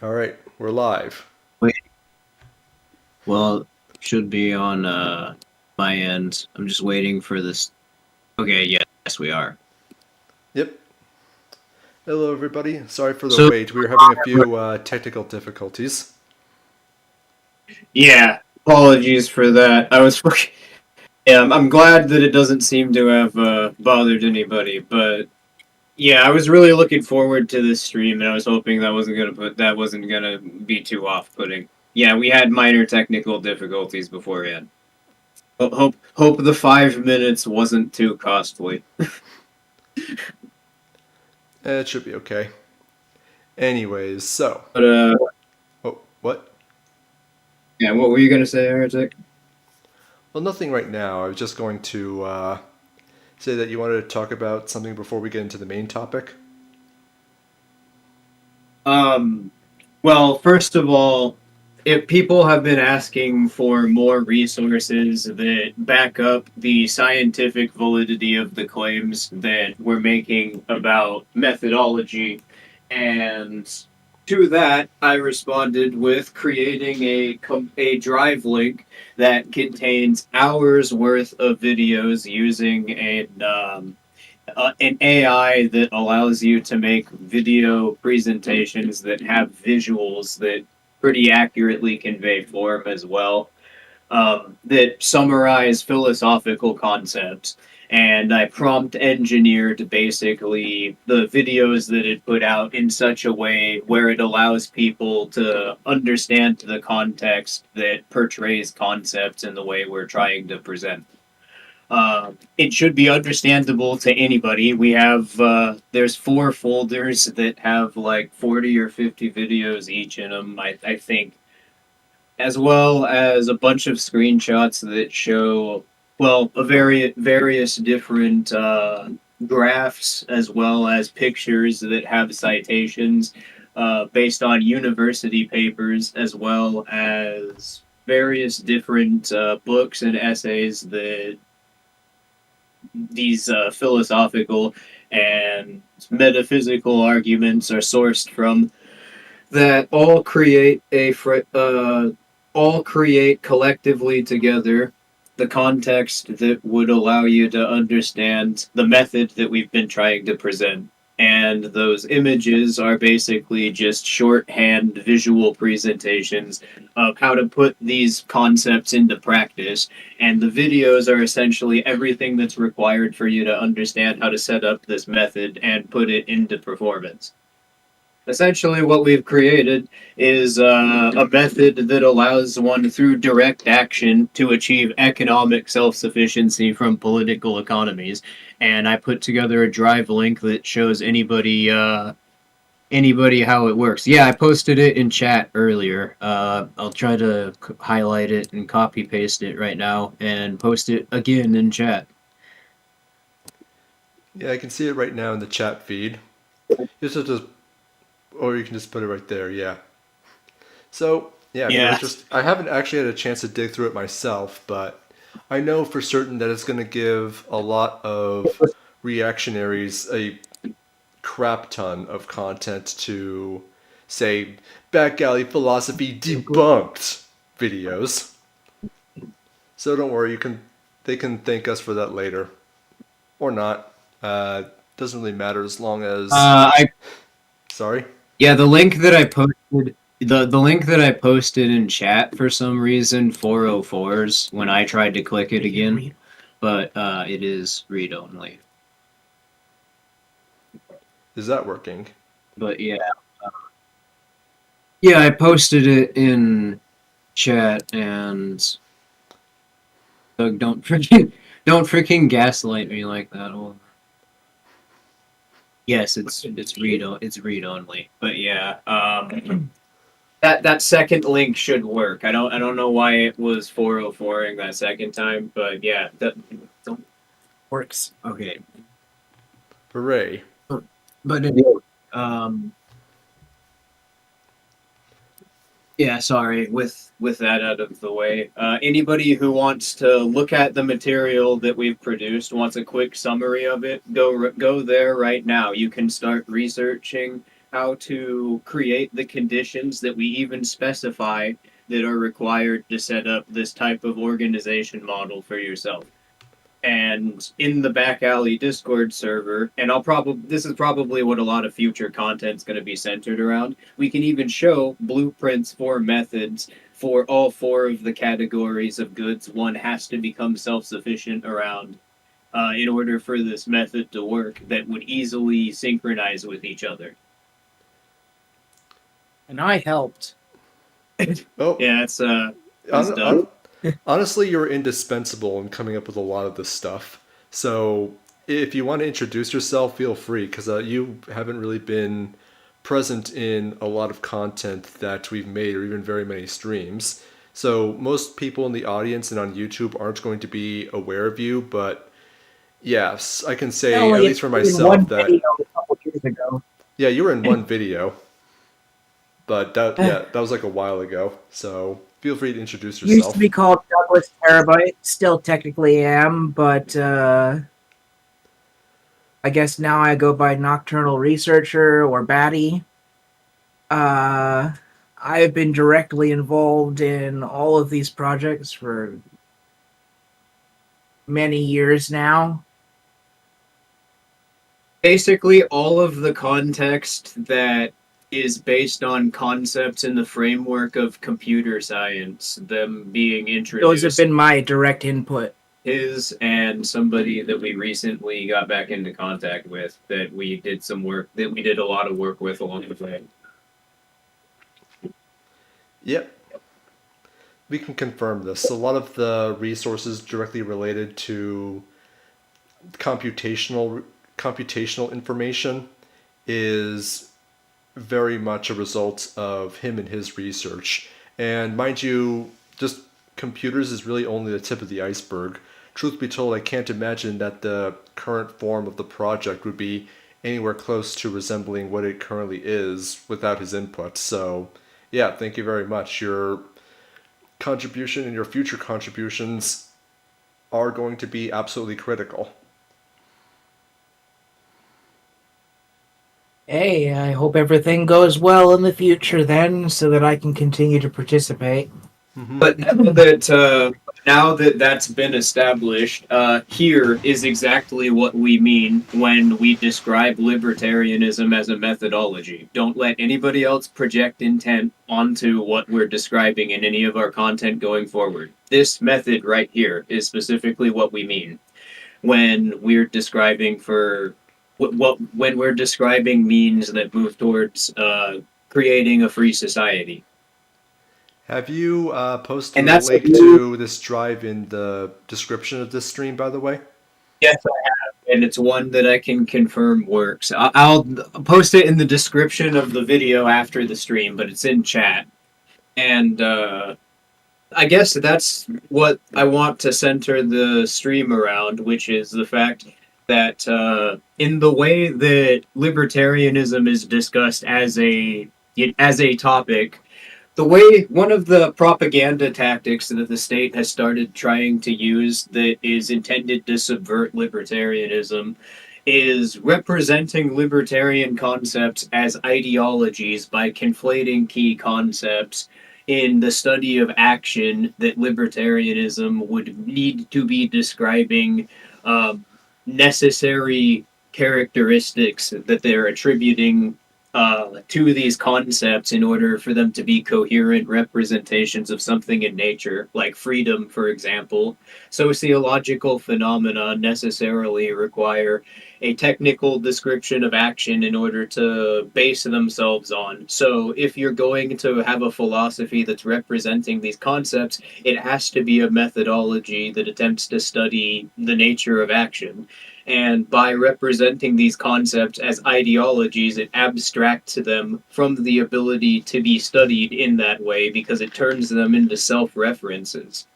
All right, we're live. Wait, well, should be on my end. I'm just waiting for this. Okay, yes, we are. Yep. Hello, everybody. Sorry for the So, wait. We were having a few technical difficulties. yeah, apologies for that. Yeah, I'm glad that it doesn't seem to have bothered anybody, but yeah, I was really looking forward to this stream, and I was hoping that wasn't gonna be too off-putting. Yeah, we had minor technical difficulties beforehand. Hope the 5 minutes wasn't too costly. It should be okay. Anyways, so. But Oh, what? yeah, what were you gonna say, Heretic? Well, nothing right now. I was just going to say that you wanted to talk about something before we get into the main topic. Um, well, first of all, if people have been asking for more resources that back up the scientific validity of the claims that we're making about methodology, and to that, I responded with creating a drive link that contains hours worth of videos using an AI that allows you to make video presentations that have visuals that pretty accurately convey form as well, that summarize philosophical concepts. And I prompt engineered basically the videos that it put out in such a way where it allows people to understand the context that portrays concepts in the way we're trying to present. It should be understandable to anybody. There's 4 folders that have like 40 or 50 videos each in them, I think, as well as a bunch of screenshots that show, well, various different graphs as well as pictures that have citations based on university papers, as well as various different books and essays that these philosophical and metaphysical arguments are sourced from, that all create collectively together the context that would allow you to understand the method that we've been trying to present. And those images are basically just shorthand visual presentations of how to put these concepts into practice. And the videos are essentially everything that's required for you to understand how to set up this method and put it into performance. Essentially, what we've created is a method that allows one through direct action to achieve economic self sufficiency from political economies. And I put together a drive link that shows anybody how it works. Yeah, I posted it in chat earlier. I'll try to highlight it and copy paste it right now and post it again in chat. Yeah, I can see it right now in the chat feed. You just, or you can just put it right there. Yeah. So yeah, I mean, Yeah. I haven't actually had a chance to dig through it myself, but I know for certain that it's going to give a lot of reactionaries a crap ton of content to say back alley philosophy debunked videos. So don't worry, you can they can thank us for that later or not. Doesn't really matter as long as I sorry. Yeah, the link that I posted in chat for some reason 404s when I tried to click it again, but it is read only. Is that working? But yeah, I posted it in chat, and Doug, don't freaking gaslight me like that. Oh, yes, it's read only. But yeah, that second link should work. I don't know why it was 404ing that second time, but yeah, that works. Okay, Hooray. but um, yeah, sorry. With that out of the way, anybody who wants to look at the material that we've produced, wants a quick summary of it, go there right now. You can start researching how to create the conditions that we even specify that are required to set up this type of organization model for yourself. And in the back alley Discord server, and I'll probably this is probably what a lot of future content's going to be centered around. We can even show blueprints for methods for all four of the categories of goods one has to become self-sufficient around in order for this method to work that would easily synchronize with each other. And I helped. Oh, Yeah, it's hon- done. hon- honestly, you're indispensable in coming up with a lot of this stuff. So if you want to introduce yourself, feel free, because you haven't really been present in a lot of content that we've made, or even very many streams. So most people in the audience and on YouTube aren't going to be aware of you, but yes, I can I say, at only least for appeared in one myself, that video a couple years ago. yeah, you were in one video, but that was like a while ago. So feel free to introduce Used to be yourself. called Douglas Terabyte. Still technically am, but I guess now I go by Nocturnal Researcher or Batty. Uh, I've been directly involved in all of these projects for many years now. Basically, all of the context that is based on concepts in the framework of computer science, them being Those have introduced, been my direct input. his and somebody that we recently got back into contact with that we did a lot of work with along the way. Yep, we can confirm this. A lot of the resources directly related to computational computational information is very much a result of him and his research. And mind you, just computers is really only the tip of the iceberg. Truth be told, I can't imagine that the current form of the project would be anywhere close to resembling what it currently is without his input. So, yeah, thank you very much. Your contribution and your future contributions are going to be absolutely critical. Hey, I hope everything goes well in the future then, so that I can continue to participate. But now that that's been established, here is exactly what we mean when we describe libertarianism as a methodology. Don't let anybody else project intent onto what we're describing in any of our content going forward. This method right here is specifically what we mean when we're describing when we're describing means that move towards creating a free society. Have you posted And a that's link to this drive in the description of this stream, by the way? yes, and it's one that I can confirm works. I'll post it in the description of the video after the stream, but it's in chat. And I guess that's what I want to center the stream around, which is the fact that in the way that libertarianism is discussed as a topic, the way one of the propaganda tactics that the state has started trying to use that is intended to subvert libertarianism is representing libertarian concepts as ideologies by conflating key concepts in the study of action that libertarianism would need to be describing necessary characteristics that they're attributing to these concepts in order for them to be coherent representations of something in nature, like freedom, for example. Sociological phenomena necessarily require a technical description of action in order to base themselves on. So, if you're going to have a philosophy that's representing these concepts, it has to be a methodology that attempts to study the nature of action. And by representing these concepts as ideologies, it abstracts them from the ability to be studied in that way because it turns them into self references.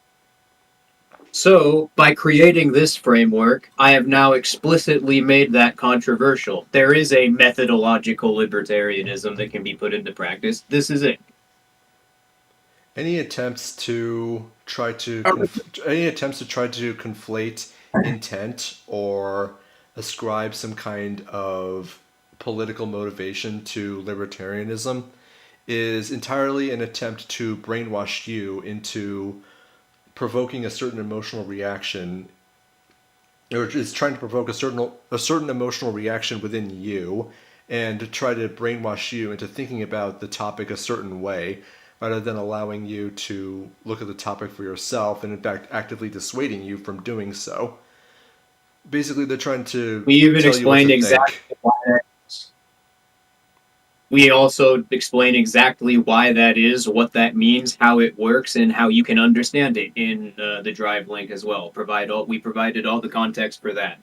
So, by creating this framework, I have now explicitly made that controversial. There is a methodological libertarianism that can be put into practice. This is it. Any attempts to try to any attempts to try to conflate intent or ascribe some kind of political motivation to libertarianism is entirely an attempt to brainwash you into provoking a certain emotional reaction, or is trying to provoke a certain emotional reaction within you, and to try to brainwash you into thinking about the topic a certain way, rather than allowing you to look at the topic for yourself and in fact actively dissuading you from doing so. Basically, they're trying to We even tell you what explained to think. exactly why that is. We also explain exactly why that is, what that means, how it works, and how you can understand it in the drive link as well. We provided all the context for that.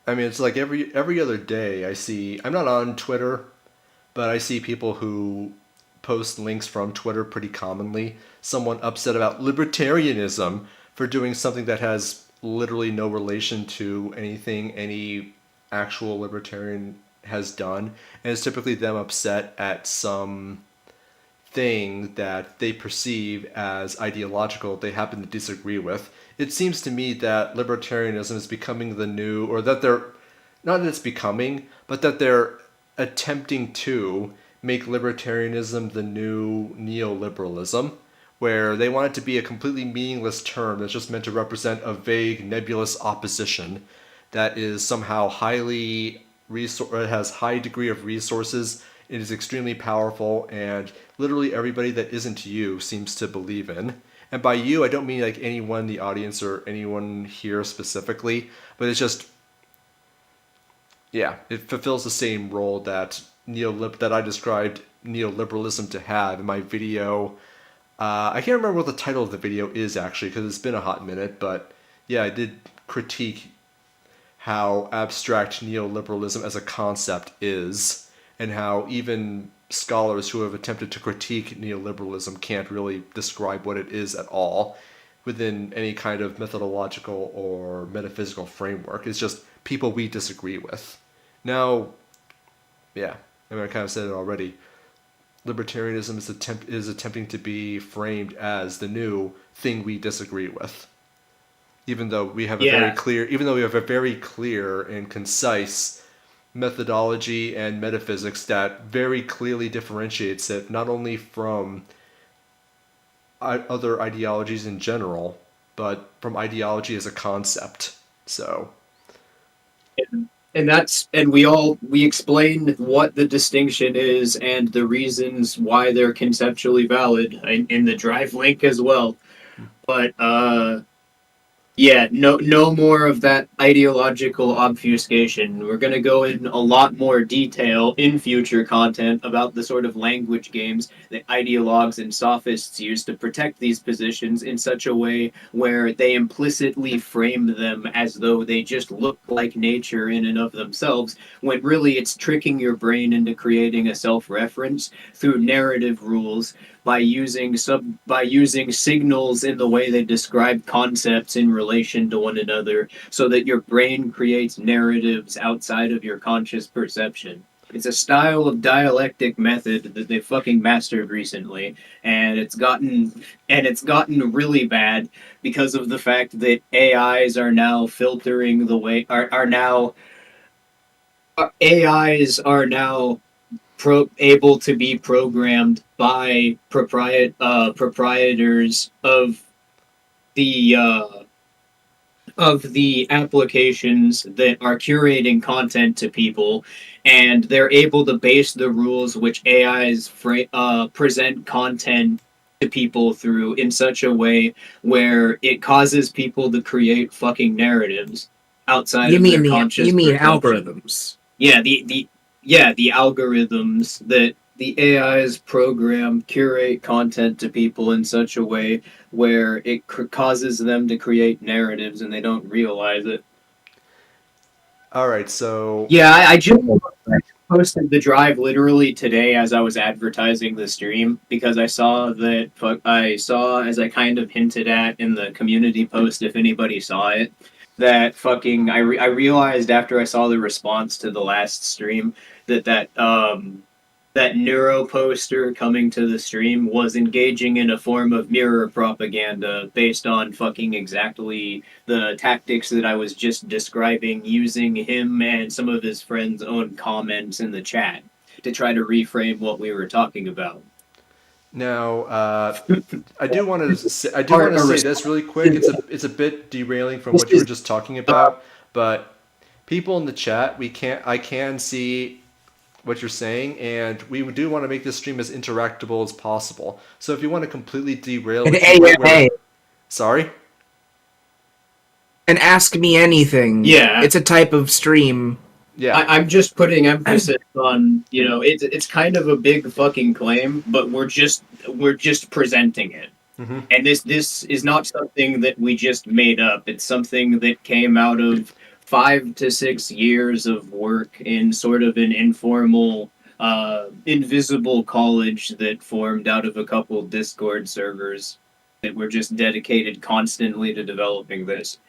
I mean, it's like every other day I see. I'm not on Twitter, but I see people who post links from Twitter pretty commonly. Someone upset about libertarianism for doing something that has literally no relation to anything any actual libertarian has done, and it's typically them upset at some thing that they perceive as ideological they happen to disagree with. It seems to me that libertarianism is becoming the new, or that they're, not that it's becoming, but that they're attempting to make libertarianism the new neoliberalism, where they want it to be a completely meaningless term that's just meant to represent a vague, nebulous opposition that is somehow has high degree of resources. It is extremely powerful, and literally everybody that isn't you seems to believe in. And by you, I don't mean like anyone in the audience or anyone here specifically, but it's just, yeah, it fulfills the same role that that I described neoliberalism to have in my video. I can't remember what the title of the video is actually, because it's been a hot minute, but yeah, I did critique how abstract neoliberalism as a concept is, and how even scholars who have attempted to critique neoliberalism can't really describe what it is at all within any kind of methodological or metaphysical framework. It's just people we disagree with. Now, yeah, I mean, I kind of said it already. Libertarianism is attempting to be framed as the new thing we disagree with, even though we have a very Yeah, clear, even though we have a very clear and concise methodology and metaphysics that very clearly differentiates it not only from other ideologies in general, but from ideology as a concept. So, and we explain what the distinction is and the reasons why they're conceptually valid in the drive link as well. But yeah, no more of that ideological obfuscation. We're going to go in a lot more detail in future content about the sort of language games that ideologues and sophists use to protect these positions in such a way where they implicitly frame them as though they just look like nature in and of themselves, when really it's tricking your brain into creating a self-reference through narrative rules by using signals in the way they describe concepts in relation to one another, so that your brain creates narratives outside of your conscious perception. It's a style of dialectic method that they fucking mastered recently, and it's gotten really bad because of the fact that AIs are now filtering the way are now AIs are now able to be programmed by proprietors the uh, of the applications that are curating content to people, and they're able to base the rules which present content to people through in such a way where it causes people to create fucking narratives outside You of mean their the conscious you mean perception. algorithms? Yeah, the algorithms that the AI's program curate content to people in such a way where it causes them to create narratives and they don't realize it. all right, so Yeah, I just posted the drive literally today as I was advertising the stream, because I saw, as I kind of hinted at in the community post, if anybody saw it, that I realized after I saw the response to the last stream that that neuro poster coming to the stream was engaging in a form of mirror propaganda based on fucking exactly the tactics that I was just describing, using him and some of his friends' own comments in the chat to try to reframe what we were talking about. Now, I do want to say this really quick. It's a bit derailing from what you were just talking about, but people in the chat, I can see what you're saying, and we do want to make this stream as interactable as possible. So if you want to completely derail An it to where AMA. sorry, And ask me anything. Yeah. It's a type of stream. yeah, I'm just putting emphasis on, it's kind of a big fucking claim, but we're just presenting it. hmm And this is not something that we just made up. It's something that came out of 5 to 6 years of work in sort of an informal, invisible college that formed out of a couple Discord servers that were just dedicated constantly to developing this.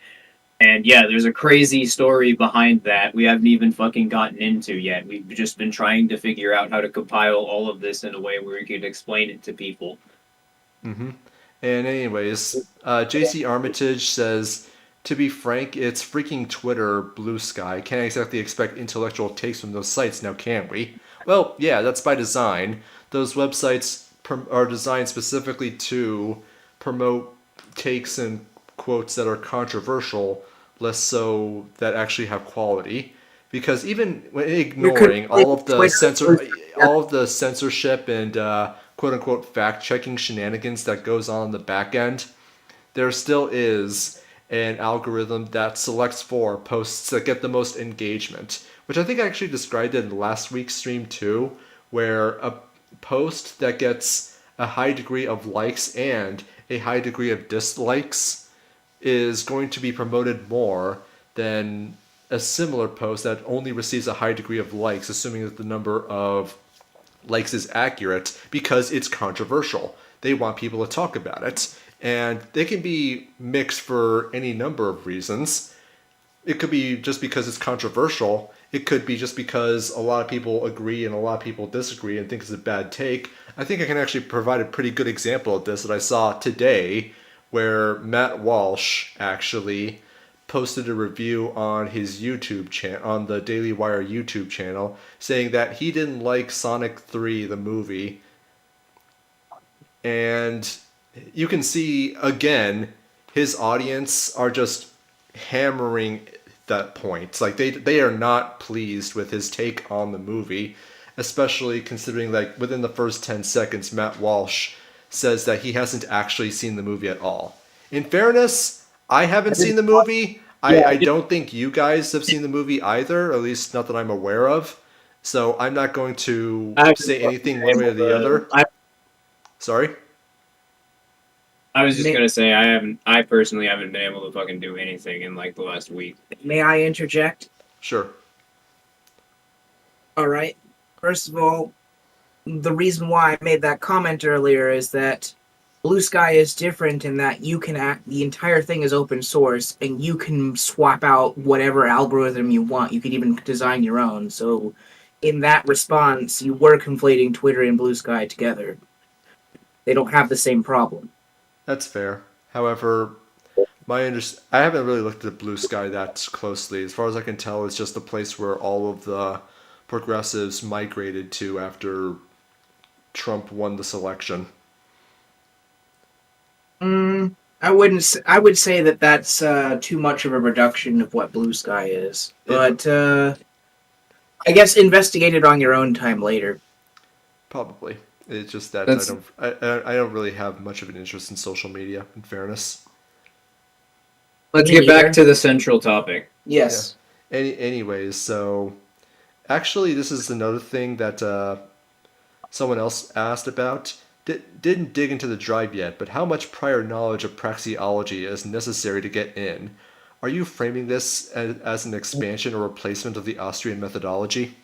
And yeah, there's a crazy story behind that we haven't even fucking gotten into yet. We've just been trying to figure out how to compile all of this in a way where we could explain it to people. hmm And anyways, JC Armitage says, to be frank, it's freaking Twitter, Blue Sky. Can't exactly expect intellectual takes from those sites now, can we? Well, yeah, that's by design. Those websites are designed specifically to promote takes and quotes that are controversial, less so that actually have quality. Because even when ignoring all of the censorship and quote unquote fact checking shenanigans that goes on in the back end, there still is an algorithm that selects for posts that get the most engagement, which I think I actually described it in last week's stream too, where a post that gets a high degree of likes and a high degree of dislikes is going to be promoted more than a similar post that only receives a high degree of likes, assuming that the number of likes is accurate, because it's controversial. They want people to talk about it. And they can be mixed for any number of reasons. It could be just because it's controversial. It could be just because a lot of people agree and a lot of people disagree and think it's a bad take. I think I can actually provide a pretty good example of this that I saw today, where Matt Walsh actually posted a review on his YouTube channel, on the Daily Wire YouTube channel, saying that he didn't like Sonic 3, the movie. And you can see, again, his audience are just hammering that point. Like, they are not pleased with his take on the movie, especially considering, like, within the first 10 seconds, Matt Walsh says that he hasn't actually seen the movie at all. In fairness, I haven't seen the movie. I don't think you guys have seen the movie either, at least not that I'm aware of. So I'm not going to say anything one way or the other. Sorry? I was just gonna say I personally haven't been able to fucking do anything in like the last week. May I interject? Sure. All right. First of all, the reason why I made that comment earlier is that Blue Sky is different in that you can the entire thing is open source and you can swap out whatever algorithm you want. You could even design your own. So in that response, you were conflating Twitter and Blue Sky together. They don't have the same problem. That's fair. However, I haven't really looked at Blue Sky that closely. As far as I can tell, it's just a place where all of the progressives migrated to after Trump won the selection. I wouldn't. I would say that that's too much of a reduction of what Blue Sky is. But I guess investigate it on your own time later. Probably. It's just that That's- I don't really have much of an interest in social media, in fairness. Let's Me get back neither. to the central topic. Yes. Anyways, so actually, this is another thing that someone else asked about. Didn't dig into the drive yet, but how much prior knowledge of praxeology is necessary to get in? Are you framing this as an expansion or replacement of the Austrian methodology?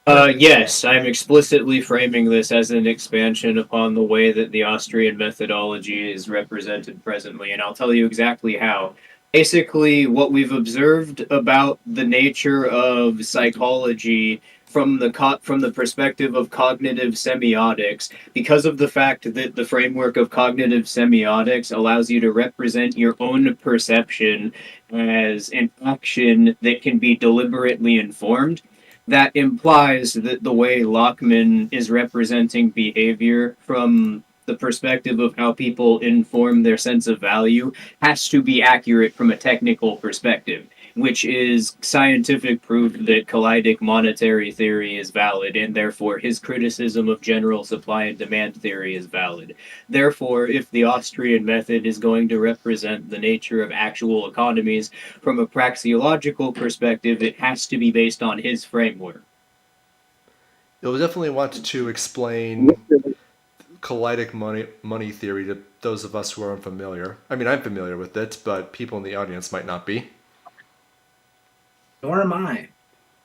Yes, I'm explicitly framing this as an expansion upon the way that the Austrian methodology is represented presently, and I'll tell you exactly how. Basically, what we've observed about the nature of psychology from the perspective of cognitive semiotics, because of the fact that the framework of cognitive semiotics allows you to represent your own perception as an action that can be deliberately informed. That implies that the way Lockman is representing behavior from the perspective of how people inform their sense of value has to be accurate from a technical perspective, which is scientific proof that collidic monetary theory is valid, and therefore his criticism of general supply and demand theory is valid. Therefore, if the Austrian method is going to represent the nature of actual economies from a praxeological perspective, it has to be based on his framework. You'll definitely want to explain collidic money theory to those of us who are unfamiliar. I mean, I'm familiar with it, but people in the audience might not be. Nor am I.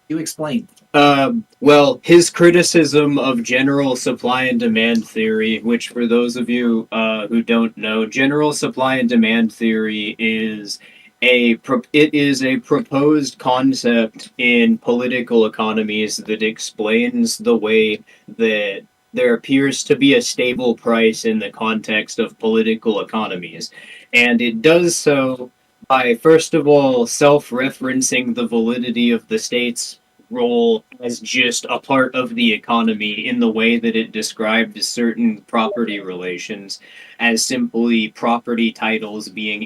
You explain. Well, his criticism of general supply and demand theory, which for those of you who don't know, general supply and demand theory is it is a proposed concept in political economies that explains the way that there appears to be a stable price in the context of political economies. And it does so by, first of all, self referencing the validity of the state's role as just a part of the economy in the way that it described certain property relations as simply property titles being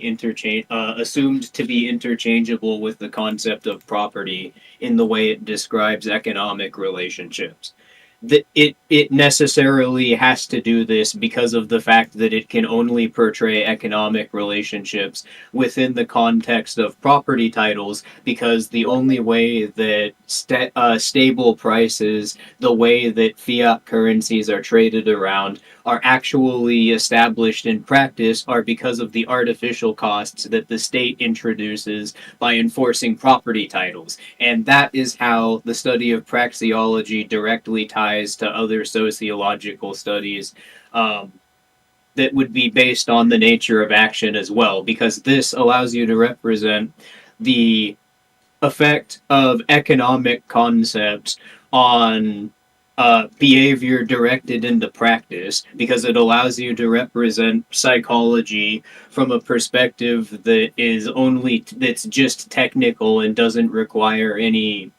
assumed to be interchangeable with the concept of property in the way it describes economic relationships. It necessarily has to do this because of the fact that it can only portray economic relationships within the context of property titles, because the only way that stable prices, the way that fiat currencies are traded around, are actually established in practice are because of the artificial costs that the state introduces by enforcing property titles. And that is how the study of praxeology directly ties to other sociological studies that would be based on the nature of action as well, because this allows you to represent the effect of economic concepts on behavior directed into practice, because it allows you to represent psychology from a perspective that's just technical and doesn't require any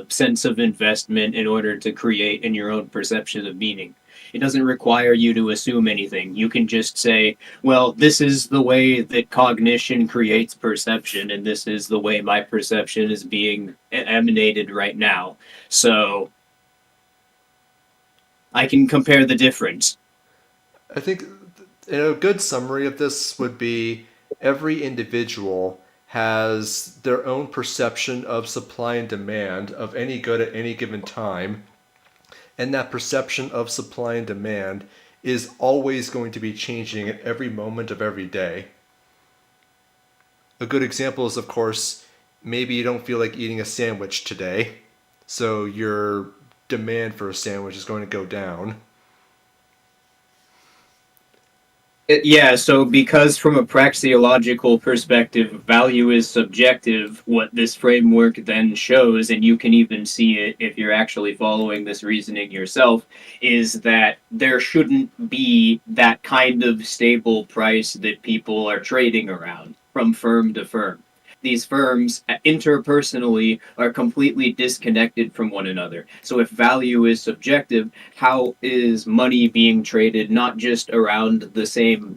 sense of investment in order to create in your own perception of meaning. It doesn't require you to assume anything. You can just say, well, this is the way that cognition creates perception, and this is the way my perception is being emanated right now. So I can compare the difference. I think a good summary of this would be every individual has their own perception of supply and demand of any good at any given time, and that perception of supply and demand is always going to be changing at every moment of every day. A good example is, of course, maybe you don't feel like eating a sandwich today, so your demand for a sandwich is going to go down. Yeah, so because from a praxeological perspective, value is subjective, what this framework then shows, and you can even see it if you're actually following this reasoning yourself, is that there shouldn't be that kind of stable price that people are trading around from firm to firm. These firms interpersonally are completely disconnected from one another. So if value is subjective, how is money being traded not just around the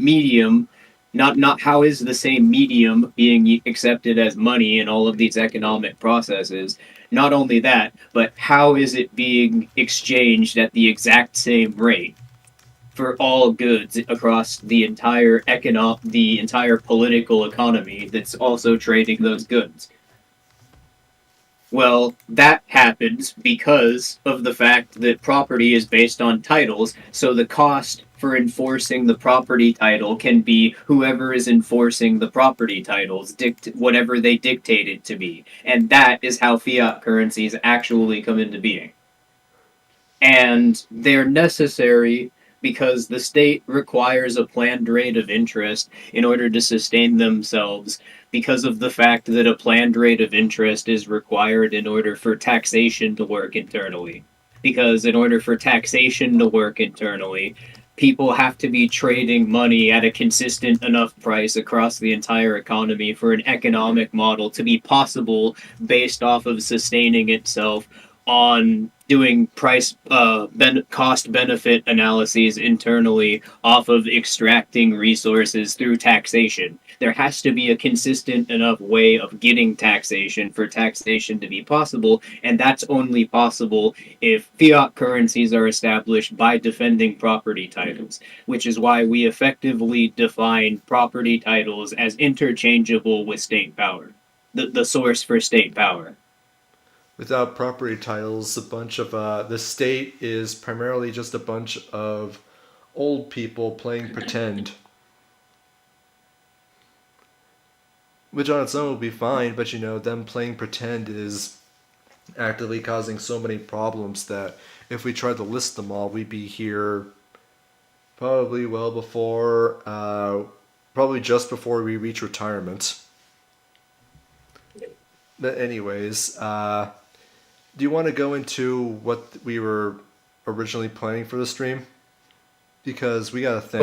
medium, not how is the same medium being accepted as money in all of these economic processes? Not only that, but how is it being exchanged at the exact same rate for all goods across the entire political economy that's also trading those goods? Well, that happens because of the fact that property is based on titles, so the cost for enforcing the property title can be whoever is enforcing the property titles, whatever they dictate it to be. And that is how fiat currencies actually come into being. And they're necessary because the state requires a planned rate of interest in order to sustain themselves, because of the fact that a planned rate of interest is required in order for taxation to work internally. Because in order for taxation to work internally, people have to be trading money at a consistent enough price across the entire economy for an economic model to be possible based off of sustaining itself on doing cost benefit analyses internally off of extracting resources through taxation. There has to be a consistent enough way of getting taxation for taxation to be possible, and that's only possible if fiat currencies are established by defending property titles, which is why we effectively define property titles as interchangeable with state power, the source for state power. Without property titles, a bunch of the state is primarily just a bunch of old people playing pretend, which on its own will be fine. But them playing pretend is actively causing so many problems that if we tried to list them all, we'd be here probably well before, probably just before we reach retirement. But anyways, do you want to go into what we were originally planning for the stream? Because we got a thing.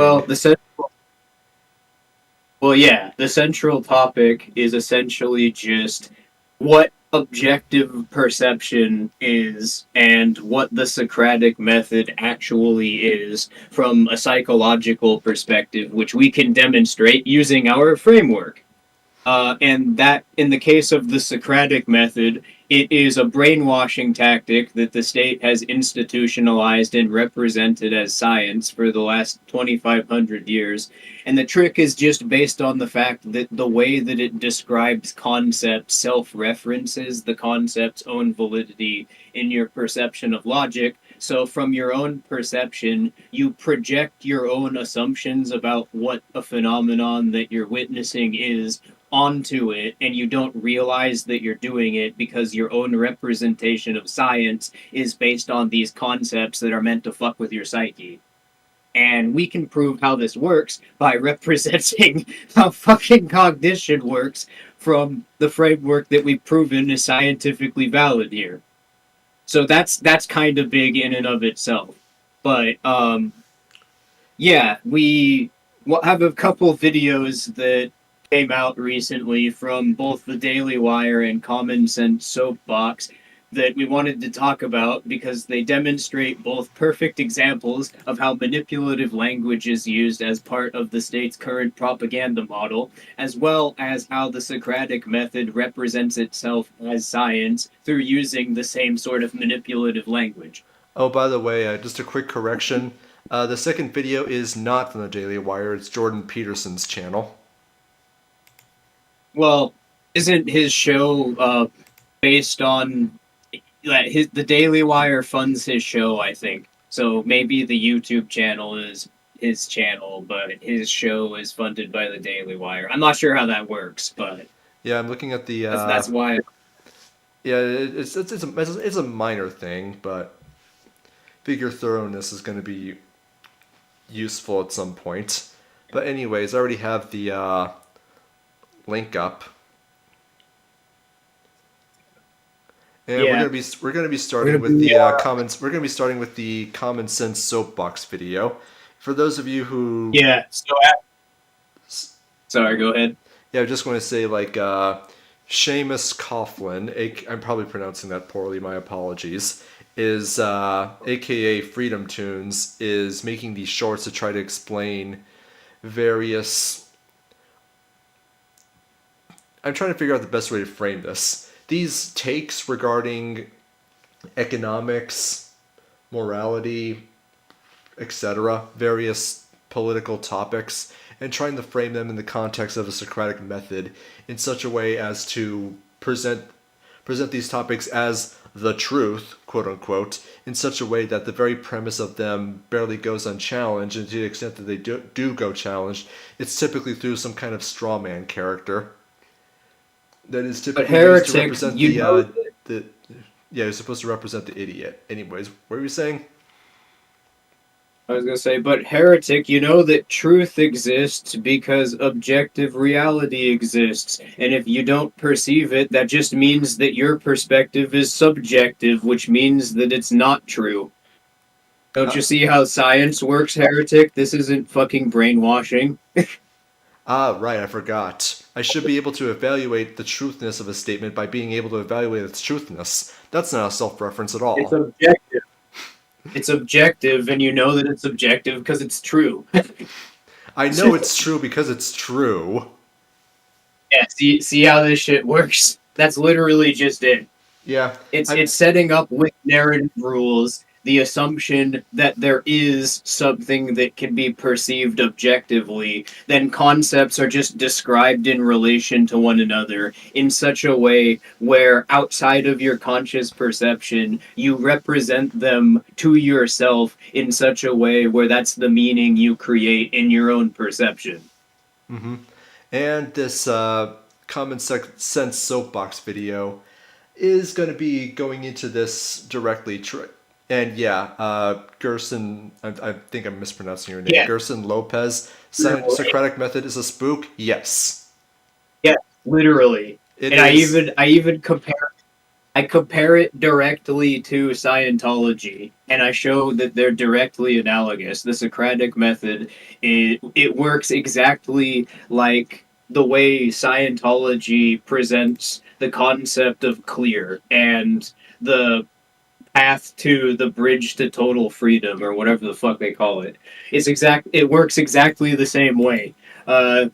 The central topic is essentially just what objective perception is and what the Socratic method actually is from a psychological perspective, which we can demonstrate using our framework. And that, in the case of the Socratic method, it is a brainwashing tactic that the state has institutionalized and represented as science for the last 2,500 years. And the trick is just based on the fact that the way that it describes concepts self-references the concept's own validity in your perception of logic. So from your own perception, you project your own assumptions about what a phenomenon that you're witnessing is onto it, and you don't realize that you're doing it because your own representation of science is based on these concepts that are meant to fuck with your psyche. And we can prove how this works by representing how fucking cognition works from the framework that we've proven is scientifically valid here. So that's kind of big in and of itself. But yeah, we have a couple videos that came out recently from both the Daily Wire and Common Sense Soapbox that we wanted to talk about because they demonstrate both perfect examples of how manipulative language is used as part of the state's current propaganda model, as well as how the Socratic method represents itself as science through using the same sort of manipulative language. Oh, by the way, just a quick correction. The second video is not from the Daily Wire. It's Jordan Peterson's channel. Well, isn't his show based on the Daily Wire funds his show? I think so. Maybe the YouTube channel is his channel, but his show is funded by the Daily Wire. I'm not sure how that works, but yeah, I'm looking at the. That's why. Yeah, it's a minor thing, but figure thoroughness is going to be useful at some point. But anyways, I already have the link up, and Yeah. we're gonna be starting with the comments. We're gonna be starting with the Common Sense Soapbox video. For those of you who Sorry, go ahead. Yeah, I just want to say Seamus Coughlin, I'm probably pronouncing that poorly. My apologies. Is AKA Freedom Tunes is making these shorts to try to explain various. I'm trying to figure out the best way to frame this. These takes regarding economics, morality, etc., various political topics, and trying to frame them in the context of a Socratic method in such a way as to present these topics as the truth, quote unquote, in such a way that the very premise of them barely goes unchallenged, and to the extent that they do go challenged, it's typically through some kind of straw man character that is typically used to represent you're supposed to represent the idiot. Anyways, what were you saying? I was gonna say, but heretic, you know that truth exists because objective reality exists, and if you don't perceive it, that just means that your perspective is subjective, which means that it's not true. Don't Uh, you see how science works, heretic? This isn't fucking brainwashing. right, I forgot. I should be able to evaluate the truthness of a statement by being able to evaluate its truthness. That's not a self-reference at It's all. objective. It's objective, and you know that it's objective because it's true. I know it's true because it's true. Yeah, see how this shit works? That's literally just it. Yeah, I It's setting up with narrative rules the assumption that there is something that can be perceived objectively, then concepts are just described in relation to one another in such a way where outside of your conscious perception you represent them to yourself in such a way where that's the meaning you create in your own perception. and this sense soapbox video is going to be going into this directly. And yeah, Gerson, I think I'm mispronouncing your name. Yeah, Gerson Lopez, literally. Socratic method is a spook? Yes. Yeah, literally. It And I is. even I even compare it directly to Scientology, and I show that they're directly analogous. The Socratic method, it works exactly like the way Scientology presents the concept of clear and the path to the bridge to total freedom or whatever the fuck they call it. It works exactly the same way.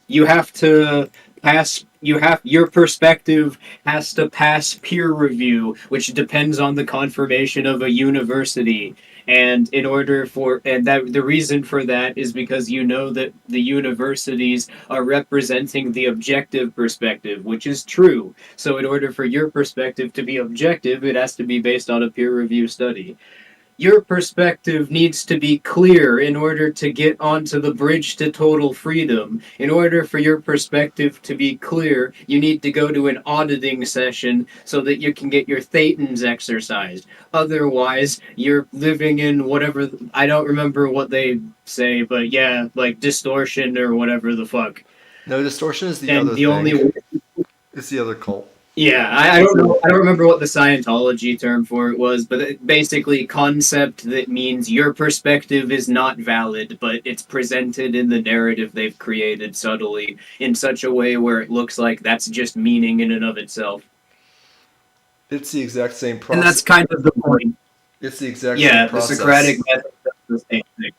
You have to pass your perspective has to pass peer review, which depends on the confirmation of a university. And in order for and that the reason for that is because you know that the universities are representing the objective perspective, which is true. So in order for your perspective to be objective, it has to be based on a peer review study. Your perspective needs to be clear in order to get onto the bridge to total freedom. In order for your perspective to be clear, you need to go to an auditing session so that you can get your thetans exercised. Otherwise, you're living in whatever, I don't remember what they say, but yeah, like distortion or whatever the fuck. No, distortion is the And other the only thing. way It's the other cult. yeah, I don't know. I don't remember what the Scientology term for it was, but basically, concept that means your perspective is not valid, but it's presented in the narrative they've created subtly in such a way where it looks like that's just meaning in and of itself. It's the exact same And that's process. kind of the point. It's the exact same Yeah, the Socratic process. method does the same thing.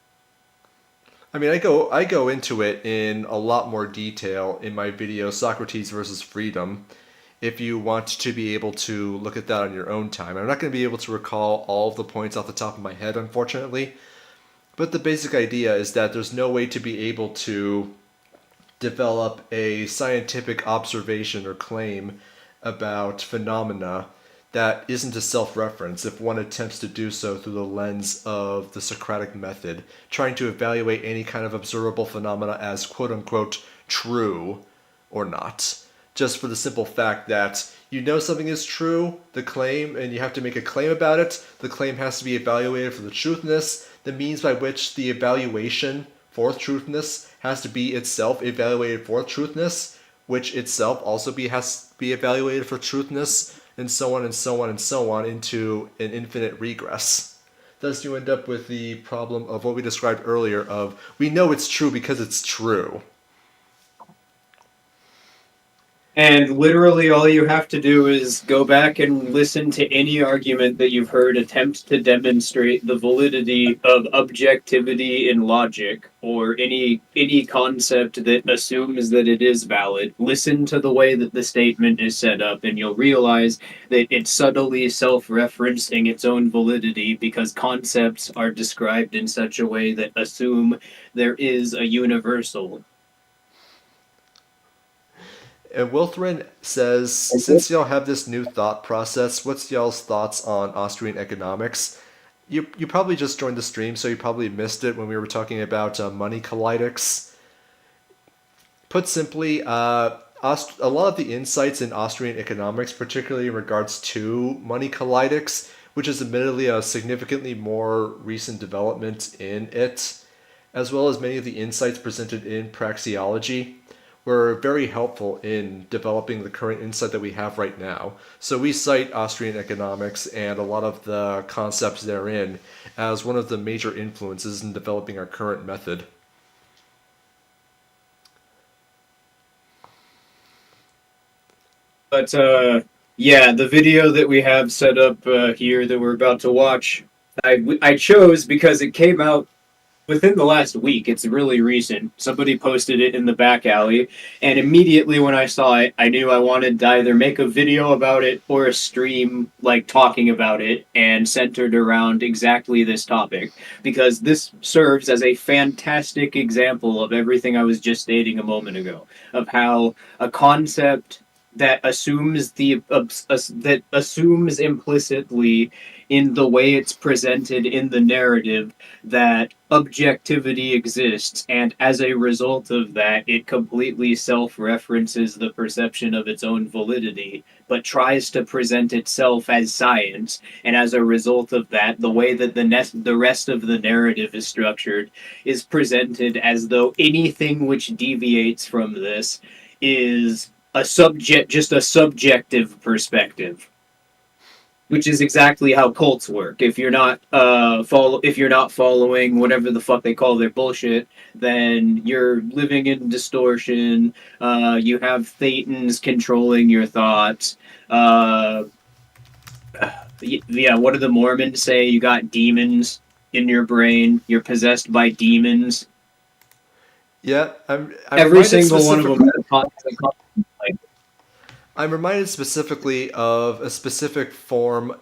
I mean, I go into it in a lot more detail in my video Socrates versus Freedom. If you want to be able to look at that on your own time, I'm not going to be able to recall all of the points off the top of my head, unfortunately. But the basic idea is that there's no way to be able to develop a scientific observation or claim about phenomena that isn't a self reference if one attempts to do so through the lens of the Socratic method, trying to evaluate any kind of observable phenomena as quote unquote true or not. Just for the simple fact that you know something is true, the claim, and you have to make a claim about it. The claim has to be evaluated for the truthness, the means by which the evaluation for truthness has to be itself evaluated for truthness, which itself also has to be evaluated for truthness, and so on and so on and so on into an infinite regress. Thus, you end up with the problem of what we described earlier of we know it's true because it's true. And literally, all you have to do is go back and listen to any argument that you've heard attempt to demonstrate the validity of objectivity in logic, or any concept that assumes that it is valid. Listen to the way that the statement is set up, and you'll realize that it's subtly self-referencing its own validity because concepts are described in such a way that assume there is a universal. And Wilthrin says, since y'all have this new thought process, what's y'all's thoughts on Austrian economics? You probably just joined the stream, so you probably missed it when we were talking about money collidics. Put simply, a lot of the insights in Austrian economics, particularly in regards to money collidics, which is admittedly a significantly more recent development in it, as well as many of the insights presented in praxeology, were very helpful in developing the current insight that we have right now. So we cite Austrian economics and a lot of the concepts therein as one of the major influences in developing our current method. But yeah, the video that we have set up here that we're about to watch, I chose because it came out within the last week. It's really recent. Somebody posted it in the back alley, and immediately when I saw it, I knew I wanted to either make a video about it or a stream like talking about it and centered around exactly this topic, because this serves as a fantastic example of everything I was just stating a moment ago, of how a concept that assumes implicitly in the way it's presented in the narrative that objectivity exists, and as a result of that, it completely self references the perception of its own validity, but tries to present itself as science. And as a result of that, the way that the rest of the narrative is structured is presented as though anything which deviates from this is just a subjective perspective, which is exactly how cults work. If you're not following whatever the fuck they call their bullshit, then you're living in distortion. You have thetans controlling your thoughts. Yeah, what do the Mormons say? You got demons in your brain. You're possessed by demons. Yeah, I'm Every reminded single one of them specifically. like, I'm reminded specifically of a specific form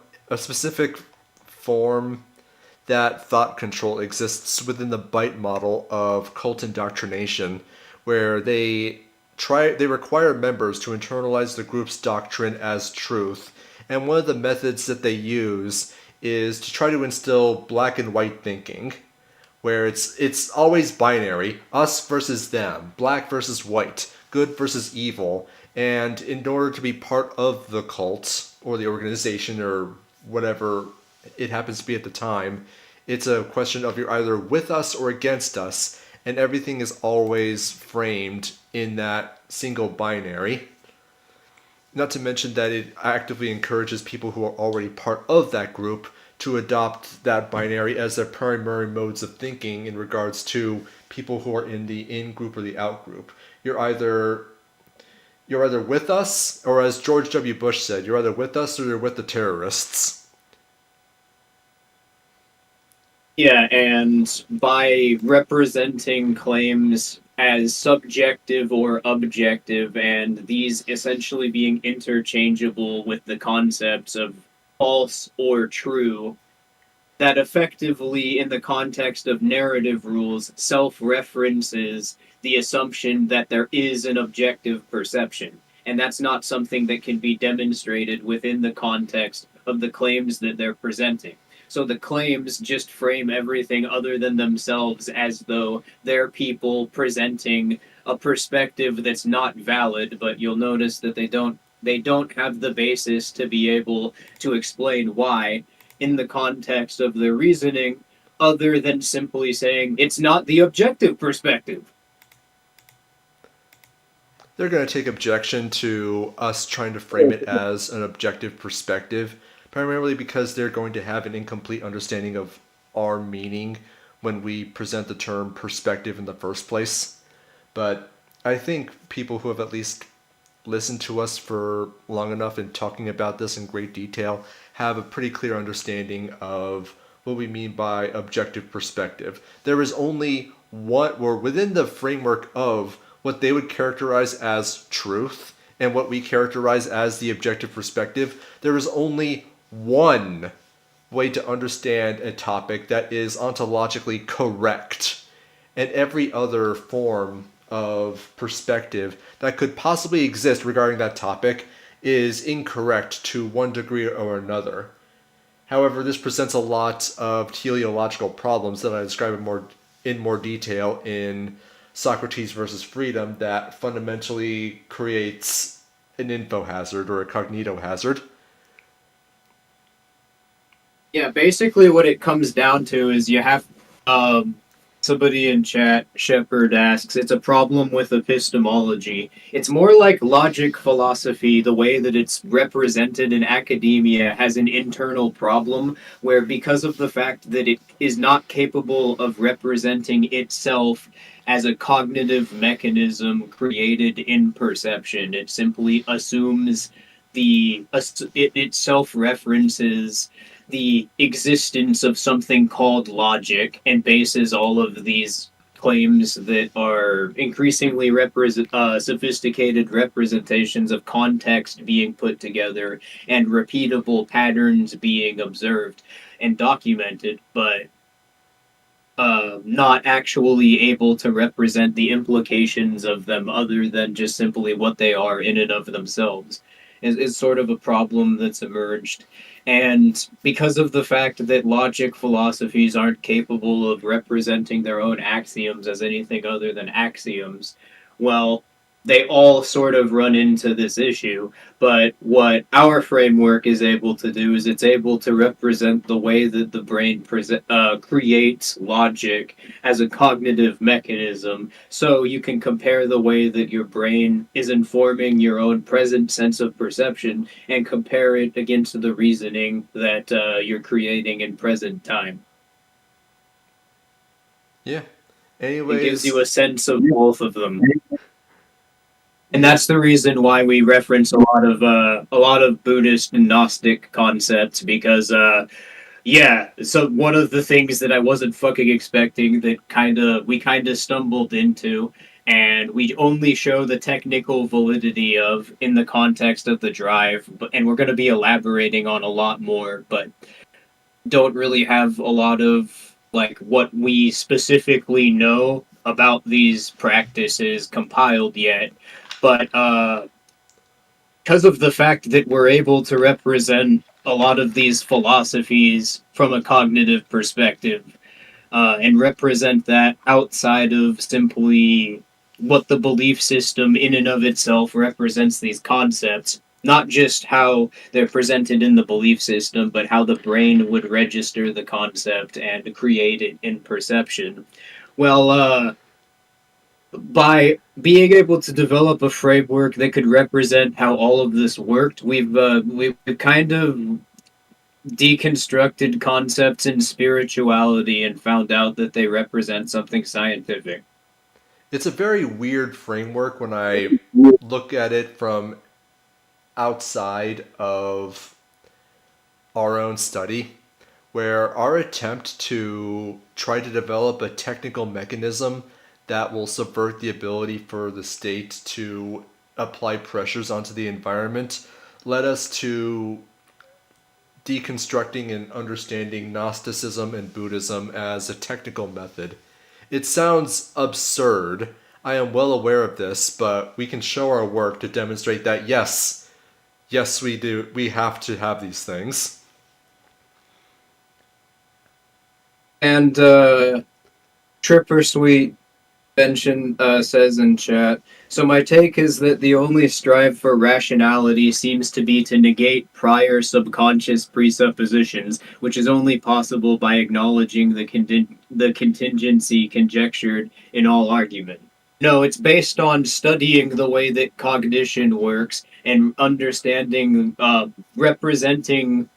that thought control exists within the Bite model of cult indoctrination, where they require members to internalize the group's doctrine as truth, and one of the methods that they use is to try to instill black and white thinking, where it's always binary, us versus them, black versus white, good versus evil, and in order to be part of the cult or the organization or whatever it happens to be at the time, it's a question of you're either with us or against us, and everything is always framed in that single binary. Not to mention that it actively encourages people who are already part of that group to adopt that binary as their primary modes of thinking in regards to people who are in the in group or the out group. You're either with us, or as George W. Bush said, you're either with us or you're with the terrorists. yeah, and by representing claims as subjective or objective, and these essentially being interchangeable with the concepts of false or true, that effectively, in the context of narrative rules, self references the assumption that there is an objective perception. And that's not something that can be demonstrated within the context of the claims that they're presenting. So the claims just frame everything other than themselves as though they're people presenting a perspective that's not valid, but you'll notice that they don't have the basis to be able to explain why in the context of their reasoning, other than simply saying it's not the objective perspective. They're going to take objection to us trying to frame it as an objective perspective, primarily because they're going to have an incomplete understanding of our meaning when we present the term perspective in the first place. But I think people who have at least listened to us for long enough and talking about this in great detail have a pretty clear understanding of what we mean by objective perspective. There is only one, or within the framework of what they would characterize as truth and what we characterize as the objective perspective, there is only one way to understand a topic that is ontologically correct. And every other form of perspective that could possibly exist regarding that topic is incorrect to one degree or another. However, this presents a lot of teleological problems that I describe in more detail in Socrates versus Freedom that fundamentally creates an info hazard or a cognito hazard. Yeah, basically what it comes down to is you have um somebody in chat, Shepard asks, it's a problem with epistemology. It's more like logic philosophy, the way that it's represented in academia has an internal problem where because of the fact that it is not capable of representing itself as a cognitive mechanism created in perception, it simply assumes it self-references the existence of something called logic and bases all of these claims that are increasingly sophisticated representations of context being put together and repeatable patterns being observed and documented, but not actually able to represent the implications of them other than just simply what they are in and of themselves is sort of a problem that's emerged. And because of the fact that logic philosophies aren't capable of representing their own axioms as anything other than axioms, well, they all sort of run into this issue. But what our framework is able to do is it's able to represent the way that the brain creates logic as a cognitive mechanism. So you can compare the way that your brain is informing your own present sense of perception and compare it against the reasoning that you're creating in present time. Yeah. It gives you Anyways, a sense of both of them. And that's the reason why we reference a lot of Buddhist and Gnostic concepts because yeah, so one of the things that I wasn't fucking expecting that we kind of stumbled into and we only show the technical validity of in the context of the drive, and we're going to be elaborating on a lot more, but don't really have a lot of like what we specifically know about these practices compiled yet. But because of the fact that we're able to represent a lot of these philosophies from a cognitive perspective and represent that outside of simply what the belief system in and of itself represents these concepts, not just how they're presented in the belief system, but how the brain would register the concept and create it in perception. Well, by being able to develop a framework that could represent how all of this worked, we've kind of deconstructed concepts in spirituality and found out that they represent something scientific. it's a very weird framework when I look at it from outside of our own study, where our attempt to try to develop a technical mechanism that will subvert the ability for the state to apply pressures onto the environment led us to deconstructing and understanding Gnosticism and Buddhism as a technical method. It sounds absurd. I am well aware of this, but we can show our work to demonstrate that yes, we do. We have to have these things. And Tripper Sweet says in chat, so my take is that the only strive for rationality seems to be to negate prior subconscious presuppositions, which is only possible by acknowledging the contingency conjectured in all argument. No, it's based on studying the way that cognition works and understanding, representing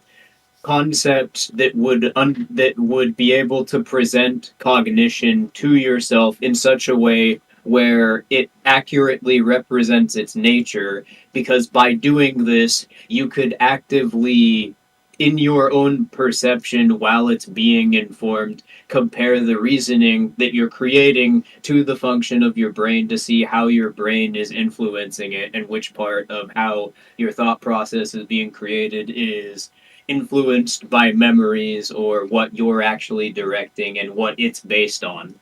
concepts that would be able to present cognition to yourself in such a way where it accurately represents its nature, because by doing this you could actively in your own perception while it's being informed compare the reasoning that you're creating to the function of your brain to see how your brain is influencing it and which part of how your thought process is being created is influenced by memories or what you're actually directing and what it's based on.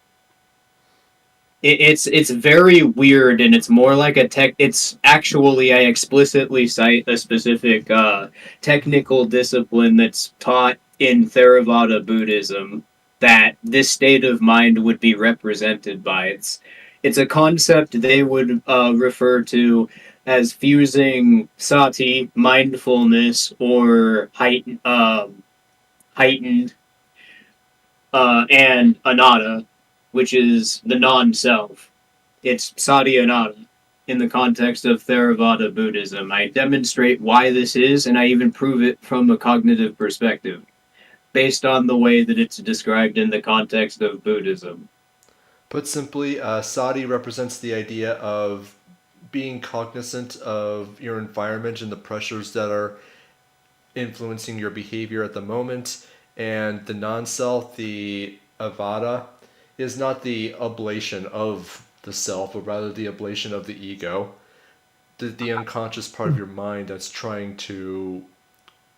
It's very weird and it's more like a tech. It's actually I explicitly cite a specific technical discipline that's taught in Theravada Buddhism that this state of mind would be represented by. It's a concept they would refer to as fusing sati, mindfulness, or heightened, and anatta, which is the non-self. It's sati anatta in the context of Theravada Buddhism. I demonstrate why this is, and I even prove it from a cognitive perspective, based on the way that it's described in the context of Buddhism. Put simply, Sati represents the idea of being cognizant of your environment and the pressures that are influencing your behavior at the moment. And the non self, the avada, is not the ablation of the self, but rather the ablation of the ego, the unconscious part of your mind that's trying to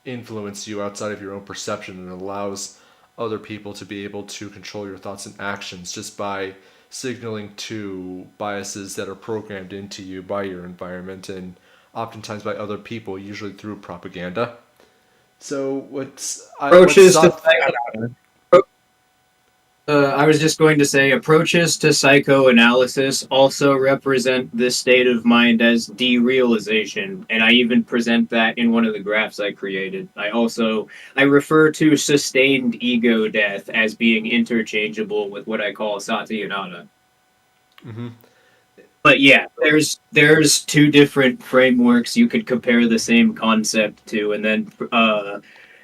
influence you outside of your own perception and allows other people to be able to control your thoughts and actions just by signaling to biases that are programmed into you by your environment and oftentimes by other people, usually through propaganda. So Approaches to I was just going to say, approaches to psychoanalysis also represent this state of mind as derealization, and I even present that in one of the graphs I created. I refer to sustained ego death as being interchangeable with what I call satyanana. Mm-hmm. But yeah, there's two different frameworks you could compare the same concept to, and then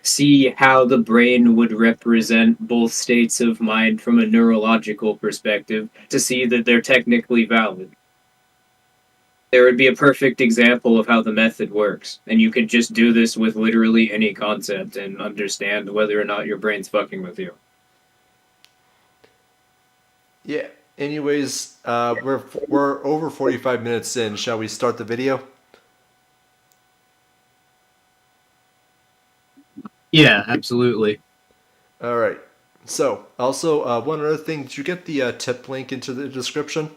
see how the brain would represent both states of mind from a neurological perspective to see that they're technically valid. There would be a perfect example of how the method works, and you could just do this with literally any concept and understand whether or not your brain's fucking with you. Yeah. Anyways, we're over 45 minutes in. Shall we start the video? Yeah, absolutely. All right. So, also, one other thing, did you get the tip link into the description?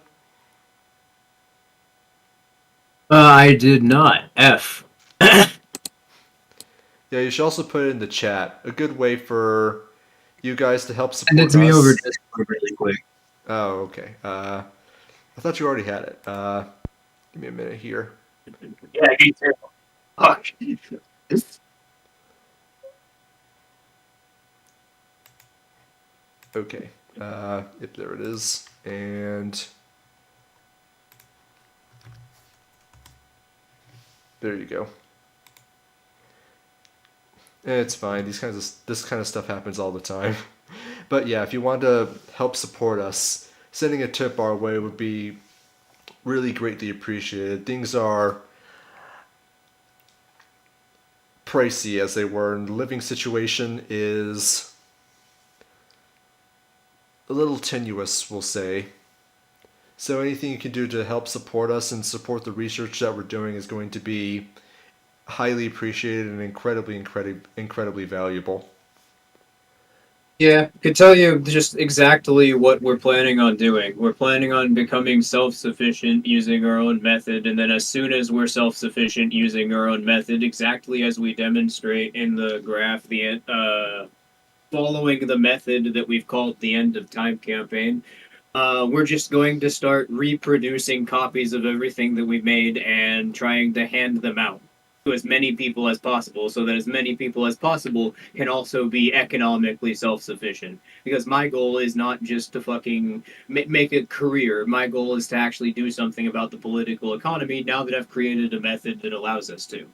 I did not. F. Yeah, you should also put it in the chat. A good way for you guys to help Send it support to me over us. Discord really quick. Oh, okay. I thought you already had it. Give me a minute here. Yeah, me too. Fuck. Okay. Yep, there it is. And there you go. It's fine. This kind of stuff happens all the time. But yeah, if you want to help support us, sending a tip our way would be really greatly appreciated. Things are pricey as they were, and the living situation is a little tenuous, we'll say. So anything you can do to help support us and support the research that we're doing is going to be highly appreciated and incredibly valuable. Yeah, I could tell you just exactly what we're planning on doing. We're planning on becoming self-sufficient using our own method, and then as soon as we're self-sufficient using our own method, exactly as we demonstrate in the graph, following the method that we've called the end of time campaign, we're just going to start reproducing copies of everything that we made and trying to hand them out to as many people as possible so that as many people as possible can also be economically self-sufficient. Because my goal is not just to fucking make a career. My goal is to actually do something about the political economy now that I've created a method that allows us to.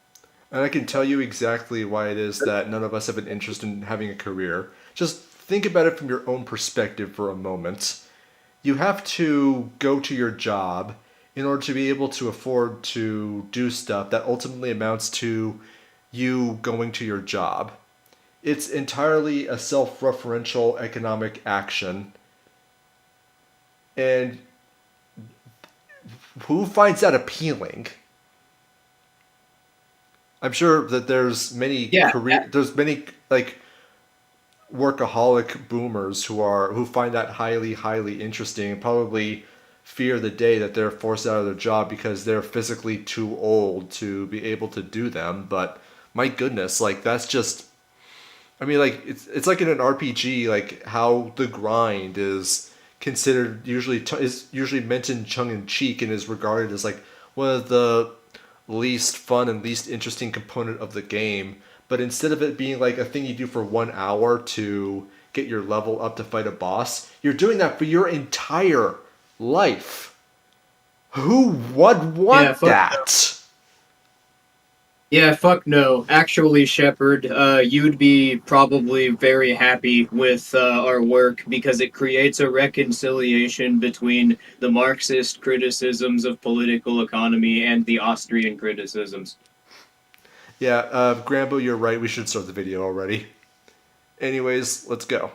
And I can tell you exactly why it is that none of us have an interest in having a career. Just think about it from your own perspective for a moment. You have to go to your job in order to be able to afford to do stuff that ultimately amounts to you going to your job. It's entirely a self referential economic action. And who finds that appealing? I'm sure that there's many like workaholic boomers who find that highly interesting and probably fear the day that they're forced out of their job because they're physically too old to be able to do them. But my goodness, like that's just I mean like it's like in an RPG like how the grind is considered is usually mentioned tongue in cheek and is regarded as like one of the least fun and least interesting component of the game. but instead of it being like a thing you do for 1 hour to get your level up to fight a boss, you're doing that for your entire life. Who would want that? Yeah, fuck no. Actually, Shepard, you'd be probably very happy with our work because it creates a reconciliation between the Marxist criticisms of political economy and the Austrian criticisms. Yeah, Grambo, you're right. We should start the video already. Anyways, let's go.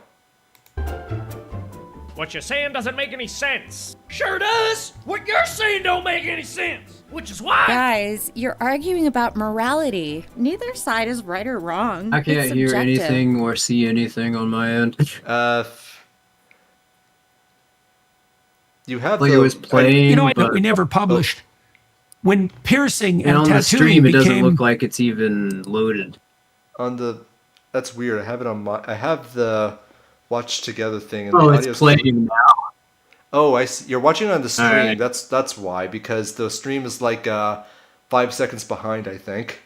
What you're saying doesn't make any sense. Sure does. What you're saying don't make any sense. Which is why. Guys, you're arguing about morality. Neither side is right or wrong. I can't It's hear subjective. anything or see anything on my end. You have Like the, it was playing, You know, but we never published. When piercing and and on the tattooing stream it doesn't became look like it's even loaded. on the. That's weird. I have it on my. I have the watch together thing. And Oh, the it's audio's playing now. Oh, I see. You're watching it on the stream. Alright. That's why, because the stream is like 5 seconds behind, I think.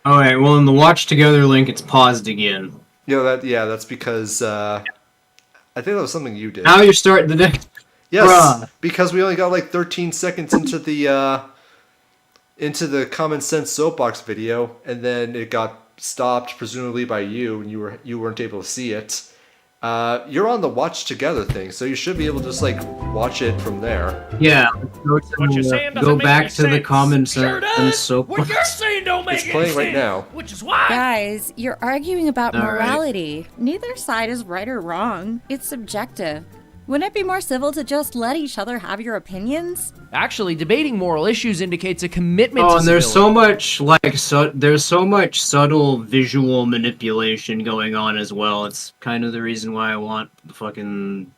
Alright, well in the watch together link it's paused again. That's because I think that was something you did. Now you're starting the next. Yes, Bruh. because we only got like 13 seconds into the common sense soapbox video, and then it got stopped, presumably by you, and you weren't able to see it. You're on the watch together thing, so you should be able to just like watch it from there. Yeah, What you're saying doesn't go make back any to the sense. common Sure sense does. soap. What you're saying don't make It's any playing right sense. now. Which is why. Guys, you're arguing about All right. morality. Neither side is right or wrong. It's subjective. Wouldn't it be more civil to just let each other have your opinions? Actually, debating moral issues indicates a commitment Oh, to and there's so civility. much there's so much subtle visual manipulation going on as well. It's kind of the reason why I want the fucking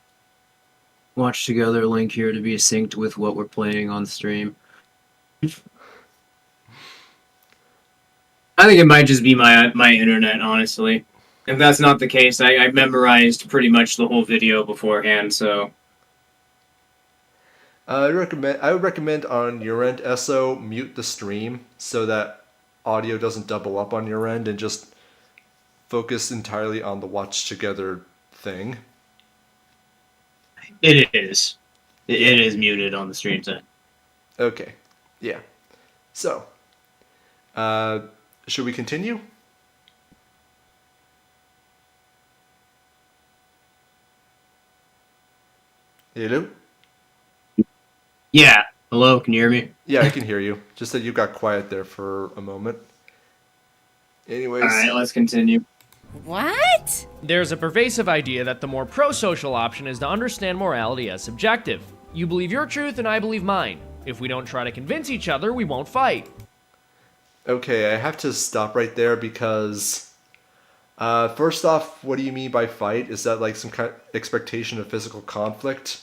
watch together link here to be synced with what we're playing on stream. I think it might just be my internet, honestly. If that's not the case, I memorized pretty much the whole video beforehand, so I would recommend on your end, Esso, mute the stream so that audio doesn't double up on your end, and just focus entirely on the watch together thing. it is. It is muted on the stream side. Okay, yeah. So, should we continue? Hello? Yeah. Hello, can you hear me? Yeah, I can hear you. Just that you got quiet there for a moment. Anyways, Alright, let's continue. What? There's a pervasive idea that the more pro-social option is to understand morality as subjective. You believe your truth and I believe mine. If we don't try to convince each other, we won't fight. okay, I have to stop right there because, first off, what do you mean by fight? Is that like some kind of expectation of physical conflict?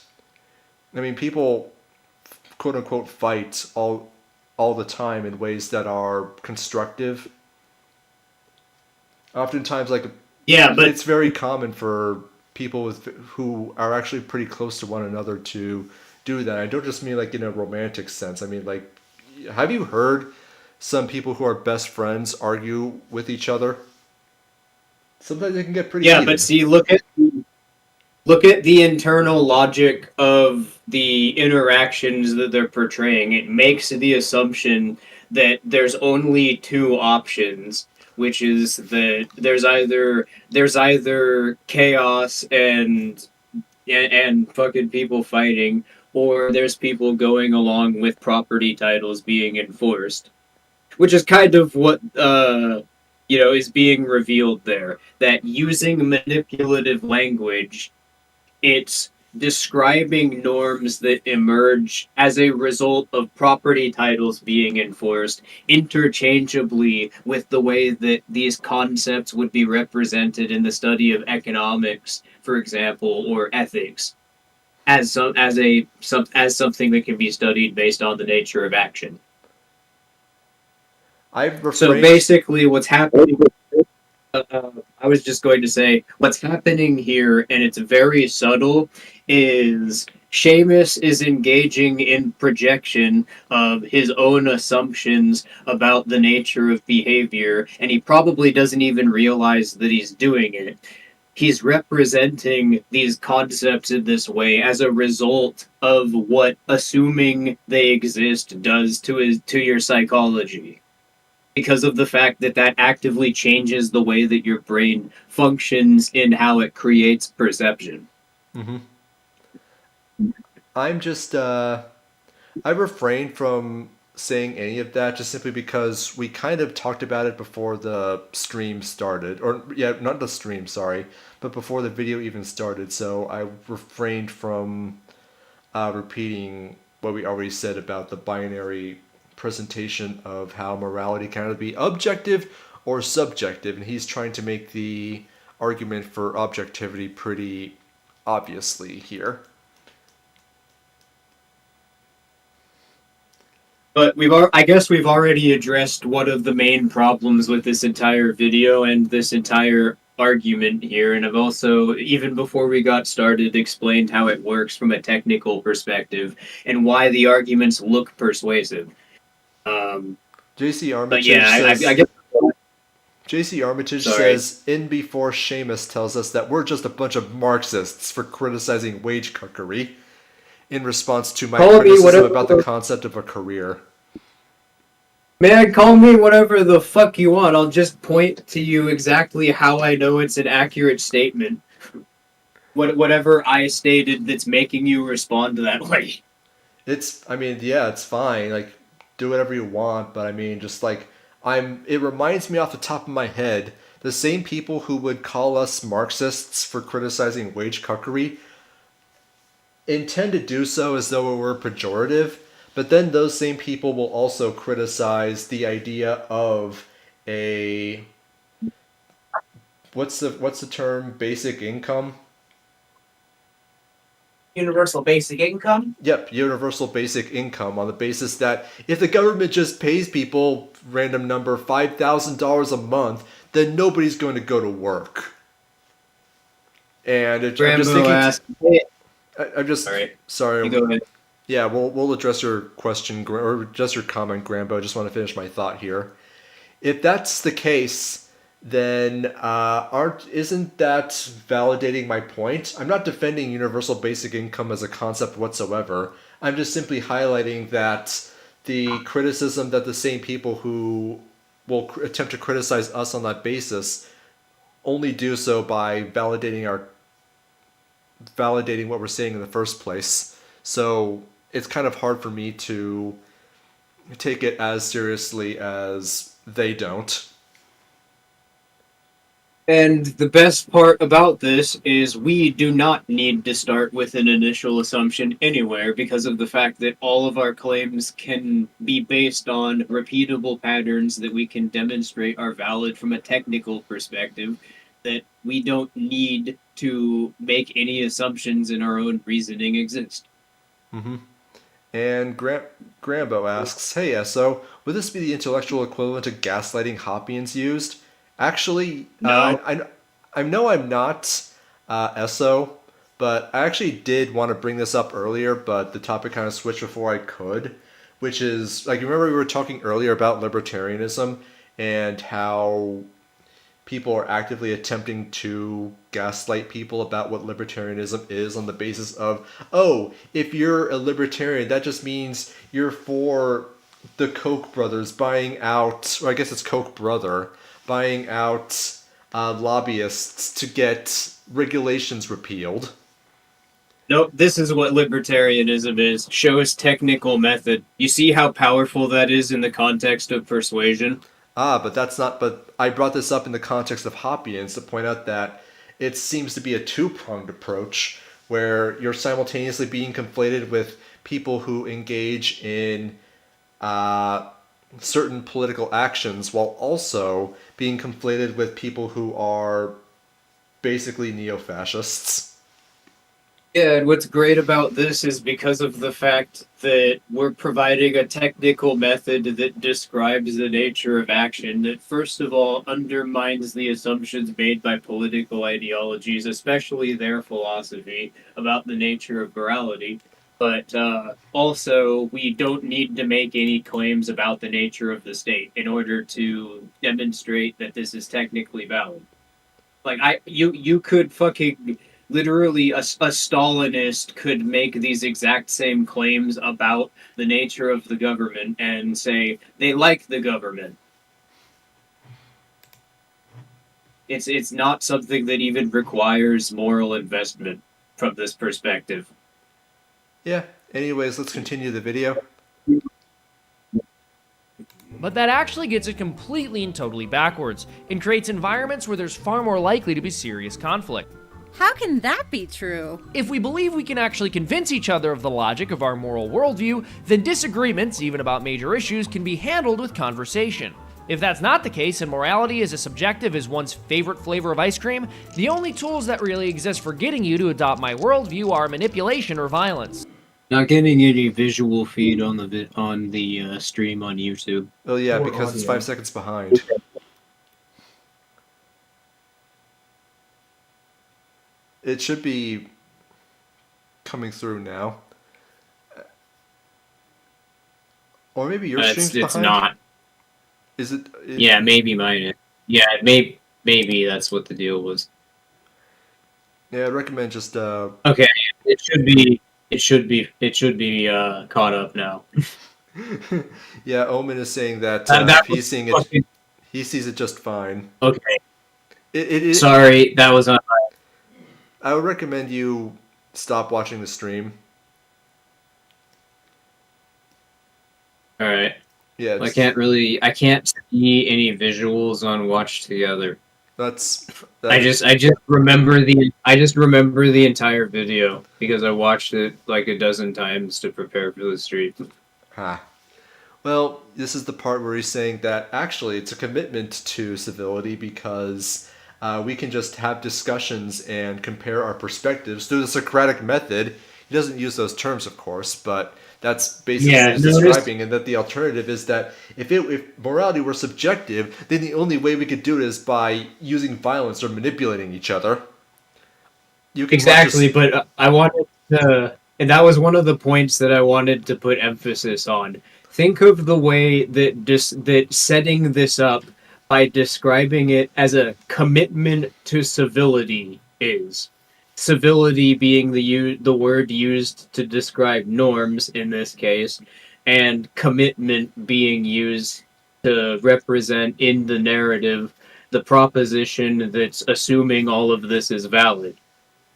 I mean, people, quote unquote, fight all the time in ways that are constructive. Oftentimes, like, Yeah, but it's very common for people who are actually pretty close to one another to do that. I don't just mean like in a romantic sense. I mean, like, have you heard some people who are best friends argue with each other? Sometimes they can get pretty yeah, heated. but see, look at the internal logic of the interactions that they're portraying. It makes the assumption that there's only two options, which is that there's either chaos and fucking people fighting, or there's people going along with property titles being enforced, which is kind of what is being revealed there. That using manipulative language, it's describing norms that emerge as a result of property titles being enforced interchangeably with the way that these concepts would be represented in the study of economics, for example, or ethics, as something that can be studied based on the nature of action. I've So refrained. basically, what's happening. I was just going to say, what's happening here, and it's very subtle, is Seamus is engaging in projection of his own assumptions about the nature of behavior, and he probably doesn't even realize that he's doing it. He's representing these concepts in this way as a result of what assuming they exist does to your psychology, because of the fact that that actively changes the way that your brain functions in how it creates perception. Hmm. I'm just I refrain from saying any of that just simply because we kind of talked about it before the stream started. Or, yeah, not the stream, sorry, but before the video even started. So I refrained from repeating what we already said about the binary presentation of how morality can either be objective or subjective. And he's trying to make the argument for objectivity pretty obviously here. But I guess we've already addressed one of the main problems with this entire video and this entire argument here, and I've also, even before we got started, explained how it works from a technical perspective and why the arguments look persuasive. JC But Armitage yeah, says, I guess. JC Armitage Sorry. says, in before Seamus tells us that we're just a bunch of Marxists for criticizing wage cuckery in response to my Call me criticism whatever- about the concept of a career. Man, call me whatever the fuck you want. I'll just point to you exactly how I know it's an accurate statement. Whatever I stated that's making you respond that way. I mean, yeah, it's fine. Like, do whatever you want, but I mean, just like, it reminds me off the top of my head, the same people who would call us Marxists for criticizing wage cuckery intend to do so as though it were pejorative, but then those same people will also criticize the idea of a what's the term, basic income? Universal basic income. Yep, universal basic income, on the basis that if the government just pays people, random number, $5,000 a month, then nobody's going to go to work. And I'm just thinking, I'm just sorry. You go ahead. Yeah, we'll address your question or address your comment, Grambo. I just want to finish my thought here. If that's the case, then isn't that validating my point? I'm not defending universal basic income as a concept whatsoever. I'm just simply highlighting that the criticism that the same people who will attempt to criticize us on that basis only do so by validating what we're saying in the first place. So it's kind of hard for me to take it as seriously as they don't. And the best part about this is we do not need to start with an initial assumption anywhere, because of the fact that all of our claims can be based on repeatable patterns that we can demonstrate are valid from a technical perspective, that we don't need to make any assumptions in our own reasoning exist. Mm-hmm. And Grambo asks, hey, Esso, would this be the intellectual equivalent to gaslighting Hoppians used? Actually, No. I know I'm not Esso, but I actually did want to bring this up earlier, but the topic kind of switched before I could, which is, like, remember we were talking earlier about libertarianism and how people are actively attempting to gaslight people about what libertarianism is on the basis of, oh, if you're a libertarian, that just means you're for the Koch brothers buying out, or I guess it's Koch brother, buying out lobbyists to get regulations repealed. Nope, this is what libertarianism is. Show us technical method. You see how powerful that is in the context of persuasion? But I brought this up in the context of Hoppians to point out that it seems to be a two-pronged approach where you're simultaneously being conflated with people who engage in certain political actions while also being conflated with people who are basically neo-fascists. Yeah, and what's great about this is because of the fact that we're providing a technical method that describes the nature of action that, first of all, undermines the assumptions made by political ideologies, especially their philosophy about the nature of morality. But also, we don't need to make any claims about the nature of the state in order to demonstrate that this is technically valid. Like you could fucking literally a Stalinist could make these exact same claims about the nature of the government and say they like the government. It's not something that even requires moral investment from this perspective. Yeah. Anyways, let's continue the video. But that actually gets it completely and totally backwards and creates environments where there's far more likely to be serious conflict. How can that be true? If we believe we can actually convince each other of the logic of our moral worldview, then disagreements, even about major issues, can be handled with conversation. If that's not the case and morality is as subjective as one's favorite flavor of ice cream, the only tools that really exist for getting you to adopt my worldview are manipulation or violence. Not getting any visual feed on the stream on YouTube. Oh yeah, Or because it's audio. 5 seconds behind. It should be coming through now. Or maybe your stream's behind? It's not. Is it? Yeah, maybe mine is. Yeah, maybe that's what the deal was. Yeah, I'd recommend just Okay, it should be caught up now. yeah, Omen is saying that, That he's was seeing fucking- it. He sees it just fine. Okay, It sorry, that was on. I would recommend you stop watching the stream. All right. Yeah, I can't see any visuals on Watch Together. that's I just remember the entire video because I watched it like a dozen times to prepare for the stream. Ha. Well, this is the part where he's saying that actually it's a commitment to civility because we can just have discussions and compare our perspectives through the Socratic method. He doesn't use those terms, of course, but that's basically what he's describing, and that the alternative is that if morality were subjective, then the only way we could do it is by using violence or manipulating each other. Exactly, but I wanted to, and that was one of the points that I wanted to put emphasis on. Think of the way that setting this up by describing it as a commitment to civility is. Civility being the word used to describe norms in this case, and commitment being used to represent in the narrative the proposition that's assuming all of this is valid.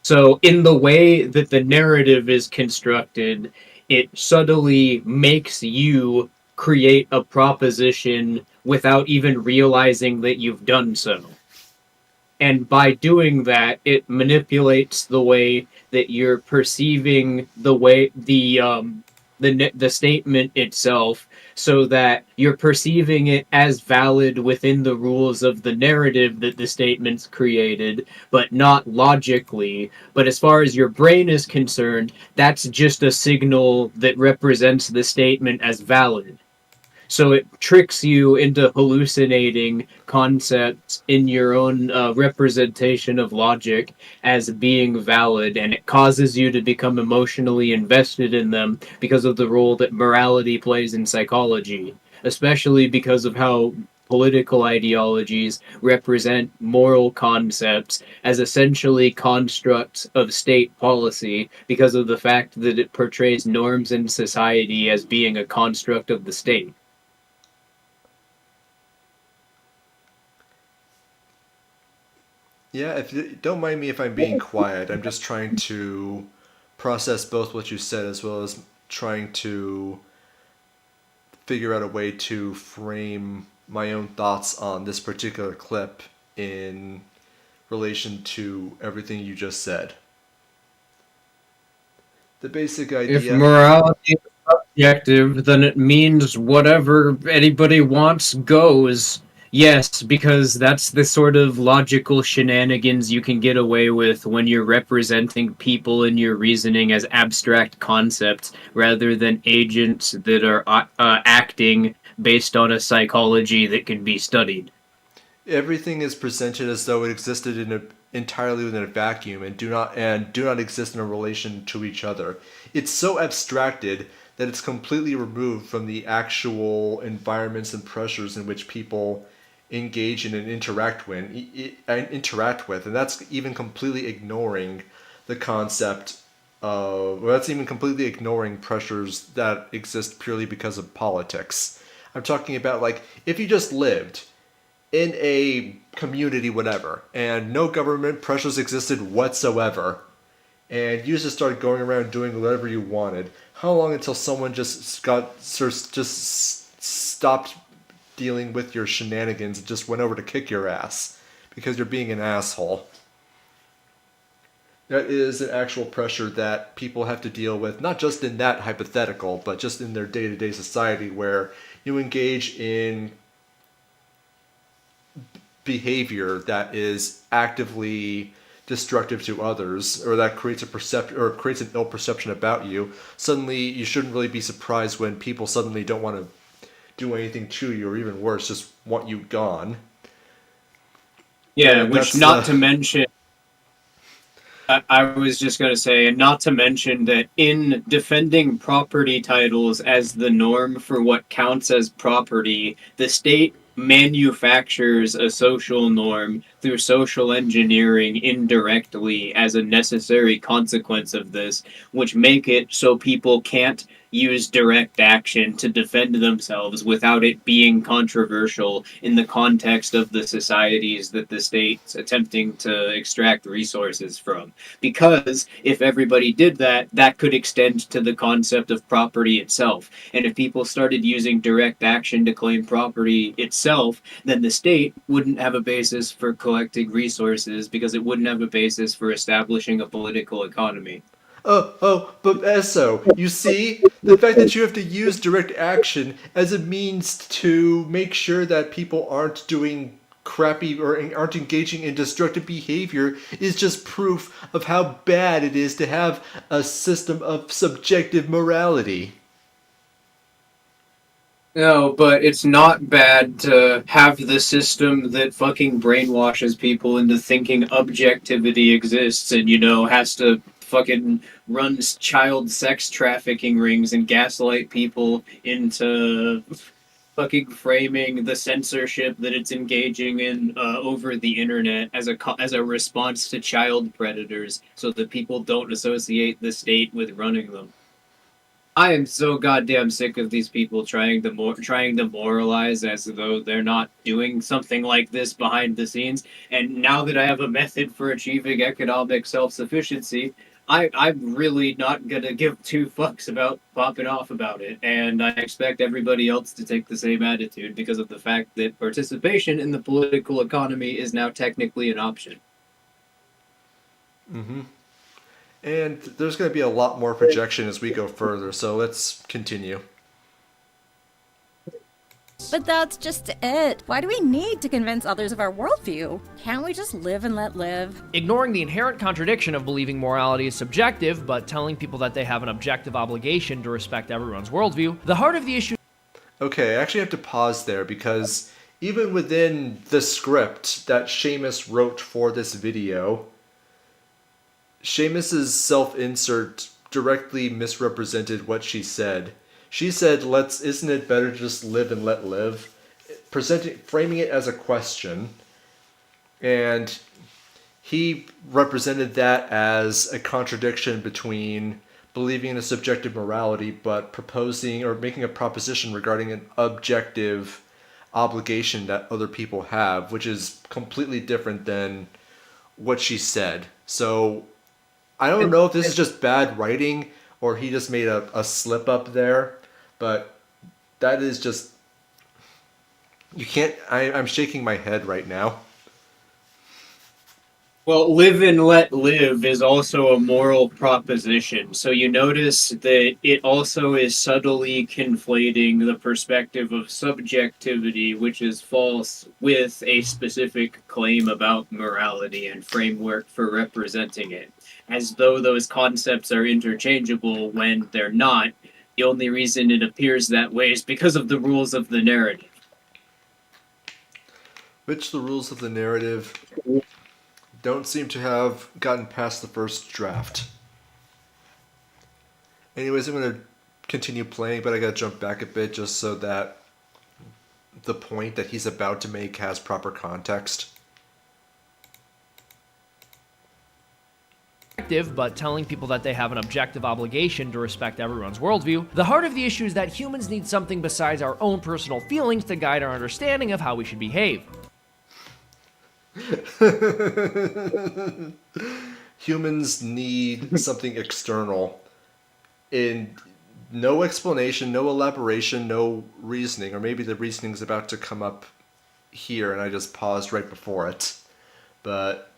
So, in the way that the narrative is constructed, it subtly makes you create a proposition without even realizing that you've done so. And by doing that, it manipulates the way that you're perceiving the statement itself, so that you're perceiving it as valid within the rules of the narrative that the statement's created, but not logically. But as far as your brain is concerned, that's just a signal that represents the statement as valid. So it tricks you into hallucinating concepts in your own representation of logic as being valid, and it causes you to become emotionally invested in them because of the role that morality plays in psychology, especially because of how political ideologies represent moral concepts as essentially constructs of state policy because of the fact that it portrays norms in society as being a construct of the state. Yeah, if you don't mind me if I'm being quiet, I'm just trying to process both what you said as well as trying to figure out a way to frame my own thoughts on this particular clip in relation to everything you just said. The basic idea. If morality is subjective, then it means whatever anybody wants goes. Yes, because that's the sort of logical shenanigans you can get away with when you're representing people in your reasoning as abstract concepts rather than agents that are acting based on a psychology that can be studied. Everything is presented as though it existed entirely within a vacuum and do not exist in a relation to each other. It's so abstracted that it's completely removed from the actual environments and pressures in which people engage in and interact with, and that's even completely ignoring the concept of, well, that's even completely ignoring pressures that exist purely because of politics. I'm talking about, like, if you just lived in a community, whatever, and no government pressures existed whatsoever, and you just started going around doing whatever you wanted, how long until someone just stopped dealing with your shenanigans and just went over to kick your ass because you're being an asshole? That is an actual pressure that people have to deal with, not just in that hypothetical, but just in their day-to-day society, where you engage in behavior that is actively destructive to others, or that creates creates an ill perception about you. Suddenly, you shouldn't really be surprised when people suddenly don't want to do anything to you, or even worse, just want you gone. Yeah, And which that's not to mention, I was just going to say, and not to mention that in defending property titles as the norm for what counts as property, the state manufactures a social norm through social engineering indirectly as a necessary consequence of this, which make it so people can't use direct action to defend themselves without it being controversial in the context of the societies that the state's attempting to extract resources from. Because if everybody did that, that could extend to the concept of property itself. And if people started using direct action to claim property itself, then the state wouldn't have a basis for collecting resources because it wouldn't have a basis for establishing a political economy. But Esso, you see, the fact that you have to use direct action as a means to make sure that people aren't doing crappy or aren't engaging in destructive behavior is just proof of how bad it is to have a system of subjective morality. No, but it's not bad to have the system that fucking brainwashes people into thinking objectivity exists and, has to fucking run child sex trafficking rings and gaslight people into fucking framing the censorship that it's engaging in over the internet as a response to child predators so that people don't associate the state with running them. I am so goddamn sick of these people trying to moralize as though they're not doing something like this behind the scenes. And now that I have a method for achieving economic self sufficiency, I'm really not gonna give two fucks about popping off about it. And I expect everybody else to take the same attitude because of the fact that participation in the political economy is now technically an option. And there's going to be a lot more projection as we go further, so let's continue. But that's just it. Why do we need to convince others of our worldview? Can't we just live and let live? Ignoring the inherent contradiction of believing morality is subjective, but telling people that they have an objective obligation to respect everyone's worldview, the heart of the issue. Okay, I actually have to pause there because even within the script that Seamus wrote for this video, Seamus's self-insert directly misrepresented what she said. She said, isn't it better to just live and let live? Framing it as a question. And he represented that as a contradiction between believing in a subjective morality but proposing or making a proposition regarding an objective obligation that other people have, which is completely different than what she said. So I don't know if this is just bad writing or he just made a slip up there, but that is just, I'm shaking my head right now. Well, live and let live is also a moral proposition. So you notice that it also is subtly conflating the perspective of subjectivity, which is false, with a specific claim about morality and framework for representing it, as though those concepts are interchangeable when they're not. The only reason it appears that way is because of the rules of the narrative. Which the rules of the narrative don't seem to have gotten past the first draft. Anyways, I'm going to continue playing, but I got to jump back a bit just so that the point that he's about to make has proper context. But telling people that they have an objective obligation to respect everyone's worldview, the heart of the issue is that humans need something besides our own personal feelings to guide our understanding of how we should behave. Humans need something external. In no explanation, no elaboration, no reasoning, or maybe the reasoning is about to come up here and I just paused right before it. But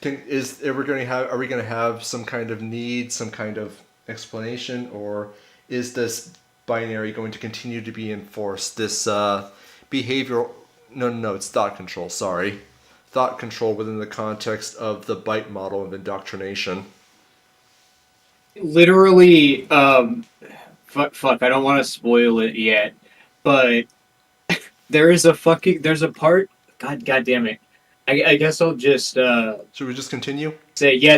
are we going to have some kind of need, some kind of explanation, or is this binary going to continue to be enforced? This behavioral no, it's thought control, sorry. Thought control within the context of the byte model of indoctrination. Literally, fuck, I don't want to spoil it yet, but there's a part, god damn it. I guess I'll just, Should we just continue? say, yeah,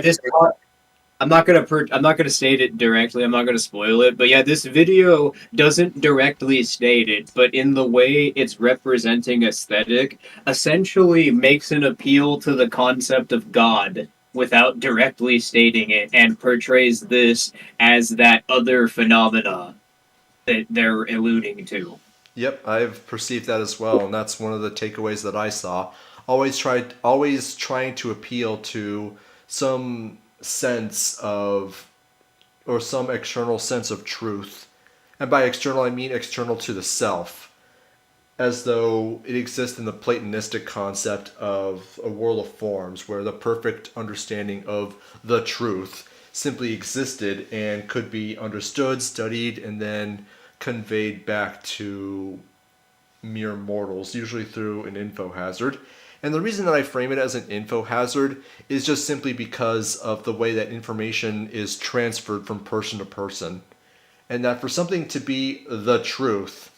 I'm not gonna state it directly. I'm not gonna spoil it, but yeah, this video doesn't directly state it, but in the way it's representing aesthetic, essentially makes an appeal to the concept of God without directly stating it, and portrays this as that other phenomena that they're alluding to. Yep, I've perceived that as well, and that's one of the takeaways that I saw. Always trying to appeal to some sense of, or some external sense of truth. And by external, I mean external to the self, as though it exists in the Platonistic concept of a world of forms, where the perfect understanding of the truth simply existed and could be understood, studied, and then conveyed back to mere mortals, usually through an info hazard. And the reason that I frame it as an info hazard is just simply because of the way that information is transferred from person to person. And that for something to be the truth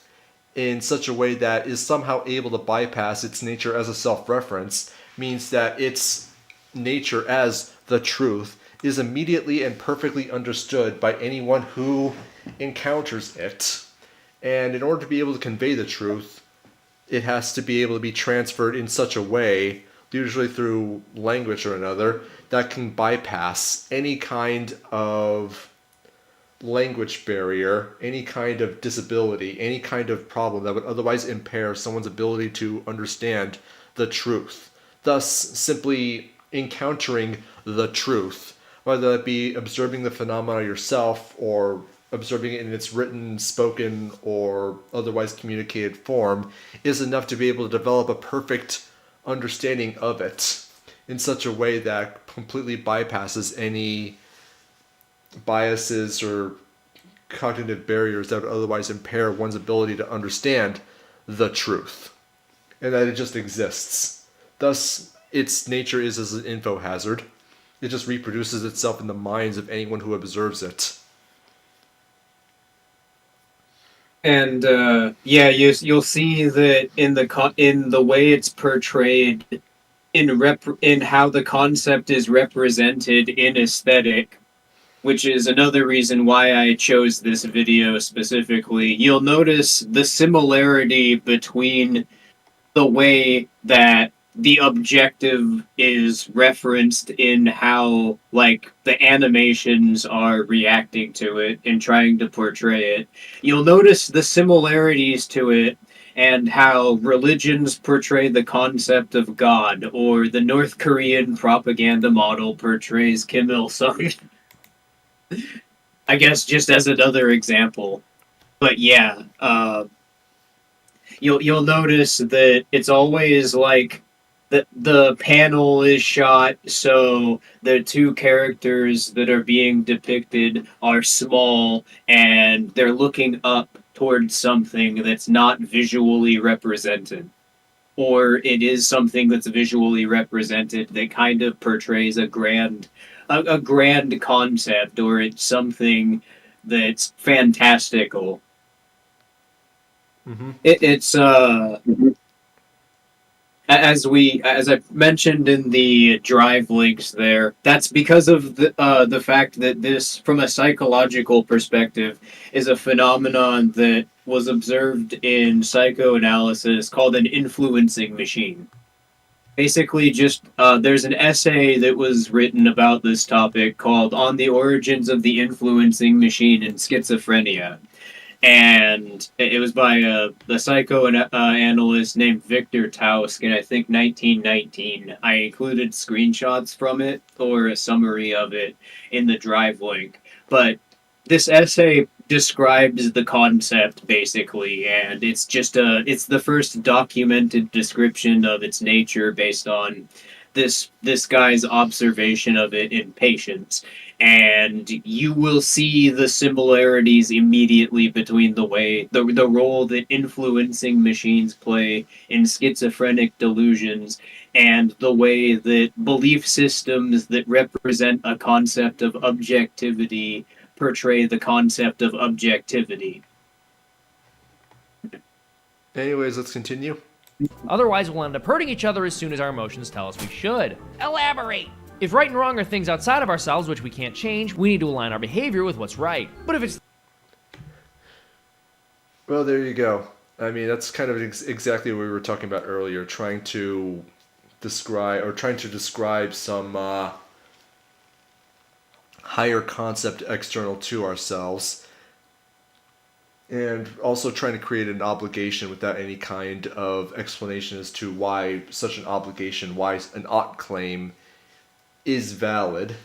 in such a way that is somehow able to bypass its nature as a self-reference means that its nature as the truth is immediately and perfectly understood by anyone who encounters it. And in order to be able to convey the truth, it has to be able to be transferred in such a way, usually through language or another, that can bypass any kind of language barrier, any kind of disability, any kind of problem that would otherwise impair someone's ability to understand the truth. Thus, simply encountering the truth, whether that be observing the phenomena yourself or observing it in its written, spoken, or otherwise communicated form, is enough to be able to develop a perfect understanding of it in such a way that completely bypasses any biases or cognitive barriers that would otherwise impair one's ability to understand the truth, and that it just exists. Thus, its nature is as an info hazard. It just reproduces itself in the minds of anyone who observes it. And yeah, you'll see that in the way it's portrayed, in how the concept is represented in aesthetic, which is another reason why I chose this video specifically. You'll notice the similarity between the way that the objective is referenced in how, like, the animations are reacting to it and trying to portray it. You'll notice the similarities to it and how religions portray the concept of God, or the North Korean propaganda model portrays Kim Il-sung. I guess just as another example. But yeah, you'll notice that it's always like the panel is shot so the two characters that are being depicted are small and they're looking up towards something that's not visually represented, or it is something that's visually represented that kind of portrays a grand concept, or it's something that's fantastical. Mm-hmm. It's as I mentioned in the drive links there, that's because of the fact that this, from a psychological perspective, is a phenomenon that was observed in psychoanalysis called an influencing machine. Basically, just there's an essay that was written about this topic called "On the Origins of the Influencing Machine in Schizophrenia," and it was by the psychoanalyst named Victor Tausk in I think 1919. I included screenshots from it or a summary of it in the drive link. But this essay describes the concept basically, and it's the first documented description of its nature based on this guy's observation of it in patients, and you will see the similarities immediately between the role that influencing machines play in schizophrenic delusions and the way that belief systems that represent a concept of objectivity portray the concept of objectivity. Anyways, let's continue. Otherwise, we'll end up hurting each other as soon as our emotions tell us we should. Elaborate. If right and wrong are things outside of ourselves which we can't change, we need to align our behavior with what's right. But if it's Well, there you go. I mean, that's kind of exactly what we were talking about earlier, trying to describe some higher concept external to ourselves, and also trying to create an obligation without any kind of explanation as to why such an obligation, why an ought claim is valid.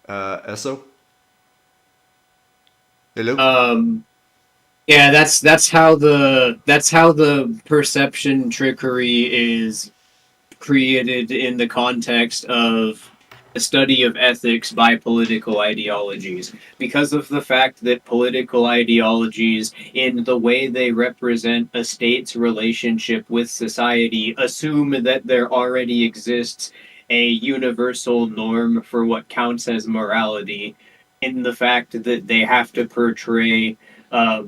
Esso? Hello? Yeah, that's how the perception trickery is created in the context of a study of ethics by political ideologies, because of the fact that political ideologies, in the way they represent a state's relationship with society, assume that there already exists a universal norm for what counts as morality, in the fact that they have to portray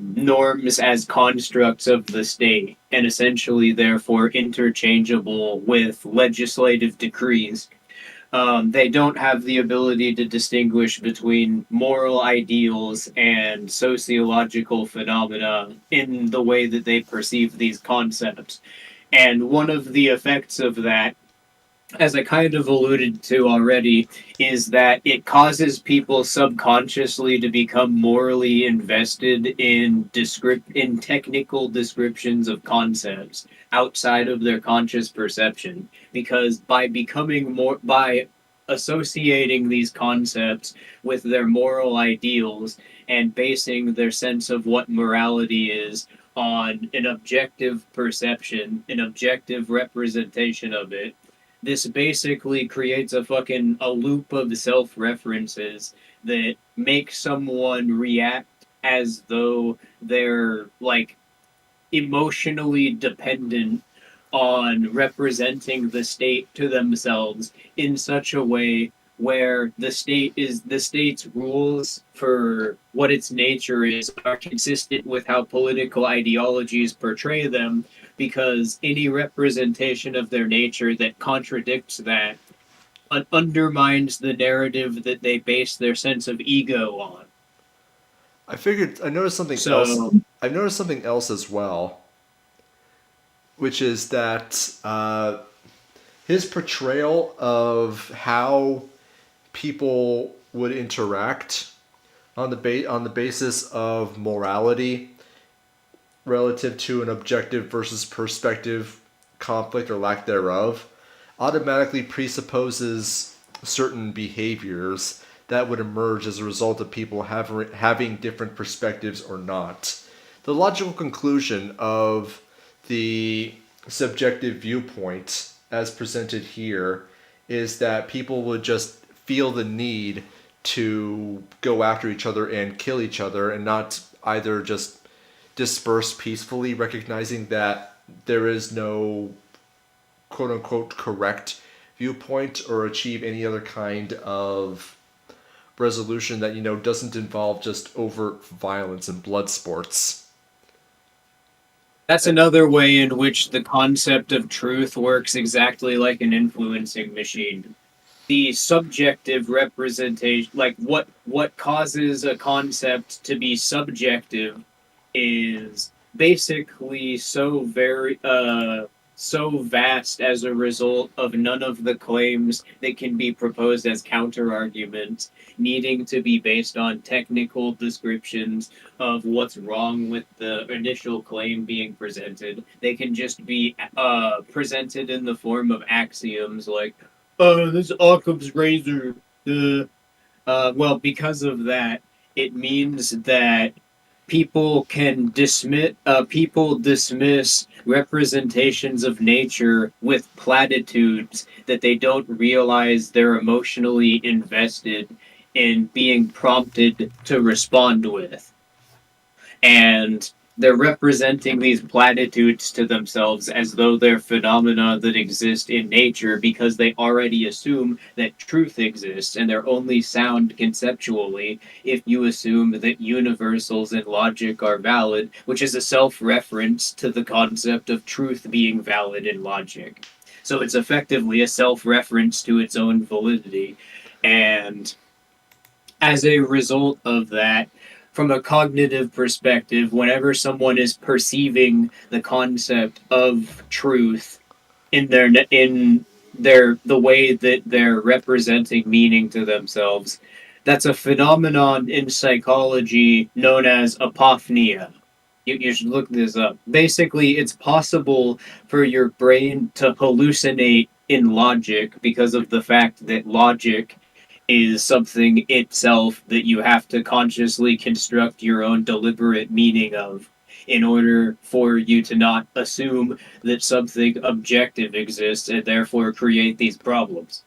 norms as constructs of the state and essentially therefore interchangeable with legislative decrees. They don't have the ability to distinguish between moral ideals and sociological phenomena in the way that they perceive these concepts. And one of the effects of that, as I kind of alluded to already, is that it causes people subconsciously to become morally invested in technical descriptions of concepts outside of their conscious perception, because by associating these concepts with their moral ideals and basing their sense of what morality is on an objective perception, an objective representation of it, this basically creates a loop of self references that make someone react as though they're like emotionally dependent on representing the state to themselves in such a way where the state's rules for what its nature is are consistent with how political ideologies portray them, because any representation of their nature that contradicts that undermines the narrative that they base their sense of ego on. I noticed something else. So I've noticed something else as well, which is that his portrayal of how people would interact on the basis of morality relative to an objective versus perspective conflict or lack thereof automatically presupposes certain behaviors that would emerge as a result of people having different perspectives or not. the logical conclusion of the subjective viewpoint as presented here is that people would just feel the need to go after each other and kill each other and not either just disperse peacefully, recognizing that there is no quote unquote correct viewpoint or achieve any other kind of resolution that, doesn't involve just overt violence and blood sports. That's another way in which the concept of truth works exactly like an influencing machine. The subjective representation, like what causes a concept to be subjective, is basically so vast as a result of none of the claims that can be proposed as counter arguments needing to be based on technical descriptions of what's wrong with the initial claim being presented. They can just be presented in the form of axioms like, this Occam's razor. Well, because of that, it means that people dismiss representations of nature with platitudes that they don't realize they're emotionally invested in being prompted to respond with. And they're representing these platitudes to themselves as though they're phenomena that exist in nature because they already assume that truth exists, and they're only sound conceptually if you assume that universals in logic are valid, which is a self-reference to the concept of truth being valid in logic. So it's effectively a self-reference to its own validity. And as a result of that, from a cognitive perspective, whenever someone is perceiving the concept of truth in the way that they're representing meaning to themselves, that's a phenomenon in psychology known as apophenia. You should look this up. Basically, it's possible for your brain to hallucinate in logic because of the fact that logic is something itself that you have to consciously construct your own deliberate meaning of in order for you to not assume that something objective exists and therefore create these problems.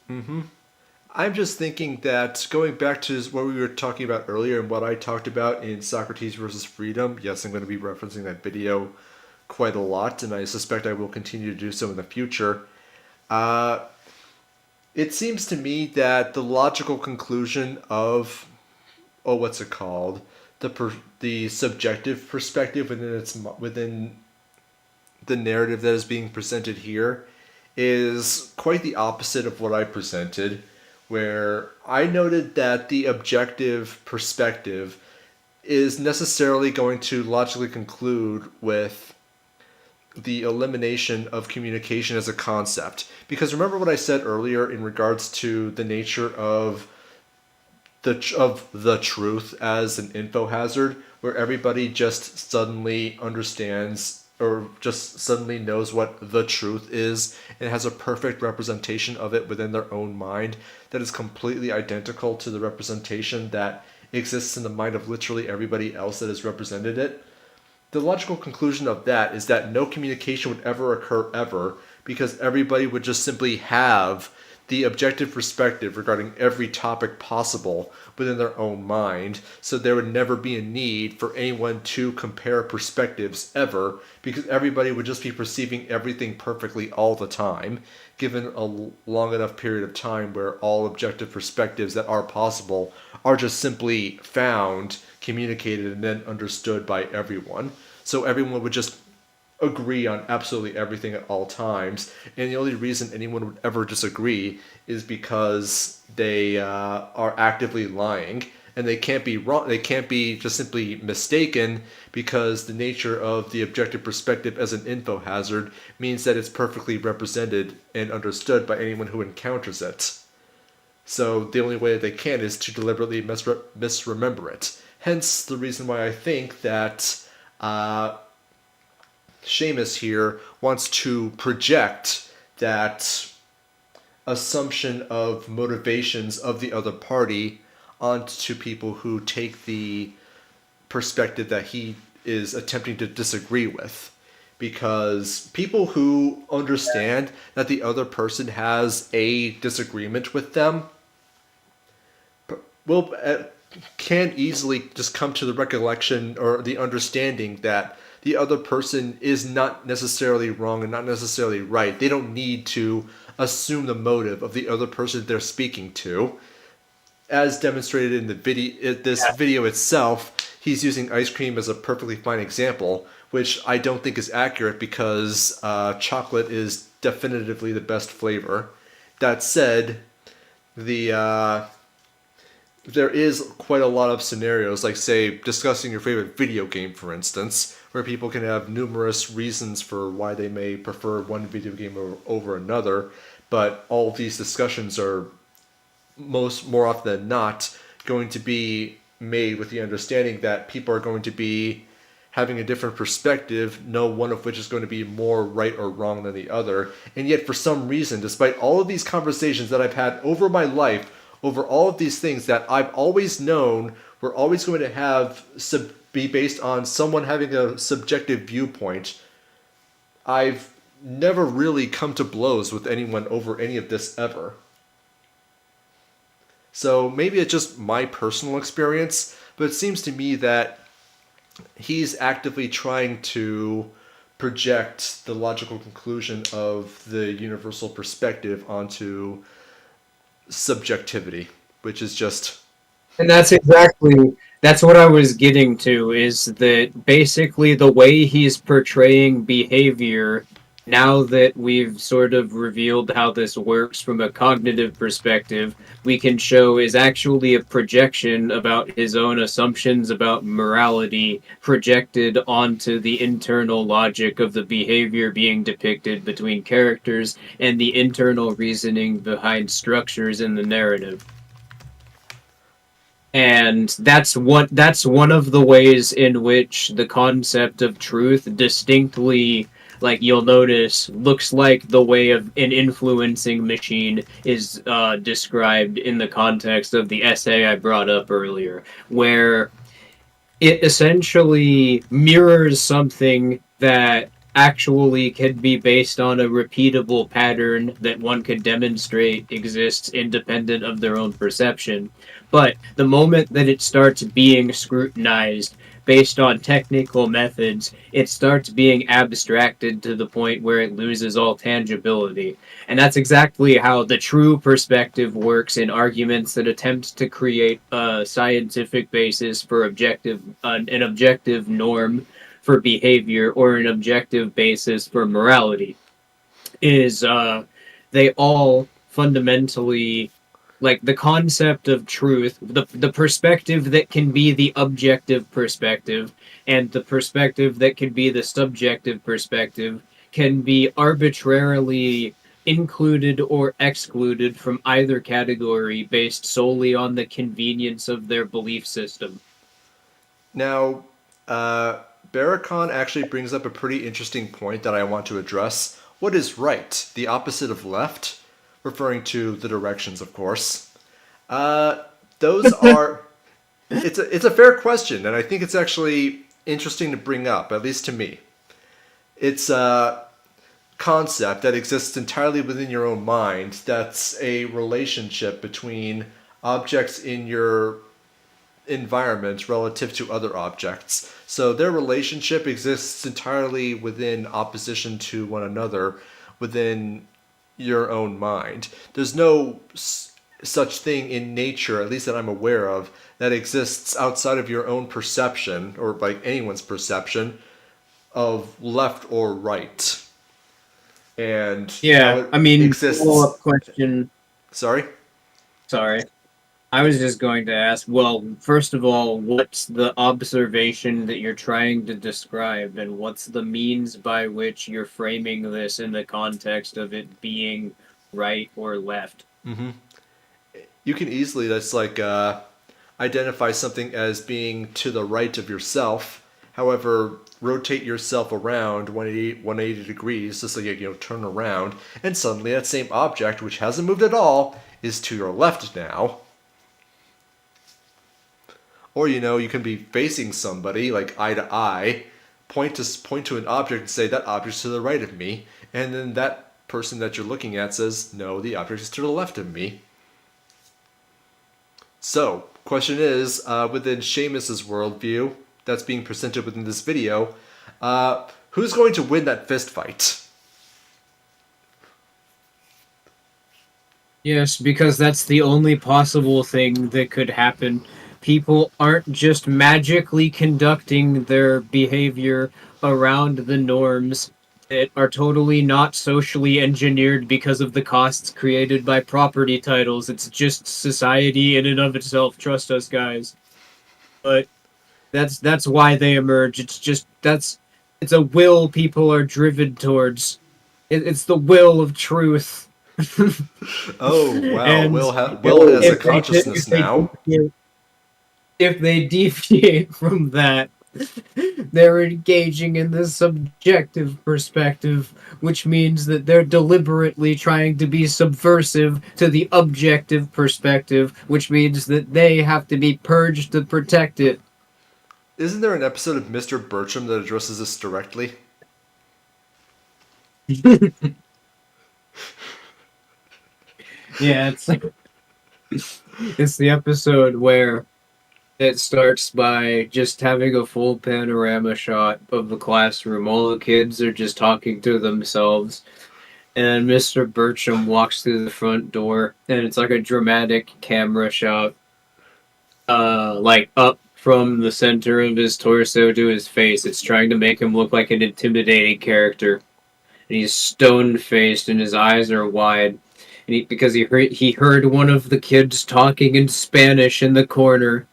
I'm just thinking that going back to what we were talking about earlier and what I talked about in Socrates versus Freedom, yes, I'm going to be referencing that video quite a lot, and I suspect I will continue to do so in the future. It seems to me that the logical conclusion of, what's it called? The subjective perspective within the narrative that is being presented here is quite the opposite of what I presented, where I noted that the objective perspective is necessarily going to logically conclude with the elimination of communication as a concept. Because remember what I said earlier in regards to the nature of the truth as an info hazard, where everybody just suddenly understands or just suddenly knows what the truth is and has a perfect representation of it within their own mind that is completely identical to the representation that exists in the mind of literally everybody else that has represented it. The logical conclusion of that is that no communication would ever occur ever, because everybody would just simply have the objective perspective regarding every topic possible within their own mind, so there would never be a need for anyone to compare perspectives ever, because everybody would just be perceiving everything perfectly all the time, given a long enough period of time where all objective perspectives that are possible are just simply found, communicated, and then understood by everyone. So everyone would just agree on absolutely everything at all times, and the only reason anyone would ever disagree is because they are actively lying, and they can't be wrong. They can't be just simply mistaken, because the nature of the objective perspective as an info hazard means that it's perfectly represented and understood by anyone who encounters it. So the only way that they can is to deliberately misremember it. Hence the reason why I think that Seamus here wants to project that assumption of motivations of the other party onto people who take the perspective that he is attempting to disagree with. Because people who understand that the other person has a disagreement with them will can easily just come to the recollection or the understanding that the other person is not necessarily wrong and not necessarily right. They don't need to assume the motive of the other person they're speaking to. As demonstrated in the video, this video itself, he's using ice cream as a perfectly fine example, which I don't think is accurate because chocolate is definitively the best flavor. That said, there is quite a lot of scenarios, like say discussing your favorite video game, for instance, where people can have numerous reasons for why they may prefer one video game over another, but all of these discussions are more often than not going to be made with the understanding that people are going to be having a different perspective, no one of which is going to be more right or wrong than the other. And yet for some reason, despite all of these conversations that I've had over my life, over all of these things that I've always known were always going to have be based on someone having a subjective viewpoint, I've never really come to blows with anyone over any of this ever. So maybe it's just my personal experience, but it seems to me that he's actively trying to project the logical conclusion of the universal perspective onto subjectivity, which is just... And that's what I was getting to, is that basically the way he's portraying behavior, now that we've sort of revealed how this works from a cognitive perspective, we can show is actually a projection about his own assumptions about morality projected onto the internal logic of the behavior being depicted between characters and the internal reasoning behind structures in the narrative. And that's one of the ways in which the concept of truth distinctly, like you'll notice, looks like the way of an influencing machine is described in the context of the essay I brought up earlier, where it essentially mirrors something that actually can be based on a repeatable pattern that one could demonstrate exists independent of their own perception. But the moment that it starts being scrutinized based on technical methods, it starts being abstracted to the point where it loses all tangibility. And that's exactly how the true perspective works in arguments that attempt to create a scientific basis for an objective norm for behavior or an objective basis for morality. They all fundamentally, like the concept of truth, the perspective that can be the objective perspective and the perspective that can be the subjective perspective can be arbitrarily included or excluded from either category based solely on the convenience of their belief system. Now, Barracan actually brings up a pretty interesting point that I want to address. What is right? The opposite of left? Referring to the directions, of course. Those are... It's a fair question, and I think it's actually interesting to bring up, at least to me. It's a concept that exists entirely within your own mind. That's a relationship between objects in your environment relative to other objects. So their relationship exists entirely within opposition to one another within your own mind. There's no such thing in nature, at least that I'm aware of, that exists outside of your own perception, or like anyone's perception, of left or right. And Yeah, I mean, exists... follow-up question. Sorry? I was just going to ask, well, first of all, what's the observation that you're trying to describe, and what's the means by which you're framing this in the context of it being right or left? Mm-hmm. You can easily, that's like, identify something as being to the right of yourself. However, rotate yourself around 180 degrees, just like you turn around, and suddenly that same object, which hasn't moved at all, is to your left now. Or, you can be facing somebody, like eye to eye, point to an object and say, that object's to the right of me. And then that person that you're looking at says, no, the object is to the left of me. So, question is, within Seamus's worldview that's being presented within this video, who's going to win that fist fight? Yes, because that's the only possible thing that could happen. People aren't just magically conducting their behavior around the norms that are totally not socially engineered because of the costs created by property titles. It's just society in and of itself. Trust us, guys. But that's why they emerge. It's a will people are driven towards. It's the will of truth. Oh, wow. And Will has a if they- consciousness if they now. If they deviate from that, they're engaging in the subjective perspective, which means that they're deliberately trying to be subversive to the objective perspective, which means that they have to be purged to protect it. Isn't there an episode of Mr. Bertram that addresses this directly? Yeah, it's the episode where it starts by just having a full panorama shot of the classroom. All the kids are just talking to themselves. And Mr. Bertram walks through the front door, and it's like a dramatic camera shot. Like up from the center of his torso to his face. It's trying to make him look like an intimidating character. And he's stone-faced, and his eyes are wide. And because he heard one of the kids talking in Spanish in the corner.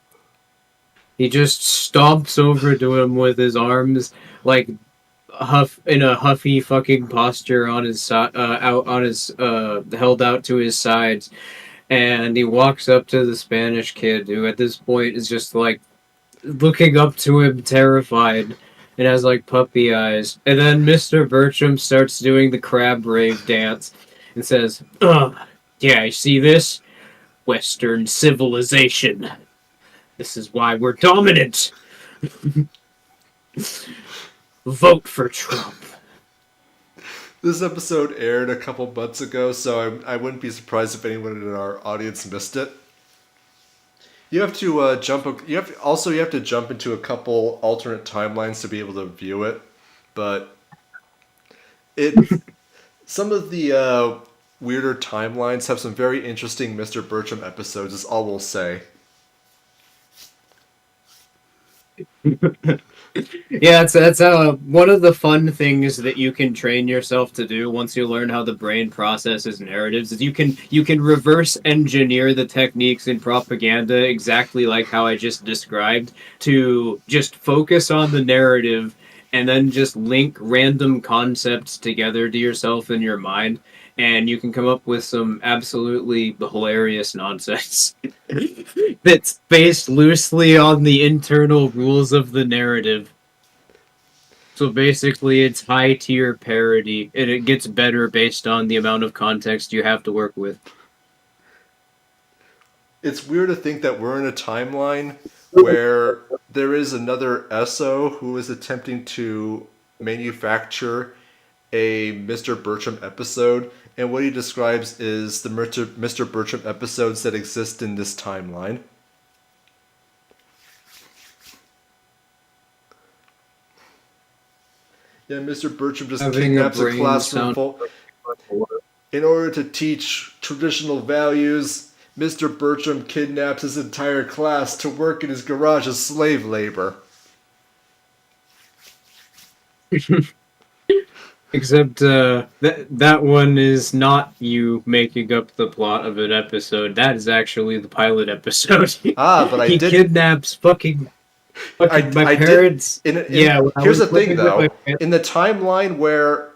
He just stomps over to him with his arms like in a huffy fucking posture on his held out to his sides, and he walks up to the Spanish kid who at this point is just like looking up to him terrified and has like puppy eyes. And then Mr. Bertram starts doing the crab rave dance and says, yeah, you see this? Western civilization. This is why we're dominant. Vote for Trump. This episode aired a couple months ago, so I wouldn't be surprised if anyone in our audience missed it. You have to you have to jump into a couple alternate timelines to be able to view it, but some of the weirder timelines have some very interesting Mr. Bertram episodes. Is all we'll say. Yeah, that's one of the fun things that you can train yourself to do once you learn how the brain processes narratives is you can reverse engineer the techniques in propaganda exactly like how I just described to just focus on the narrative and then just link random concepts together to yourself in your mind, and you can come up with some absolutely hilarious nonsense that's based loosely on the internal rules of the narrative. So basically, it's high-tier parody, and it gets better based on the amount of context you have to work with. It's weird to think that we're in a timeline where there is another SO who is attempting to manufacture a Mr. Bertram episode, and what he describes is the Mr. Bertram episodes that exist in this timeline. Yeah, Mr. Bertram just kidnaps a classroom full. In order to teach traditional values, Mr. Bertram kidnaps his entire class to work in his garage as slave labor. Except that one is not you making up the plot of an episode. That is actually the pilot episode. But he kidnaps fucking my parents. Here's the thing, though. In the timeline where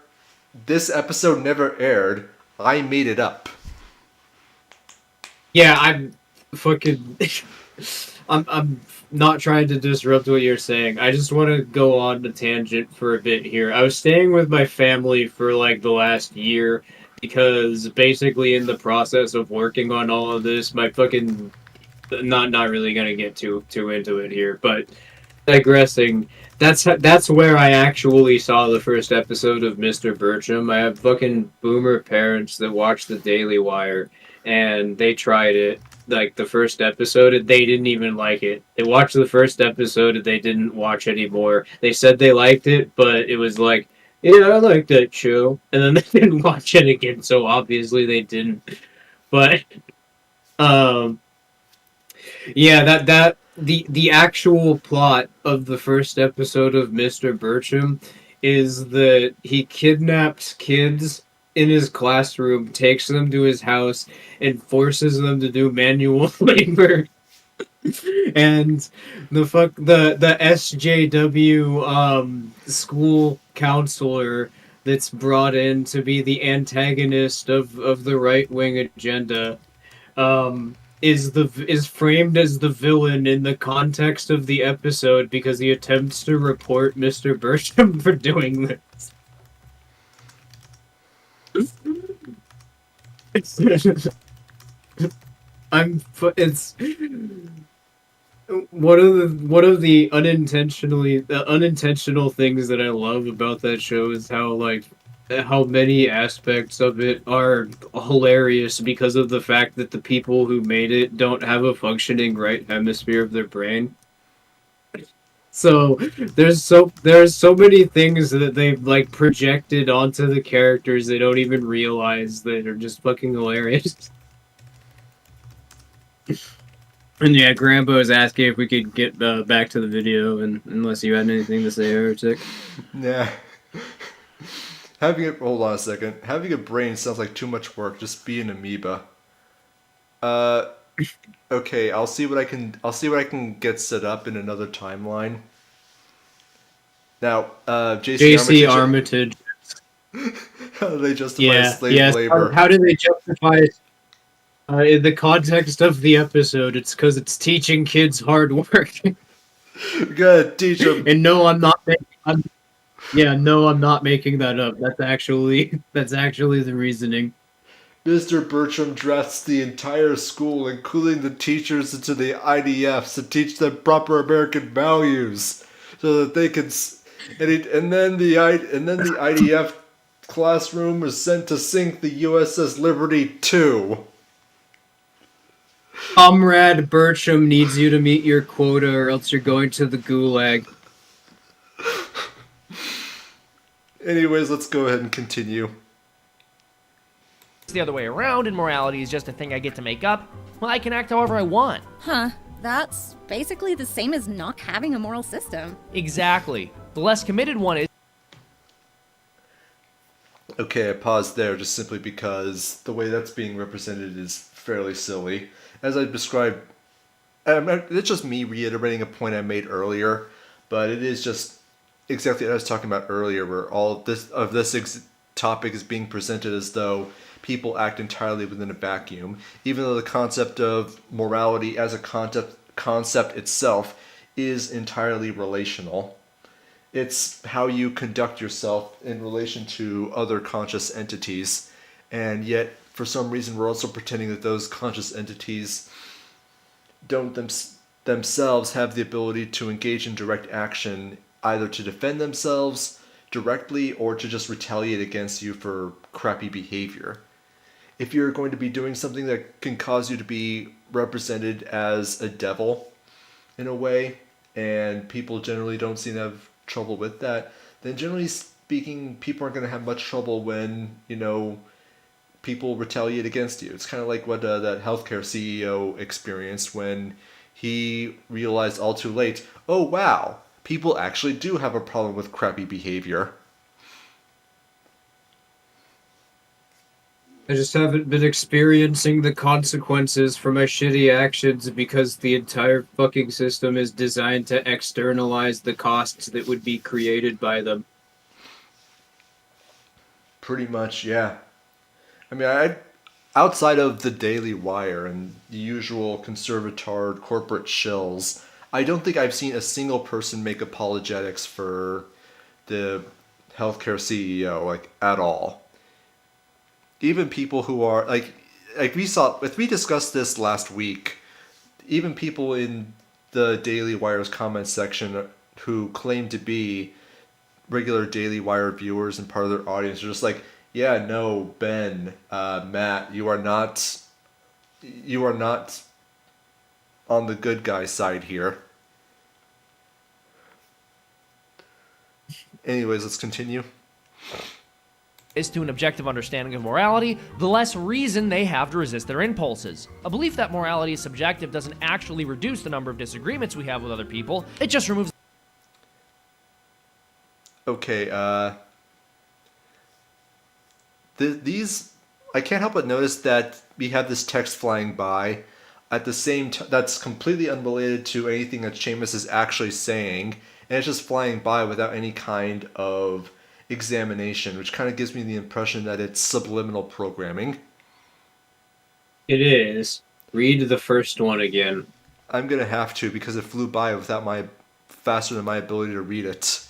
this episode never aired, I made it up. Yeah, I'm fucking. I'm not trying to disrupt what you're saying. I just want to go on a tangent for a bit here. I was staying with my family for like the last year because basically in the process of working on all of this, my fucking not really gonna get too into it here, but digressing. That's where I actually saw the first episode of Mr. Bertram. I have fucking boomer parents that watch the Daily Wire, and they tried it. Like the first episode, and they didn't even like it. They watched the first episode and they didn't watch anymore. They said they liked it, but it was like, yeah, I like that show, and then they didn't watch it again. So obviously they didn't. But um, yeah, the actual plot of the first episode of Mr. Bertram is that he kidnaps kids in his classroom, takes them to his house, and forces them to do manual labor. And the SJW school counselor that's brought in to be the antagonist of the right wing agenda is framed as the villain in the context of the episode because he attempts to report Mr. Bertram for doing this. It's one of the unintentional things that I love about that show is how many aspects of it are hilarious because of the fact that the people who made it don't have a functioning right hemisphere of their brain. So there's so many things that they've like projected onto the characters they don't even realize that are just fucking hilarious. And yeah, Grambo is asking if we could get back to the video, and unless you had anything to say, Heretic. Nah. Hold on a second. Having a brain sounds like too much work. Just be an amoeba. Okay, I'll see what I can get set up in another timeline. Now, JC Armitage. How do they justify slave labor? How do they justify it? In the context of the episode, it's because it's teaching kids hard work. Good, teach them. And no, I'm not making. I'm not making that up. That's actually the reasoning. Mr. Bertram drafts the entire school, including the teachers, into the IDFs to teach them proper American values, so that they can. And then the IDF classroom is sent to sink the USS Liberty 2. Comrade Bertram needs you to meet your quota, or else you're going to the gulag. Anyways, let's go ahead and continue. It's the other way around, and morality is just a thing I get to make up. Well, I can act however I want. Huh. That's basically the same as not having a moral system. Exactly. The less committed one is. Okay, I paused there just simply because the way that's being represented is fairly silly. As I described, it's just me reiterating a point I made earlier, but it is just exactly what I was talking about earlier, where all this topic is being presented as though people act entirely within a vacuum, even though the concept of morality as a concept itself is entirely relational. It's how you conduct yourself in relation to other conscious entities, and yet for some reason we're also pretending that those conscious entities don't themselves have the ability to engage in direct action, either to defend themselves directly or to just retaliate against you for crappy behavior. If you're going to be doing something that can cause you to be represented as a devil in a way, and people generally don't seem to have trouble with that, then generally speaking, people aren't going to have much trouble when, people retaliate against you. It's kind of like what that healthcare CEO experienced when he realized all too late, oh wow, people actually do have a problem with crappy behavior. I just haven't been experiencing the consequences for my shitty actions because the entire fucking system is designed to externalize the costs that would be created by them. Pretty much, yeah. I mean, outside of the Daily Wire and the usual conservatard corporate shills, I don't think I've seen a single person make apologetics for the healthcare CEO, at all. Even people who are, we discussed this last week, even people in the Daily Wire's comment section who claim to be regular Daily Wire viewers and part of their audience are just like, yeah, no, Ben, Matt, you are not on the good guy side here. Anyways, let's continue. Is to an objective understanding of morality, the less reason they have to resist their impulses. A belief that morality is subjective doesn't actually reduce the number of disagreements we have with other people, it just removes. Okay, these, I can't help but notice that we have this text flying by at the same time that's completely unrelated to anything that Seamus is actually saying, and it's just flying by without any kind of examination, which kind of gives me the impression that it's subliminal programming. It is. Read the first one again. I'm gonna have to because it flew by without my faster than my ability to read it.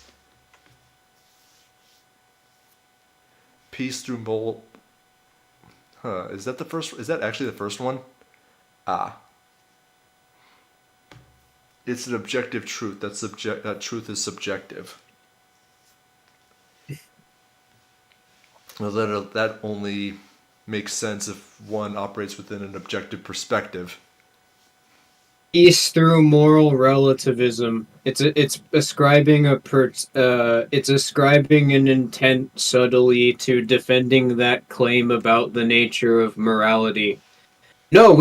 Peace through mole. Huh? Is that the first? Is that actually the first one? Ah. It's an objective truth. That truth is subjective. Well, that only makes sense if one operates within an objective perspective. Peace through moral relativism. It's ascribing it's ascribing an intent subtly to defending that claim about the nature of morality. No,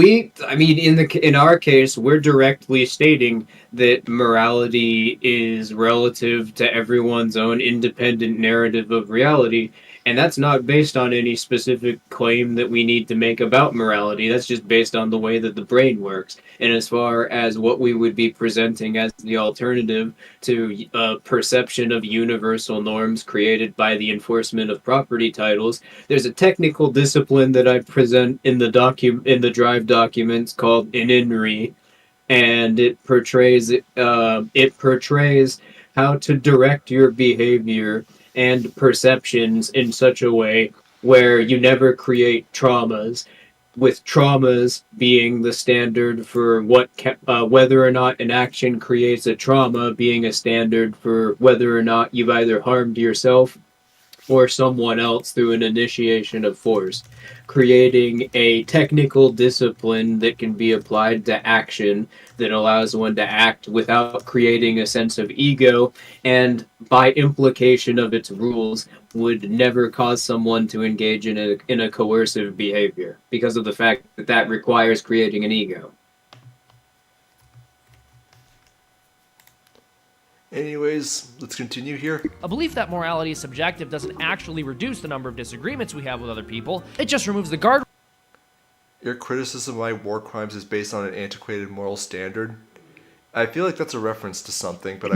I mean, in our case, we're directly stating that morality is relative to everyone's own independent narrative of reality, and that's not based on any specific claim that we need to make about morality. That's just based on the way that the brain works. And as far as what we would be presenting as the alternative to a perception of universal norms created by the enforcement of property titles, there's a technical discipline that I present in the Drive documents called INRI, and it portrays how to direct your behavior and perceptions in such a way where you never create traumas, with traumas being the standard for whether or not an action creates a trauma being a standard for whether or not you've either harmed yourself or someone else through an initiation of force, creating a technical discipline that can be applied to action that allows one to act without creating a sense of ego, and by implication of its rules would never cause someone to engage in a coercive behavior because of the fact that that requires creating an ego. Anyways, let's continue here. A belief that morality is subjective doesn't actually reduce the number of disagreements we have with other people, it just removes the guard. Your criticism of my war crimes is based on an antiquated moral standard. I feel like that's a reference to something, but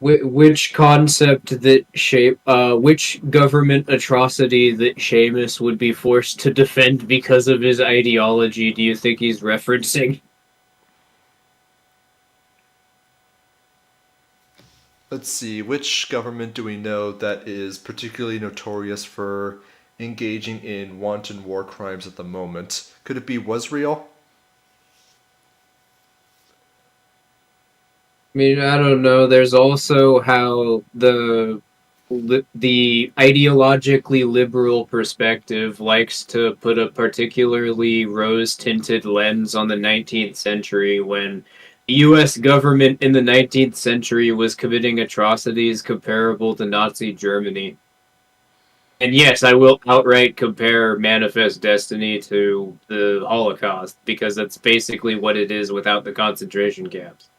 Which concept which government atrocity that Seamus would be forced to defend because of his ideology do you think he's referencing? Let's see, which government do we know that is particularly notorious for engaging in wanton war crimes at the moment? Could it be Wasreal? I mean, I don't know. There's also how the ideologically liberal perspective likes to put a particularly rose-tinted lens on the 19th century when the U.S. government in the 19th century was committing atrocities comparable to Nazi Germany. And yes, I will outright compare Manifest Destiny to the Holocaust, because that's basically what it is without the concentration camps.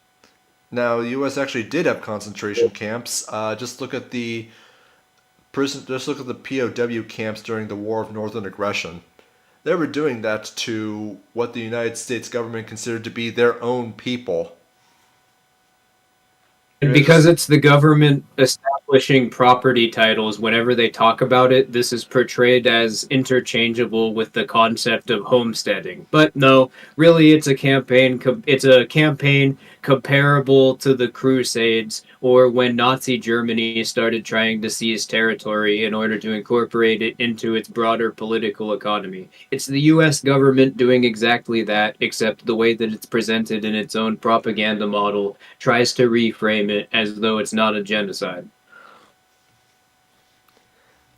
Now, the U.S. actually did have concentration camps. Just look at the POW camps during the War of Northern Aggression. They were doing that to what the United States government considered to be their own people. And because it's the government established relinquishing property titles, whenever they talk about it, this is portrayed as interchangeable with the concept of homesteading. But no, really, it's a campaign. It's a campaign comparable to the Crusades, or when Nazi Germany started trying to seize territory in order to incorporate it into its broader political economy. It's the U.S. government doing exactly that, except the way that it's presented in its own propaganda model tries to reframe it as though it's not a genocide.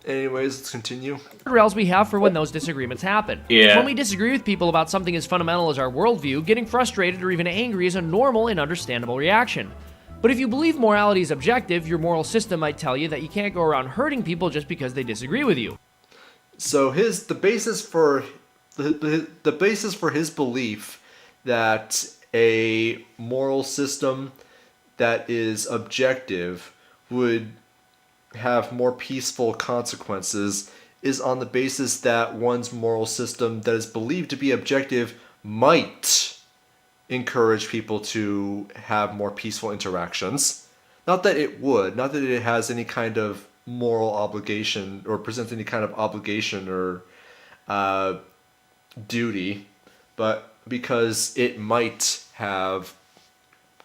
Anyways, let's continue. Rails we have for when those disagreements happen. Yeah. When we disagree with people about something as fundamental as our worldview, getting frustrated or even angry is a normal and understandable reaction. But if you believe morality is objective, your moral system might tell you that you can't go around hurting people just because they disagree with you. So the basis for his belief that a moral system that is objective would have more peaceful consequences is on the basis that one's moral system that is believed to be objective might encourage people to have more peaceful interactions. Not that it would, not that it has any kind of moral obligation or presents any kind of obligation or duty, but because it might have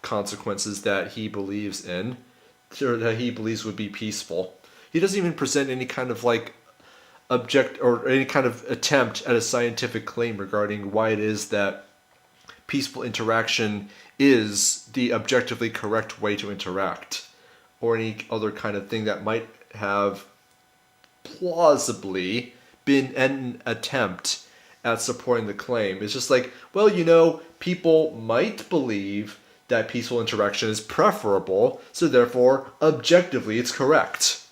consequences that he believes in, or that he believes would be peaceful. He doesn't even present any kind of object or any kind of attempt at a scientific claim regarding why it is that peaceful interaction is the objectively correct way to interact, or any other kind of thing that might have plausibly been an attempt at supporting the claim. It's just like, well, people might believe that peaceful interaction is preferable, so therefore, objectively, it's correct.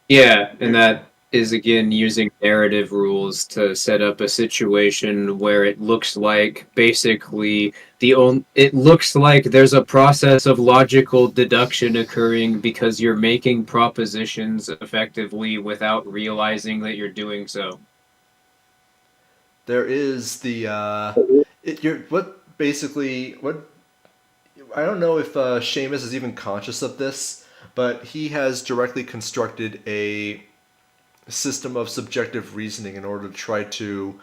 Yeah, and that is again using narrative rules to set up a situation where it looks like basically it looks like there's a process of logical deduction occurring because you're making propositions effectively without realizing that you're doing so. There is what I don't know if Seamus is even conscious of this, but he has directly constructed a system of subjective reasoning in order to try to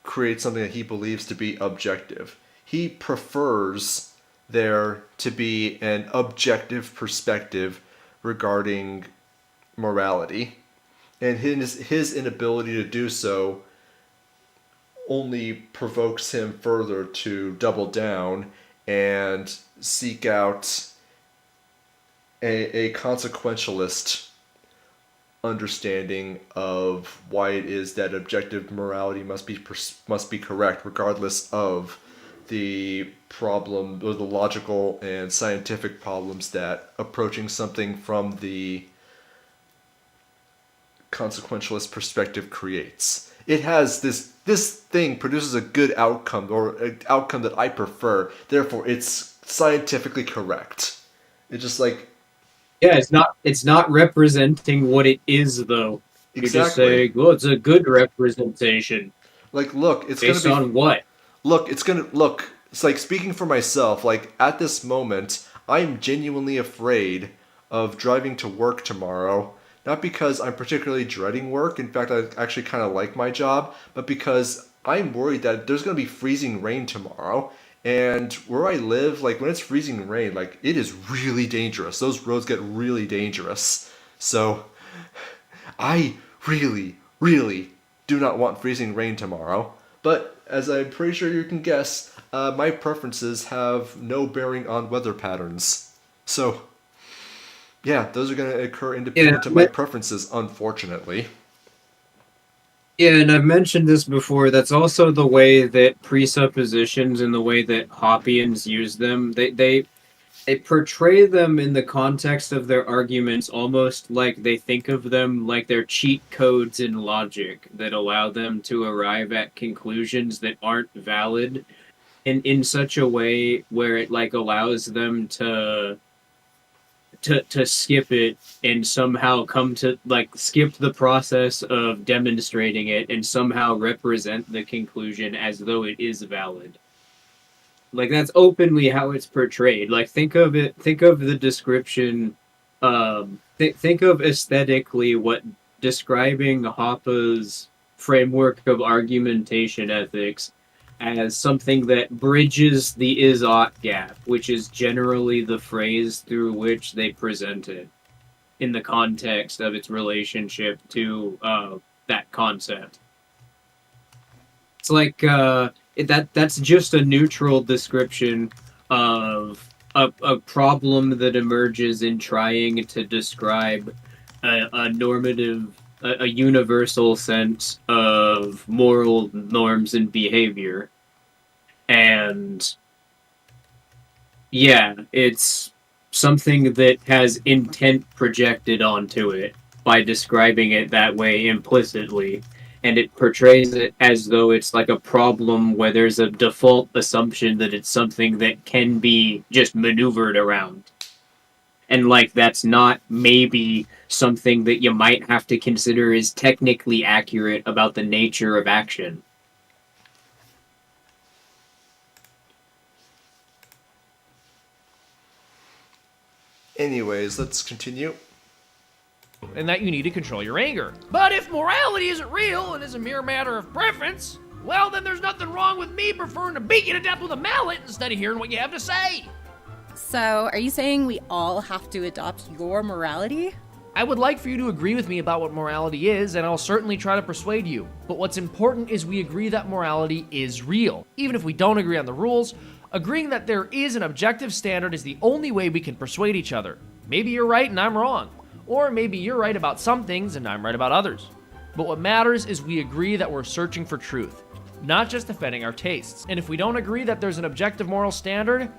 create something that he believes to be objective. He prefers there to be an objective perspective regarding morality, and his inability to do so only provokes him further to double down and seek out a consequentialist understanding of why it is that objective morality must be correct, regardless of the problem or the logical and scientific problems that approaching something from the consequentialist perspective creates. It has this thing produces a good outcome, or an outcome that I prefer, therefore it's scientifically correct. It's just like, yeah, it's not representing what it is though. You're just exactly. saying, well, it's a good representation. Like, look, it's based gonna be on what? It's like, speaking for myself, like at this moment, I'm genuinely afraid of driving to work tomorrow. Not because I'm particularly dreading work, in fact, I actually kind of like my job, but because I'm worried that there's going to be freezing rain tomorrow. And where I live, like when it's freezing rain, like it is really dangerous. Those roads get really dangerous. So I really, really do not want freezing rain tomorrow. But as I'm pretty sure you can guess, my preferences have no bearing on weather patterns. So yeah, those are going to occur independent of my preferences, unfortunately. Yeah, and I've mentioned this before. That's also the way that presuppositions and the way that Hoppians use them. They portray them in the context of their arguments almost like they think of them like they're cheat codes in logic that allow them to arrive at conclusions that aren't valid in such a way where it allows them to skip it and somehow come to skip the process of demonstrating it and somehow represent the conclusion as though it is valid. Like that's openly how it's portrayed. Like think of it. Think of the description. Think of aesthetically what describing Hoppe's framework of argumentation ethics as something that bridges the is-ought gap, which is generally the phrase through which they present it in the context of its relationship to that concept. It's like that's just a neutral description of a problem that emerges in trying to describe a normative, a universal sense of moral norms and behavior. And yeah, it's something that has intent projected onto it by describing it that way implicitly. And it portrays it as though it's like a problem where there's a default assumption that it's something that can be just maneuvered around. And like that's not maybe something that you might have to consider is technically accurate about the nature of action. Anyways, let's continue. And that you need to control your anger. But if morality isn't real and is a mere matter of preference, well, then there's nothing wrong with me preferring to beat you to death with a mallet instead of hearing what you have to say. So, are you saying we all have to adopt your morality? I would like for you to agree with me about what morality is, and I'll certainly try to persuade you. But what's important is we agree that morality is real. Even if we don't agree on the rules, agreeing that there is an objective standard is the only way we can persuade each other. Maybe you're right and I'm wrong. Or maybe you're right about some things and I'm right about others. But what matters is we agree that we're searching for truth, not just defending our tastes. And if we don't agree that there's an objective moral standard,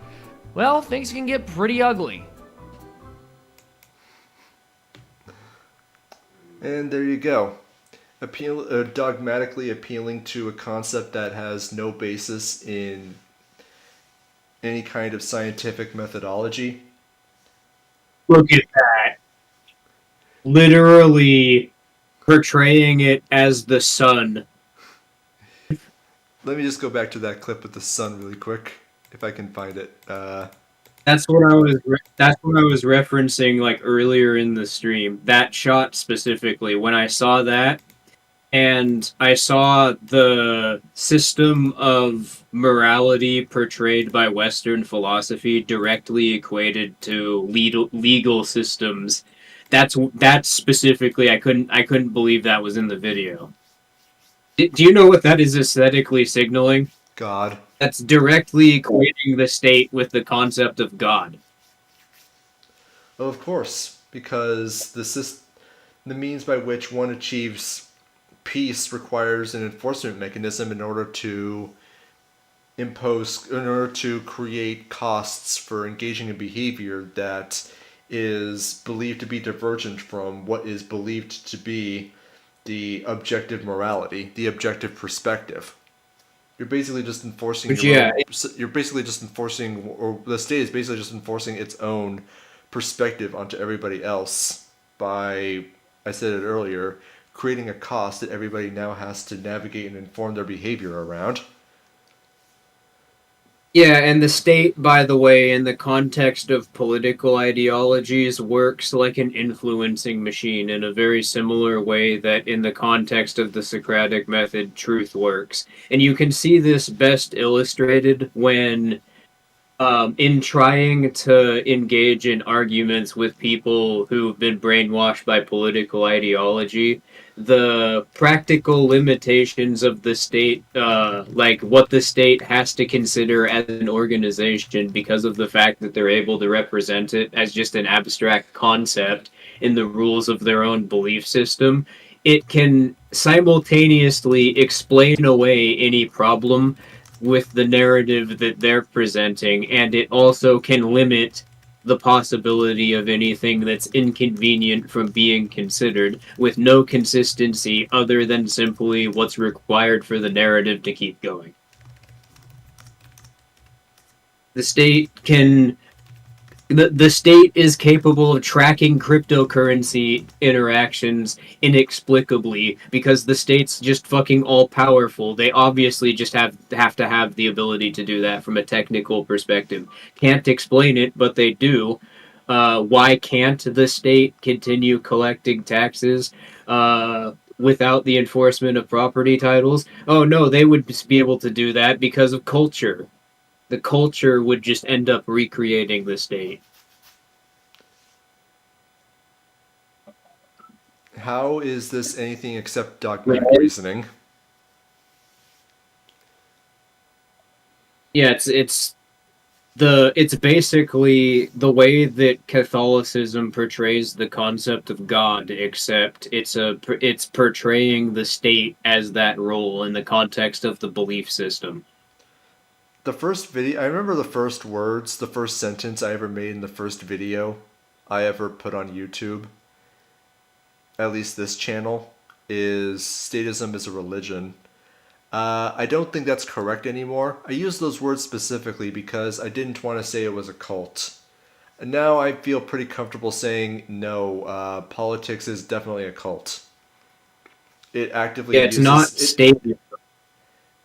well, things can get pretty ugly. And there you go. Dogmatically appealing to a concept that has no basis in any kind of scientific methodology. Look at that. Literally portraying it as the sun. Let me just go back to that clip with the sun really quick, if I can find it. That's what I was. That's what I was referencing like earlier in the stream. That shot specifically. When I saw that, and I saw the system of morality portrayed by Western philosophy directly equated to legal systems. That's specifically. I couldn't believe that was in the video. Do you know what that is aesthetically signaling? God. That's directly equating the state with the concept of God. Well, of course, because the means by which one achieves peace requires an enforcement mechanism in order to create costs for engaging in behavior that is believed to be divergent from what is believed to be the objective morality, the objective perspective. You're basically just enforcing you're basically just enforcing, or the state is basically just enforcing its own perspective onto everybody else by, I said it earlier, creating a cost that everybody now has to navigate and inform their behavior around. Yeah, and the state, by the way, in the context of political ideologies, works like an influencing machine in a very similar way that in the context of the Socratic method, truth works. And you can see this best illustrated when, in trying to engage in arguments with people who've been brainwashed by political ideology, the practical limitations of the state, like what the state has to consider as an organization because of the fact that they're able to represent it as just an abstract concept in the rules of their own belief system, it can simultaneously explain away any problem with the narrative that they're presenting, and it also can limit the possibility of anything that's inconvenient from being considered with no consistency other than simply what's required for the narrative to keep going. the state is capable of tracking cryptocurrency interactions inexplicably because the state's just fucking all powerful. They obviously just have to have the ability to do that from a technical perspective. Can't explain it, but they do. Why can't the state continue collecting taxes without the enforcement of property titles? Oh no, they would just be able to do that because of culture. The culture would just end up recreating the state. How is this anything except dogmatic Right. reasoning? Yeah, it's basically the way that Catholicism portrays the concept of God, except it's portraying the state as that role in the context of the belief system. The first video, I remember the first words, the first sentence I ever made in the first video I ever put on YouTube, at least this channel, is statism is a religion. I don't think that's correct anymore. I use those words specifically because I didn't want to say it was a cult. And now I feel pretty comfortable saying no, politics is definitely a cult. It actively Yeah, it's uses not it, state.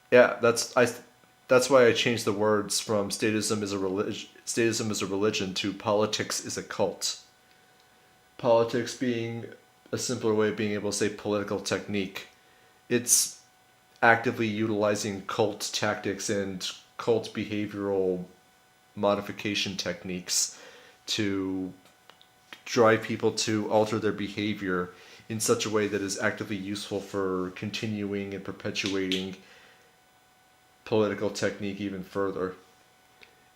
yeah, that's why I changed the words from statism is a religion to politics is a cult. Politics being a simpler way of being able to say political technique. It's actively utilizing cult tactics and cult behavioral modification techniques to drive people to alter their behavior in such a way that is actively useful for continuing and perpetuating political technique even further.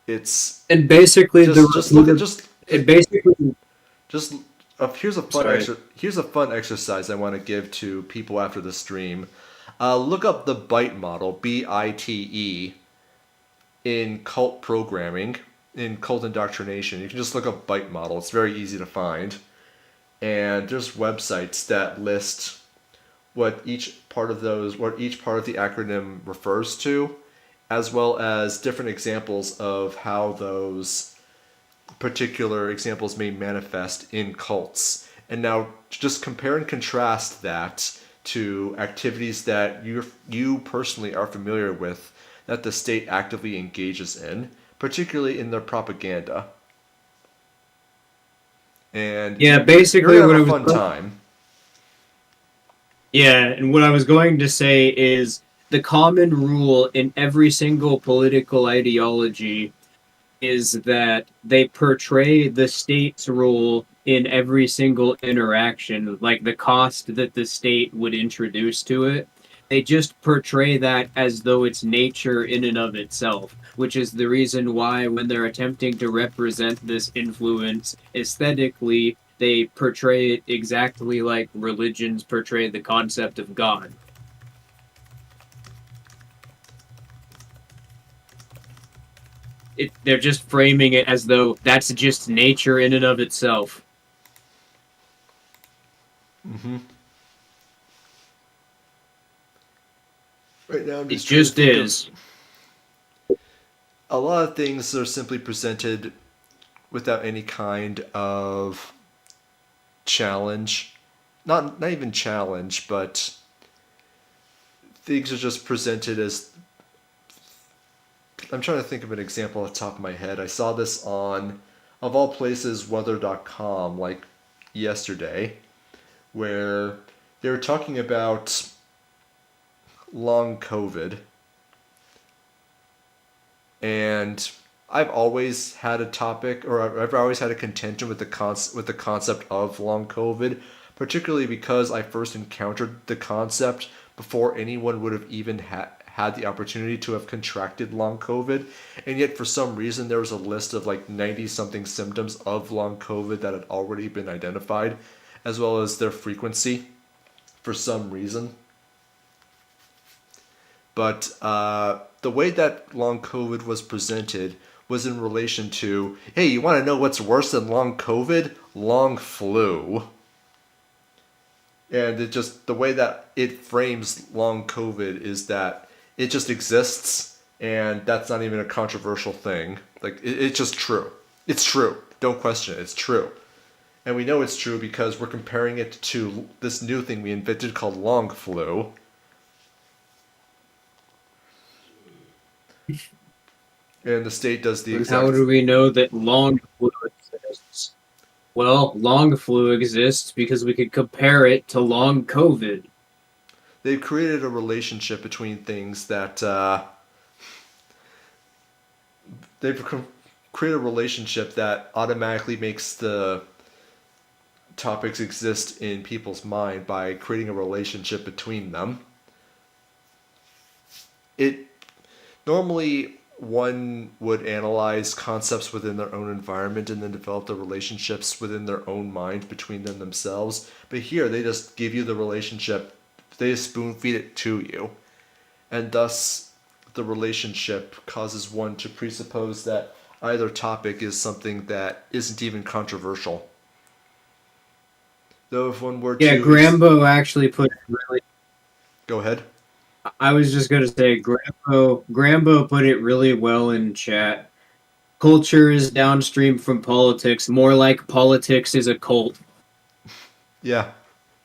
It's And basically just look at just it basically just here's a fun exercise I want to give to people after the stream. Look up the BITE model, BITE, in cult programming, in cult indoctrination. You can just look up BITE model. It's very easy to find. And there's websites that list what each part of the acronym refers to, as well as different examples of how those particular examples may manifest in cults. And now just compare and contrast that to activities that you personally are familiar with that the state actively engages in, particularly in their propaganda. And yeah, basically you're what gonna I have a was fun time. Yeah, and what I was going to say is the common rule in every single political ideology is that they portray the state's role in every single interaction, like the cost that the state would introduce to it. They just portray that as though it's nature in and of itself, which is the reason why, when they're attempting to represent this influence aesthetically, they portray it exactly like religions portray the concept of God. They're just framing it as though that's just nature in and of itself. Mm-hmm. Right now, I'm It just trying to just think is. of a lot of things are simply presented without any kind of challenge. Not even challenge, but things are just presented as. I'm trying to think of an example off the top of my head. I saw this on, of all places, weather.com, like yesterday, where they were talking about long COVID. And I've always had a topic, or I've always had a contention with the concept of long COVID, particularly because I first encountered the concept before anyone would have even had the opportunity to have contracted long COVID. And yet, for some reason, there was a list of like 90 something symptoms of long COVID that had already been identified, as well as their frequency for some reason. But the way that long COVID was presented was in relation to, hey, you want to know what's worse than long COVID? Long flu. And it just, the way that it frames long COVID is that it just exists, and that's not even a controversial thing. Like, it's just true. It's true. Don't question it. It's true. And we know it's true because we're comparing it to this new thing we invented called long flu. And the state does the And exact. how do we know that long flu exists? Well, long flu exists because we could compare it to long COVID. They've created a relationship between things that they've created a relationship that automatically makes the topics exist in people's mind by creating a relationship between them. It normally one would analyze concepts within their own environment and then develop the relationships within their own mind between them themselves. But here they just give you the relationship, they just spoon feed it to you. And thus the relationship causes one to presuppose that either topic is something that isn't even controversial. Though if one were Yeah, to Grambo actually put it really. go ahead. I was just gonna say, Grambo put it really well in chat. Culture is downstream from politics, more like politics is a cult. Yeah.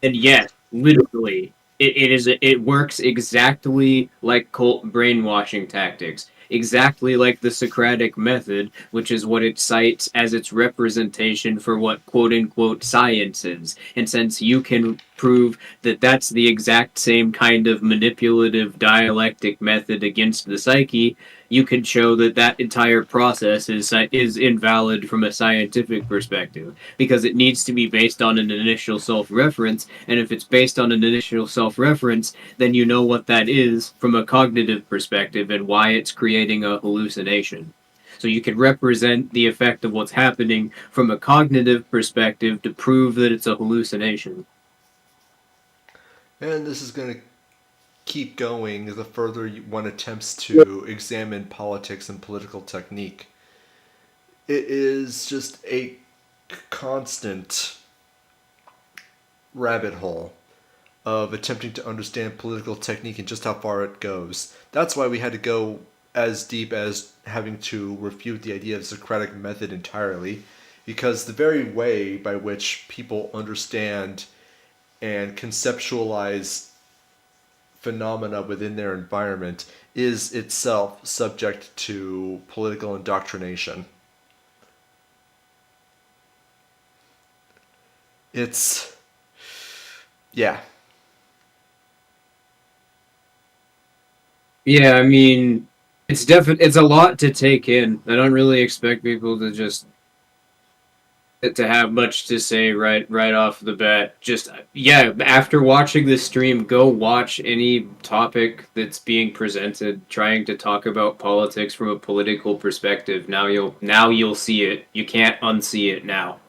And yes, literally, it works exactly like cult brainwashing tactics, exactly like the Socratic method, which is what it cites as its representation for what quote unquote science is. And since you can prove that that's the exact same kind of manipulative dialectic method against the psyche, you can show that that entire process is invalid from a scientific perspective because it needs to be based on an initial self-reference, and if it's based on an initial self-reference, then you know what that is from a cognitive perspective and why it's creating a hallucination. So you can represent the effect of what's happening from a cognitive perspective to prove that it's a hallucination. And this is going to keep going the further one attempts to examine politics and political technique. It is just a constant rabbit hole of attempting to understand political technique and just how far it goes. That's why we had to go as deep as having to refute the idea of the Socratic method entirely, because the very way by which people understand and conceptualize phenomena within their environment is itself subject to political indoctrination. It's, yeah. Yeah, I mean, it's a lot to take in. I don't really expect people to just to have much to say right off the bat. Just yeah, after watching this stream, go watch any topic that's being presented trying to talk about politics from a political perspective. Now you'll see it. You can't unsee it now.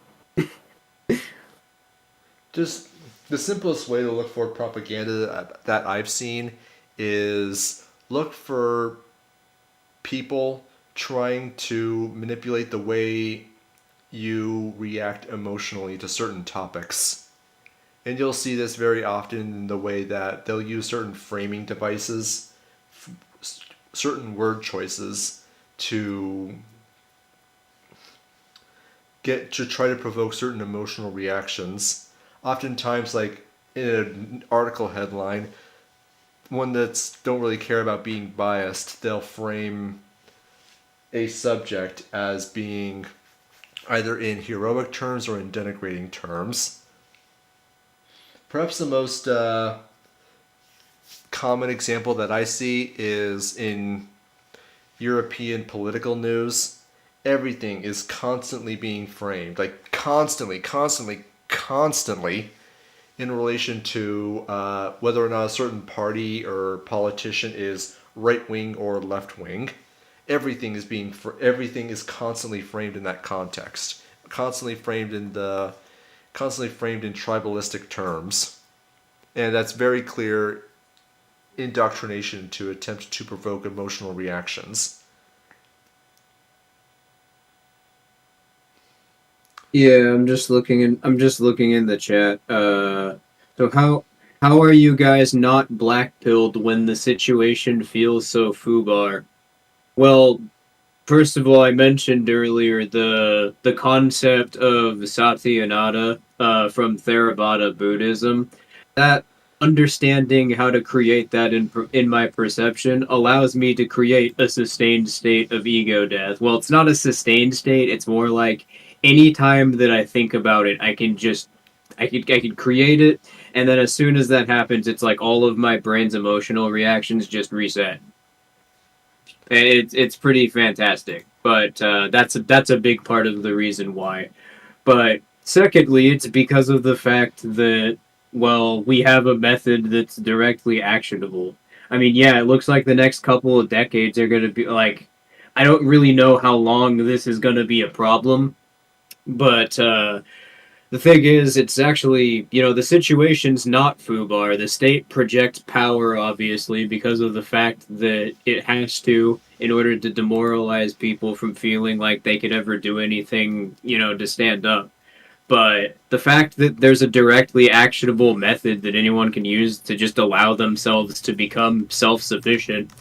Just the simplest way to look for propaganda that I've seen is look for people trying to manipulate the way you react emotionally to certain topics. And you'll see this very often in the way that they'll use certain framing devices, certain word choices to get to try to provoke certain emotional reactions. Oftentimes, like in an article headline, one that's don't really care about being biased, they'll frame a subject as being either in heroic terms or in denigrating terms. Perhaps the most common example that I see is in European political news. Everything is constantly being framed, like constantly, in relation to whether or not a certain party or politician is right wing or left wing. Everything is constantly framed in that context, constantly framed in tribalistic terms, and that's very clear indoctrination to attempt to provoke emotional reactions. Yeah, I'm just looking in. I'm just looking in the chat. So how are you guys not black pilled when the situation feels so foobar? Well, First of all, I mentioned earlier the concept of Satyanada from Theravada Buddhism. That understanding how to create that in my perception allows me to create a sustained state of ego death. Well, it's not a sustained state. It's more like any time that I think about it, I could create it, and then as soon as that happens, it's like all of my brain's emotional reactions just reset. It's pretty fantastic, but that's a big part of the reason why. But secondly, it's because of the fact that, well, we have a method that's directly actionable. I mean, yeah, it looks like the next couple of decades are going to be like, I don't really know how long this is going to be a problem, but the thing is, it's actually, the situation's not FUBAR. The state projects power, obviously, because of the fact that it has to in order to demoralize people from feeling like they could ever do anything, to stand up. But the fact that there's a directly actionable method that anyone can use to just allow themselves to become self sufficient,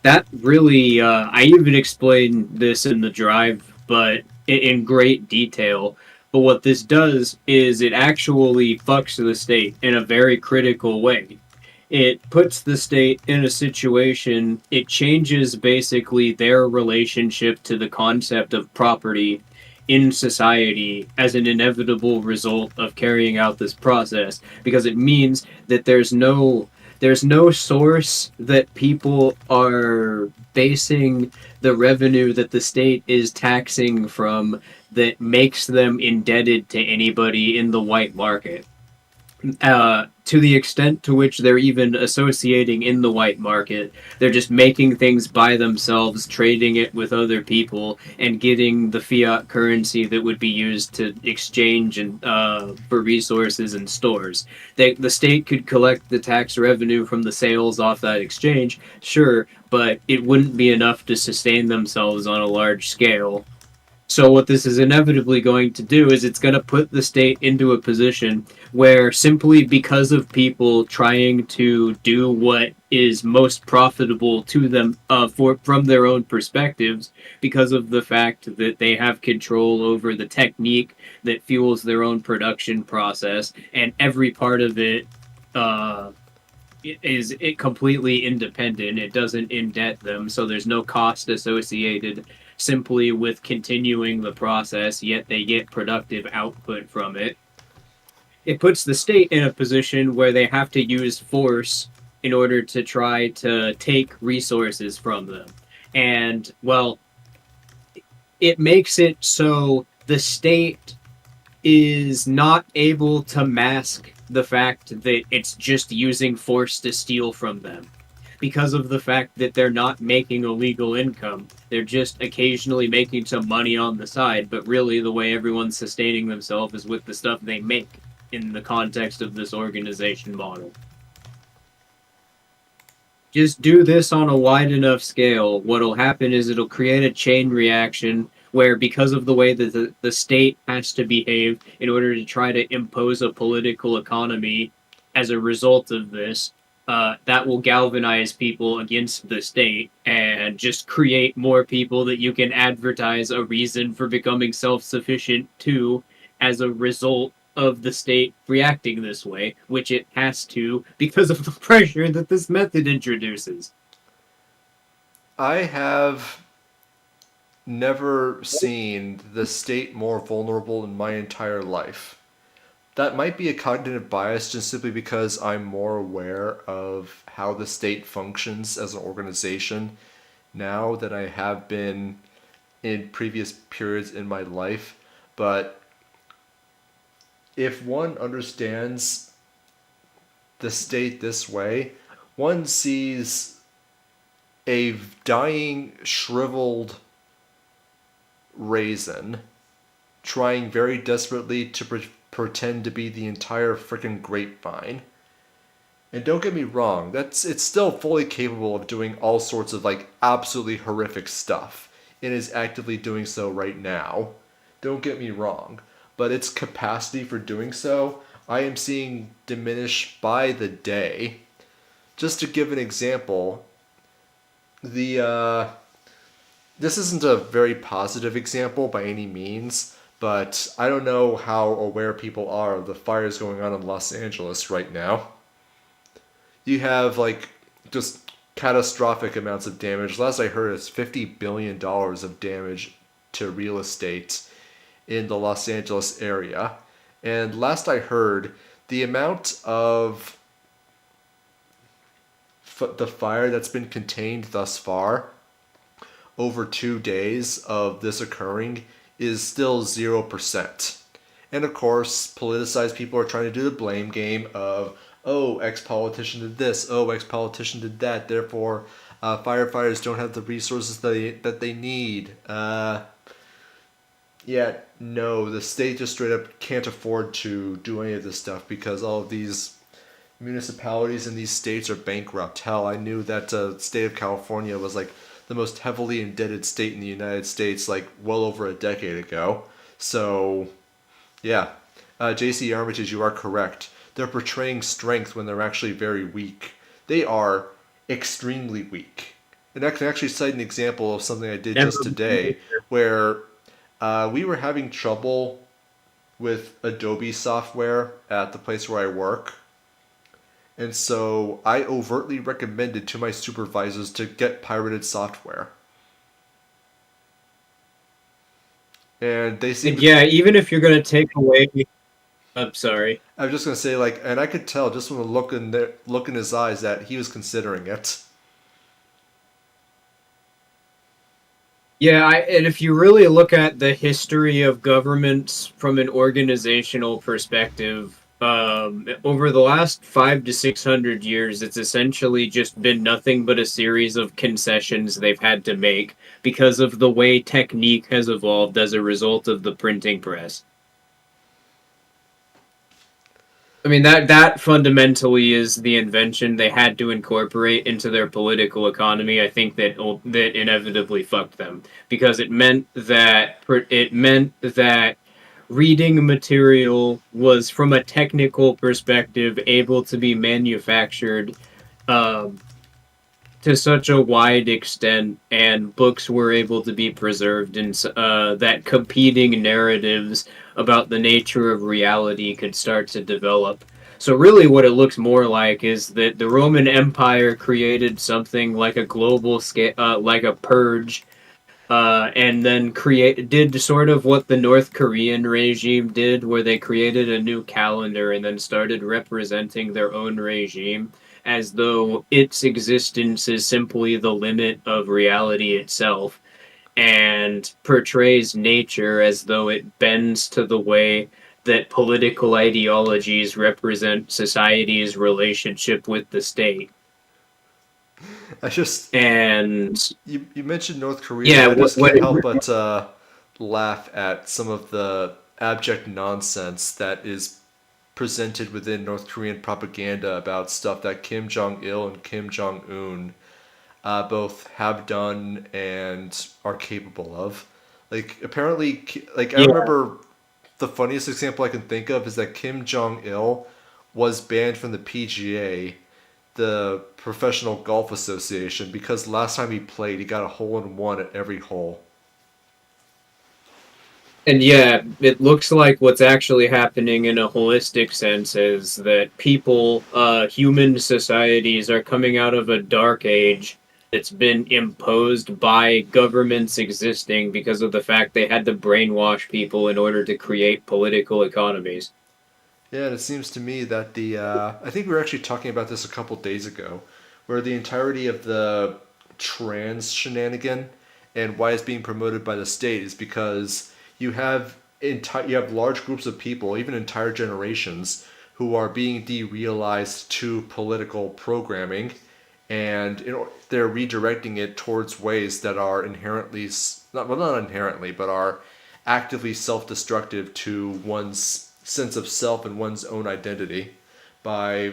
that really, I even explained this in the drive, but in great detail. But what this does is it actually fucks the state in a very critical way. It puts the state in a situation, it changes basically their relationship to the concept of property in society as an inevitable result of carrying out this process, because it means that there's no source that people are basing the revenue that the state is taxing from that makes them indebted to anybody in the white market. To the extent to which they're even associating in the white market, they're just making things by themselves, trading it with other people, and getting the fiat currency that would be used to exchange and for resources and stores. The state could collect the tax revenue from the sales off that exchange, sure, but it wouldn't be enough to sustain themselves on a large scale. So what this is inevitably going to do is it's going to put the state into a position where, simply because of people trying to do what is most profitable to them from their own perspectives, because of the fact that they have control over the technique that fuels their own production process, and every part of it uh, is it completely independent. It doesn't indebt them, so there's no cost associated simply with continuing the process, yet they get productive output from it. It puts the state in a position where they have to use force in order to try to take resources from them. And, well, it makes it so the state is not able to mask the fact that it's just using force to steal from them, because of the fact that they're not making illegal income. They're just occasionally making some money on the side, but really the way everyone's sustaining themselves is with the stuff they make in the context of this organization model. Just do this on a wide enough scale, what'll happen is it'll create a chain reaction where, because of the way that the state has to behave in order to try to impose a political economy as a result of this, that will galvanize people against the state and just create more people that you can advertise a reason for becoming self-sufficient to, as a result of the state reacting this way, which it has to because of the pressure that this method introduces. I have never seen the state more vulnerable in my entire life. That might be a cognitive bias just simply because I'm more aware of how the state functions as an organization now than I have been in previous periods in my life. But if one understands the state this way, one sees a dying, shriveled raisin trying very desperately to pretend to be the entire freaking grapevine. And don't get me wrong, it's still fully capable of doing all sorts of like absolutely horrific stuff. It is actively doing so right now. Don't get me wrong, but its capacity for doing so, I am seeing diminish by the day. Just to give an example, the this isn't a very positive example by any means, but I don't know how aware people are of the fires going on in Los Angeles right now. You have like just catastrophic amounts of damage. Last I heard, it's $50 billion of damage to real estate in the Los Angeles area. And last I heard, the amount of the fire that's been contained thus far over 2 days of this occurring is still 0%. And of course, politicized people are trying to do the blame game of, oh, X politician did this, oh, X politician did that, therefore firefighters don't have the resources that they need. Yeah, no, the state just straight up can't afford to do any of this stuff because all of these municipalities in these states are bankrupt. Hell, I knew that state of California was like the most heavily indebted state in the United States like well over a decade ago. So, yeah, J.C. Armitage, you are correct. They're portraying strength when they're actually very weak. They are extremely weak. And I can actually cite an example of something I did just today where we were having trouble with Adobe software at the place where I work. And so I overtly recommended to my supervisors to get pirated software. And they seemed And yeah, even if you're going to take away. I'm sorry. I was just gonna say, like, and I could tell just from the look in his eyes that he was considering it. Yeah, and if you really look at the history of governments from an organizational perspective, over the last 500 to 600 years, it's essentially just been nothing but a series of concessions they've had to make because of the way technique has evolved as a result of the printing press. I mean that fundamentally is the invention they had to incorporate into their political economy. I think that inevitably fucked them because it meant that reading material was from a technical perspective able to be manufactured um, to such a wide extent, and books were able to be preserved, and that competing narratives about the nature of reality could start to develop. So really what it looks more like is that the Roman Empire created something like a global scale, like a purge, and then did sort of what the North Korean regime did, where they created a new calendar and then started representing their own regime as though its existence is simply the limit of reality itself, and portrays nature as though it bends to the way that political ideologies represent society's relationship with the state. I just And you mentioned North Korea, yeah, and I just what can't help but laugh at some of the abject nonsense that is presented within North Korean propaganda about stuff that Kim Jong Il and Kim Jong Un both have done and are capable of. Like apparently, like I yeah, remember the funniest example I can think of is that Kim Jong Il was banned from the PGA, the Professional Golf Association, because last time he played, he got a hole in one at every hole. and yeah, it looks like what's actually happening in a holistic sense is that human societies are coming out of a dark age that's been imposed by governments existing because of the fact they had to brainwash people in order to create political economies. Yeah, and it seems to me that I think we were actually talking about this a couple days ago, where the entirety of the trans shenanigan and why it's being promoted by the state is because you have large groups of people, even entire generations, who are being derealized to political programming, and they're redirecting it towards ways that are inherently not inherently, but are actively self-destructive to one's sense of self and one's own identity by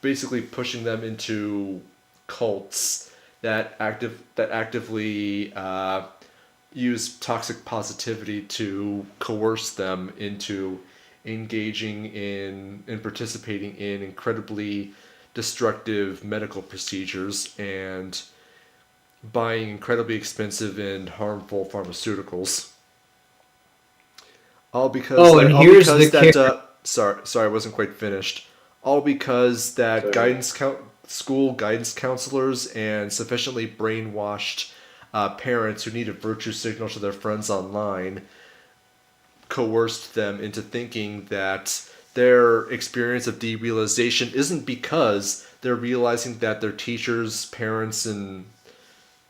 basically pushing them into cults that actively use toxic positivity to coerce them into engaging in and participating in incredibly destructive medical procedures and buying incredibly expensive and harmful pharmaceuticals. All because Oh, and here's the that kicker. sorry, I wasn't quite finished. All because that school guidance counselors and sufficiently brainwashed parents who need a virtue signal to their friends online coerced them into thinking that their experience of derealization isn't because they're realizing that their teachers, parents, and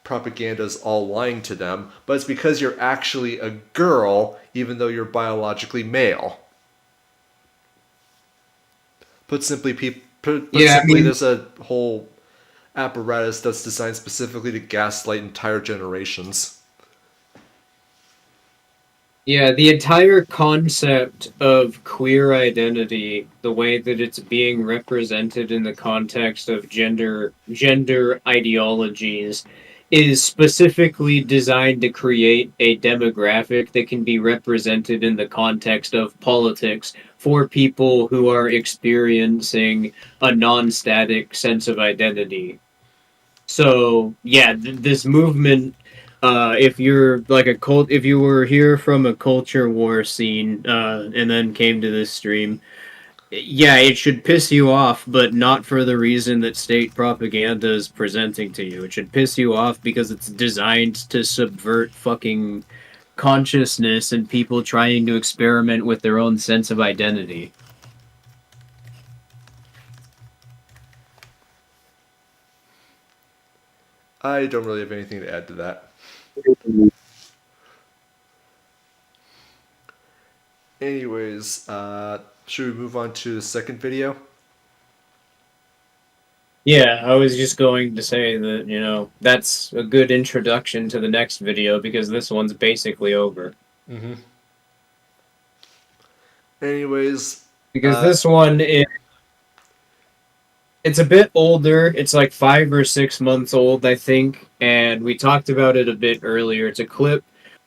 propaganda is all lying to them, but it's because you're actually a girl, even though you're biologically male. Put simply, Yeah, I mean, there's a whole apparatus that's designed specifically to gaslight entire generations. yeah, the entire concept of queer identity, the way that it's being represented in the context of gender ideologies, is specifically designed to create a demographic that can be represented in the context of politics for people who are experiencing a non-static sense of identity. So, yeah, this movement, if you're like if you were here from a culture war scene, and then came to this stream, yeah, it should piss you off, but not for the reason that state propaganda is presenting to you. It should piss you off because it's designed to subvert fucking consciousness and people trying to experiment with their own sense of identity. I don't really have anything to add to that. Anyways, should we move on to the second video? Yeah, I was just going to say that, that's a good introduction to the next video because this one's basically over. Anyways, Because this one it's a bit older. It's like 5 or 6 months old, I think, and we talked about it a bit earlier. It's a clip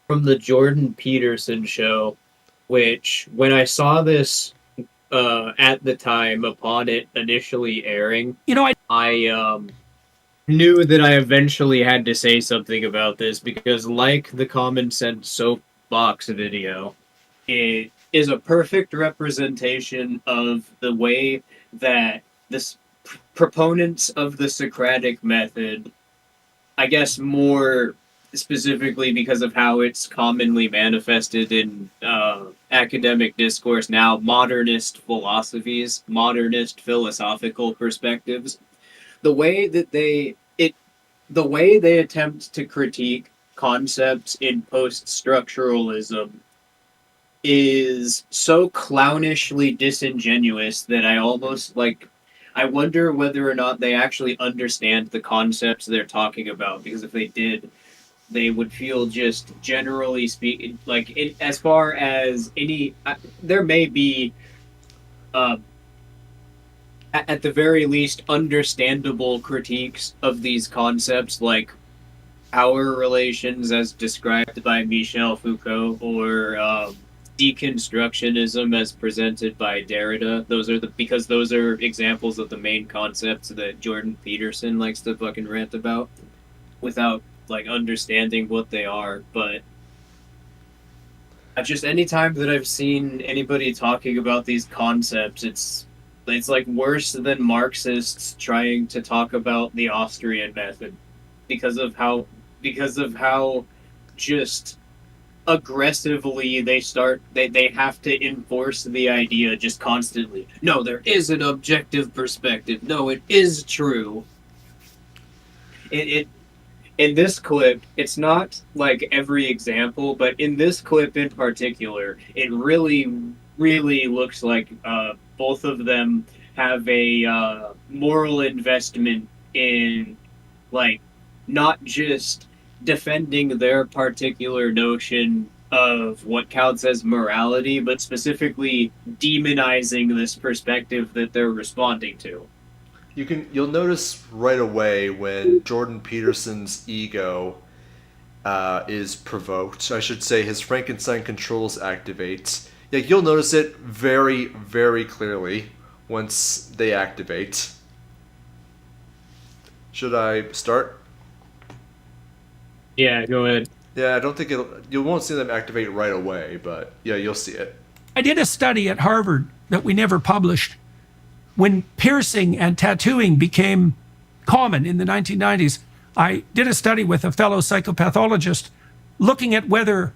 from the Jordan Peterson show, which when I saw this at the time upon it initially airing, I knew that I eventually had to say something about this because, like the Common Sense Soapbox video, it is a perfect representation of the way that this proponents of the Socratic method, I guess more specifically because of how it's commonly manifested in academic discourse now, modernist philosophies, modernist philosophical perspectives, the way that the way they attempt to critique concepts in post-structuralism is so clownishly disingenuous that I almost I wonder whether or not they actually understand the concepts they're talking about, because if they did, they would feel, just generally speaking, as far as any there may be uh, at the very least understandable critiques of these concepts, like power relations as described by Michel Foucault, or deconstructionism as presented by Derrida. Because those are examples of the main concepts that Jordan Peterson likes to fucking rant about without understanding what they are. But just any time that I've seen anybody talking about these concepts, it's like worse than Marxists trying to talk about the Austrian method because of how just aggressively they have to enforce the idea just constantly. No, there is an objective perspective. No, it is true. It in this clip, it's not like every example, but in this clip in particular, it really looks like both of them have a moral investment in, not just defending their particular notion of what counts as morality, but specifically demonizing this perspective that they're responding to. You'll notice right away when Jordan Peterson's ego is provoked. I should say his Frankenstein controls activate. Yeah, you'll notice it very, very clearly once they activate. Should I start? Yeah, go ahead. Yeah, I don't think you won't see them activate right away, but yeah, you'll see it. I did a study at Harvard that we never published. When piercing and tattooing became common in the 1990s, I did a study with a fellow psychopathologist looking at whether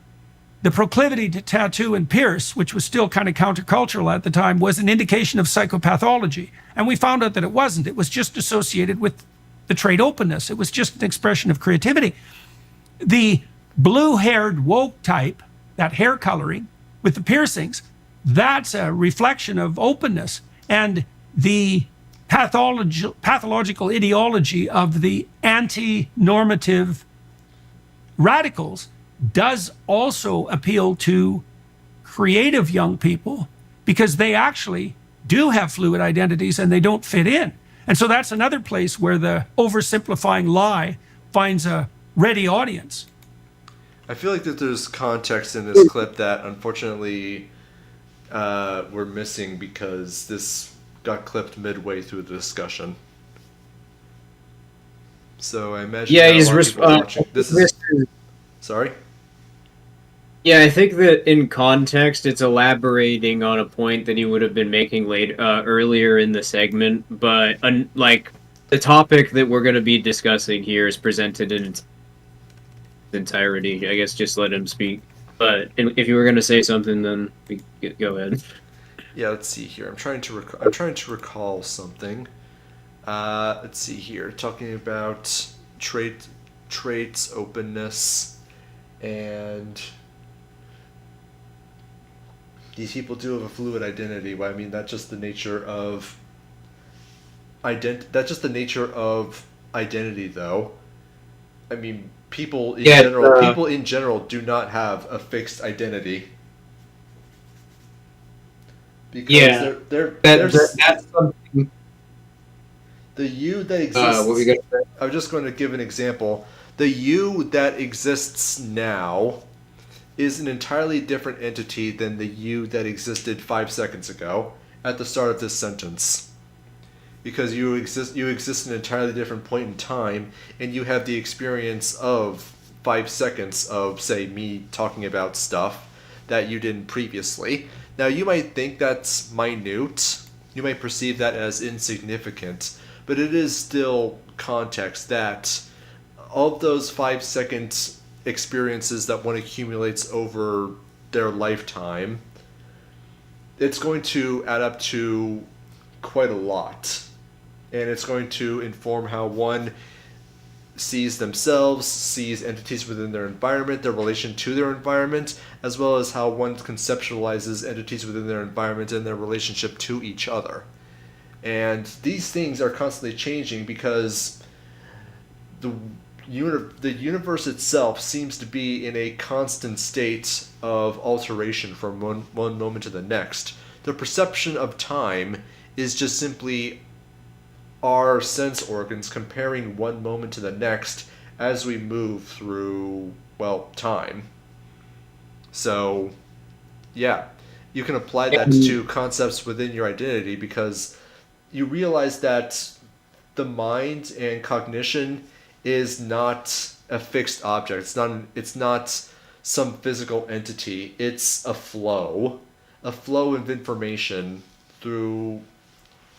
the proclivity to tattoo and pierce, which was still kind of countercultural at the time, was an indication of psychopathology. And we found out that it wasn't. It was just associated with the trait openness. It was just an expression of creativity. The blue-haired woke type, that hair coloring with the piercings, that's a reflection of openness. And the pathological ideology of the anti-normative radicals does also appeal to creative young people because they actually do have fluid identities and they don't fit in. And so that's another place where the oversimplifying lie finds a ready audience. I feel like that there's context in this clip that unfortunately we're missing because this got clipped midway through the discussion. So I imagine Yeah, not a he's lot of people watching. This is Mr. sorry. Yeah, I think that in context, it's elaborating on a point that he would have been making earlier in the segment. But like the topic that we're going to be discussing here is presented in its entirety. I guess just let him speak. But if you were going to say something, then go ahead. Yeah, let's see here. I'm trying to recall something. Let's see here. Talking about traits, openness, and these people do have a fluid identity. Well, I mean, that's just the nature of That's just the nature of identity, though. I mean, people in general do not have a fixed identity. Because that's something. the you that exists. What were you gonna say? I'm just going to give an example. The you that exists now is an entirely different entity than the you that existed 5 seconds ago at the start of this sentence. Because you exist in an entirely different point in time, and you have the experience of 5 seconds of, say, me talking about stuff that you didn't previously. Now, you might think that's minute, you might perceive that as insignificant, but it is still context that of those 5 second experiences that one accumulates over their lifetime, it's going to add up to quite a lot. And it's going to inform how one sees themselves, sees entities within their environment, their relation to their environment, as well as how one conceptualizes entities within their environment and their relationship to each other. And these things are constantly changing because the universe itself seems to be in a constant state of alteration from one moment to the next. The perception of time is just simply our sense organs comparing one moment to the next as we move through, well, time. So, yeah, you can apply that to concepts within your identity because you realize that the mind and cognition is not a fixed object. It's not some physical entity. It's a flow of information through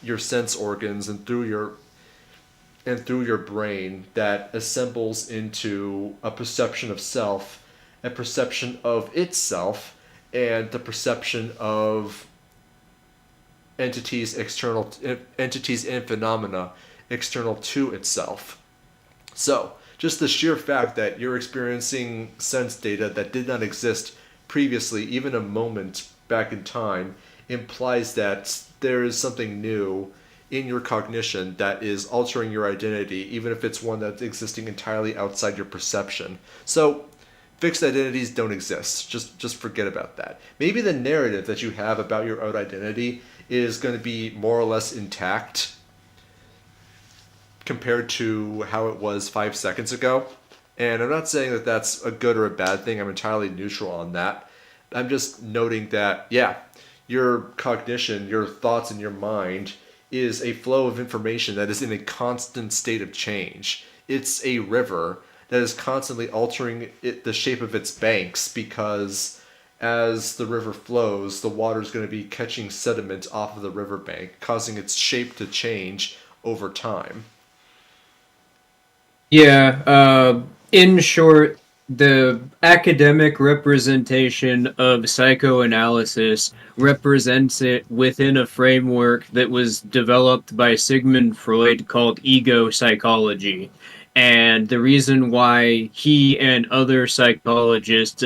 your sense organs and through your brain that assembles into a perception of self, a perception of itself, and the perception of entities and phenomena external to itself. So, just the sheer fact that you're experiencing sense data that did not exist previously, even a moment back in time, implies that there is something new in your cognition that is altering your identity, even if it's one that's existing entirely outside your perception. So, fixed identities don't exist. Just forget about that. Maybe the narrative that you have about your own identity is going to be more or less intact compared to how it was 5 seconds ago. And I'm not saying that that's a good or a bad thing. I'm entirely neutral on that. I'm just noting that, yeah, your cognition, your thoughts in your mind is a flow of information that is in a constant state of change. It's a river that is constantly altering the shape of its banks because as the river flows, the water is going to be catching sediment off of the riverbank, causing its shape to change over time. Yeah, in short, the academic representation of psychoanalysis represents it within a framework that was developed by Sigmund Freud called ego psychology. And the reason why he and other psychologists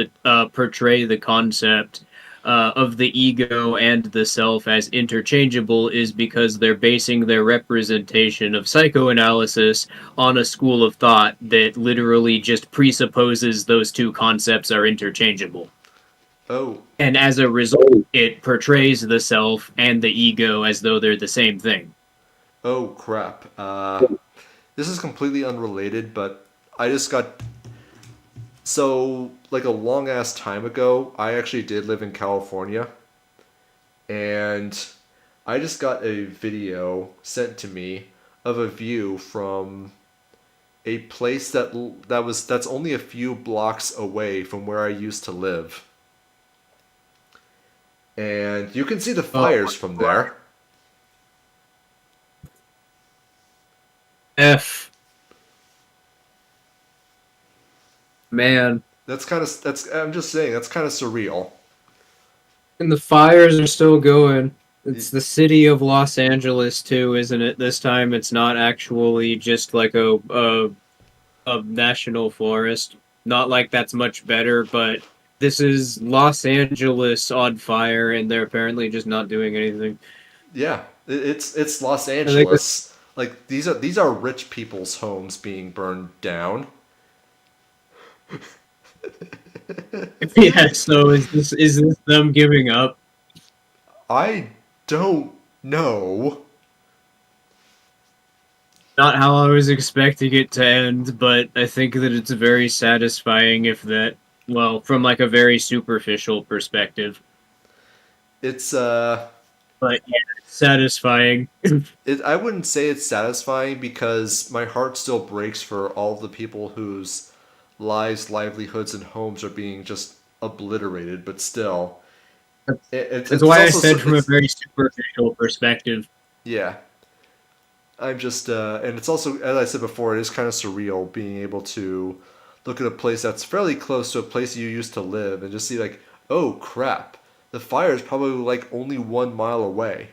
portray the concept of the ego and the self as interchangeable is because they're basing their representation of psychoanalysis on a school of thought that literally just presupposes those two concepts are interchangeable. Oh, And as a result, it portrays the self and the ego as though they're the same thing. oh crap. This is completely unrelated, but I just got. So, like a long ass time ago, I actually did live in California. And I just got a video sent to me of a view from a place that's only a few blocks away from where I used to live. And you can see the fires from there. F. Man. I'm just saying that's kind of surreal. And the fires are still going. It's the city of Los Angeles too, isn't it? This time it's not actually just like a national forest. Not like that's much better, but this is Los Angeles on fire, and they're apparently just not doing anything. Yeah, it's Los think Angeles. Like these are rich people's homes being burned down. Yeah, so is this them giving up? I don't know. Not how I was expecting it to end, but I think that it's very satisfying if that, well, from like a very superficial perspective. It's But yeah, it's satisfying. I wouldn't say it's satisfying because my heart still breaks for all the people whose lives, livelihoods, and homes are being just obliterated. But still, That's why I said from a very superficial perspective. yeah. I'm just, and it's also, as I said before, it is kind of surreal being able to look at a place that's fairly close to a place you used to live and just see like, oh crap, the fire is probably like only 1 mile away.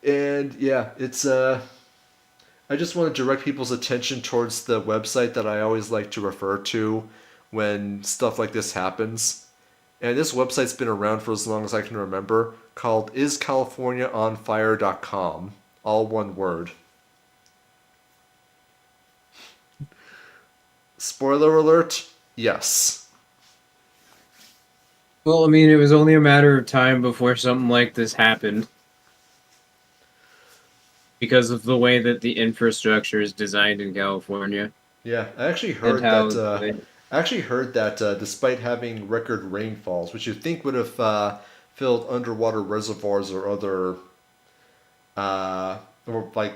And yeah, it's I just want to direct people's attention towards the website that I always like to refer to when stuff like this happens. And this website's been around for as long as I can remember, called iscaliforniaonfire.com. All one word. Spoiler alert, yes. Well, I mean, it was only a matter of time before something like this happened. Because of the way that the infrastructure is designed in California. Yeah, I actually And heard how that despite having record rainfalls, which you'd think would have filled underwater reservoirs or other or like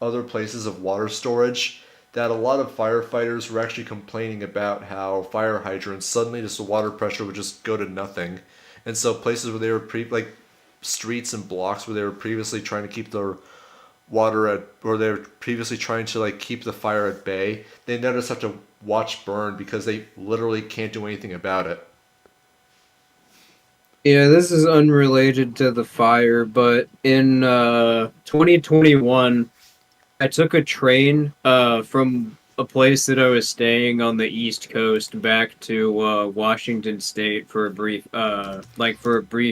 other places of water storage, that a lot of firefighters were actually complaining about how fire hydrants suddenly just the water pressure would just go to nothing, and so places where they were like streets and blocks where they were previously trying to keep their water at, or they were previously trying to like keep the fire at bay, they now just have to watch burn because they literally can't do anything about it. Yeah, this is unrelated to the fire, but in 2021, I took a train from a place that I was staying on the East Coast back to Washington State for a brief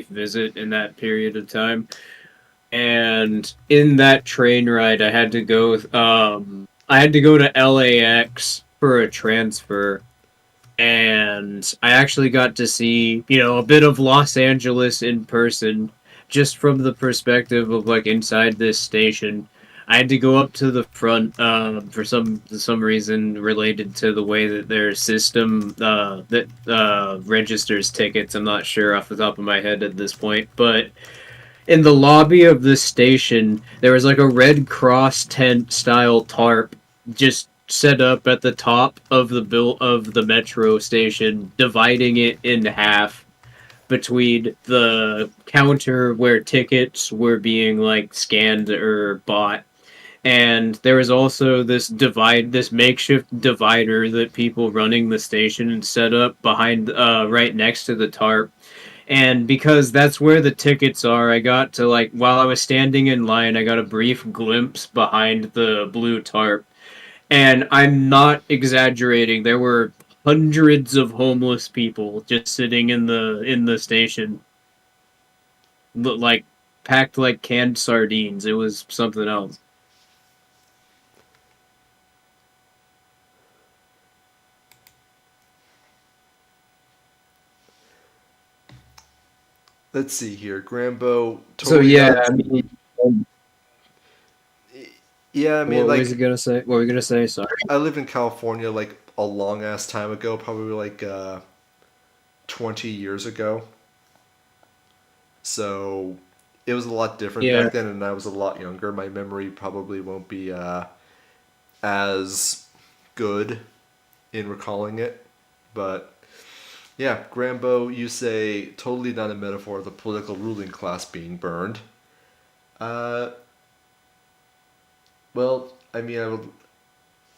visit in that period of time. And in that train ride, I had to go to LAX for a transfer. And I actually got to see, a bit of Los Angeles in person, just from the perspective of like inside this station. I had to go up to the front for some reason related to the way that their system registers tickets. I'm not sure off the top of my head at this point, but in the lobby of this station, there was like a Red Cross tent style tarp just set up at the top of the metro station, dividing it in half between the counter where tickets were being like scanned or bought, and there was also this makeshift divider that people running the station set up behind right next to the tarp. And because that's where the tickets are, I got to, like, while I was standing in line, I got a brief glimpse behind the blue tarp. And I'm not exaggerating, there were hundreds of homeless people just sitting in the station, like packed like canned sardines. It was something else. Let's see here. Grambo So totally yeah, not. I mean, Yeah, I mean, what was like, he gonna say? What were you gonna say? Sorry. I lived in California like a long ass time ago, probably like 20 years ago. So it was a lot different Yeah, back then, and I was a lot younger. My memory probably won't be as good in recalling it. But yeah, Grambo, you say totally not a metaphor of the political ruling class being burned. Uh, well, I mean,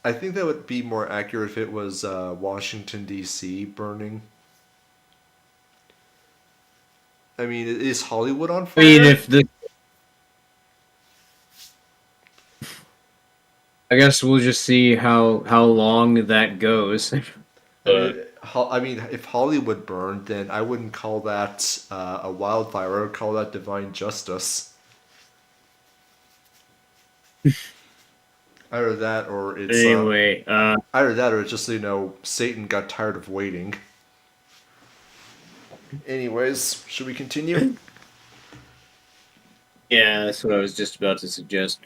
I think that would be more accurate if it was Washington D.C. burning. I mean, is Hollywood on I mean, fire? if the I guess we'll just see how long that goes. I mean, if Hollywood burned, then I wouldn't call that a wildfire. I would call that divine justice. Either that, or it's Anyway, either that, or it's just Satan got tired of waiting. Anyways, should we continue? yeah, that's what I was just about to suggest.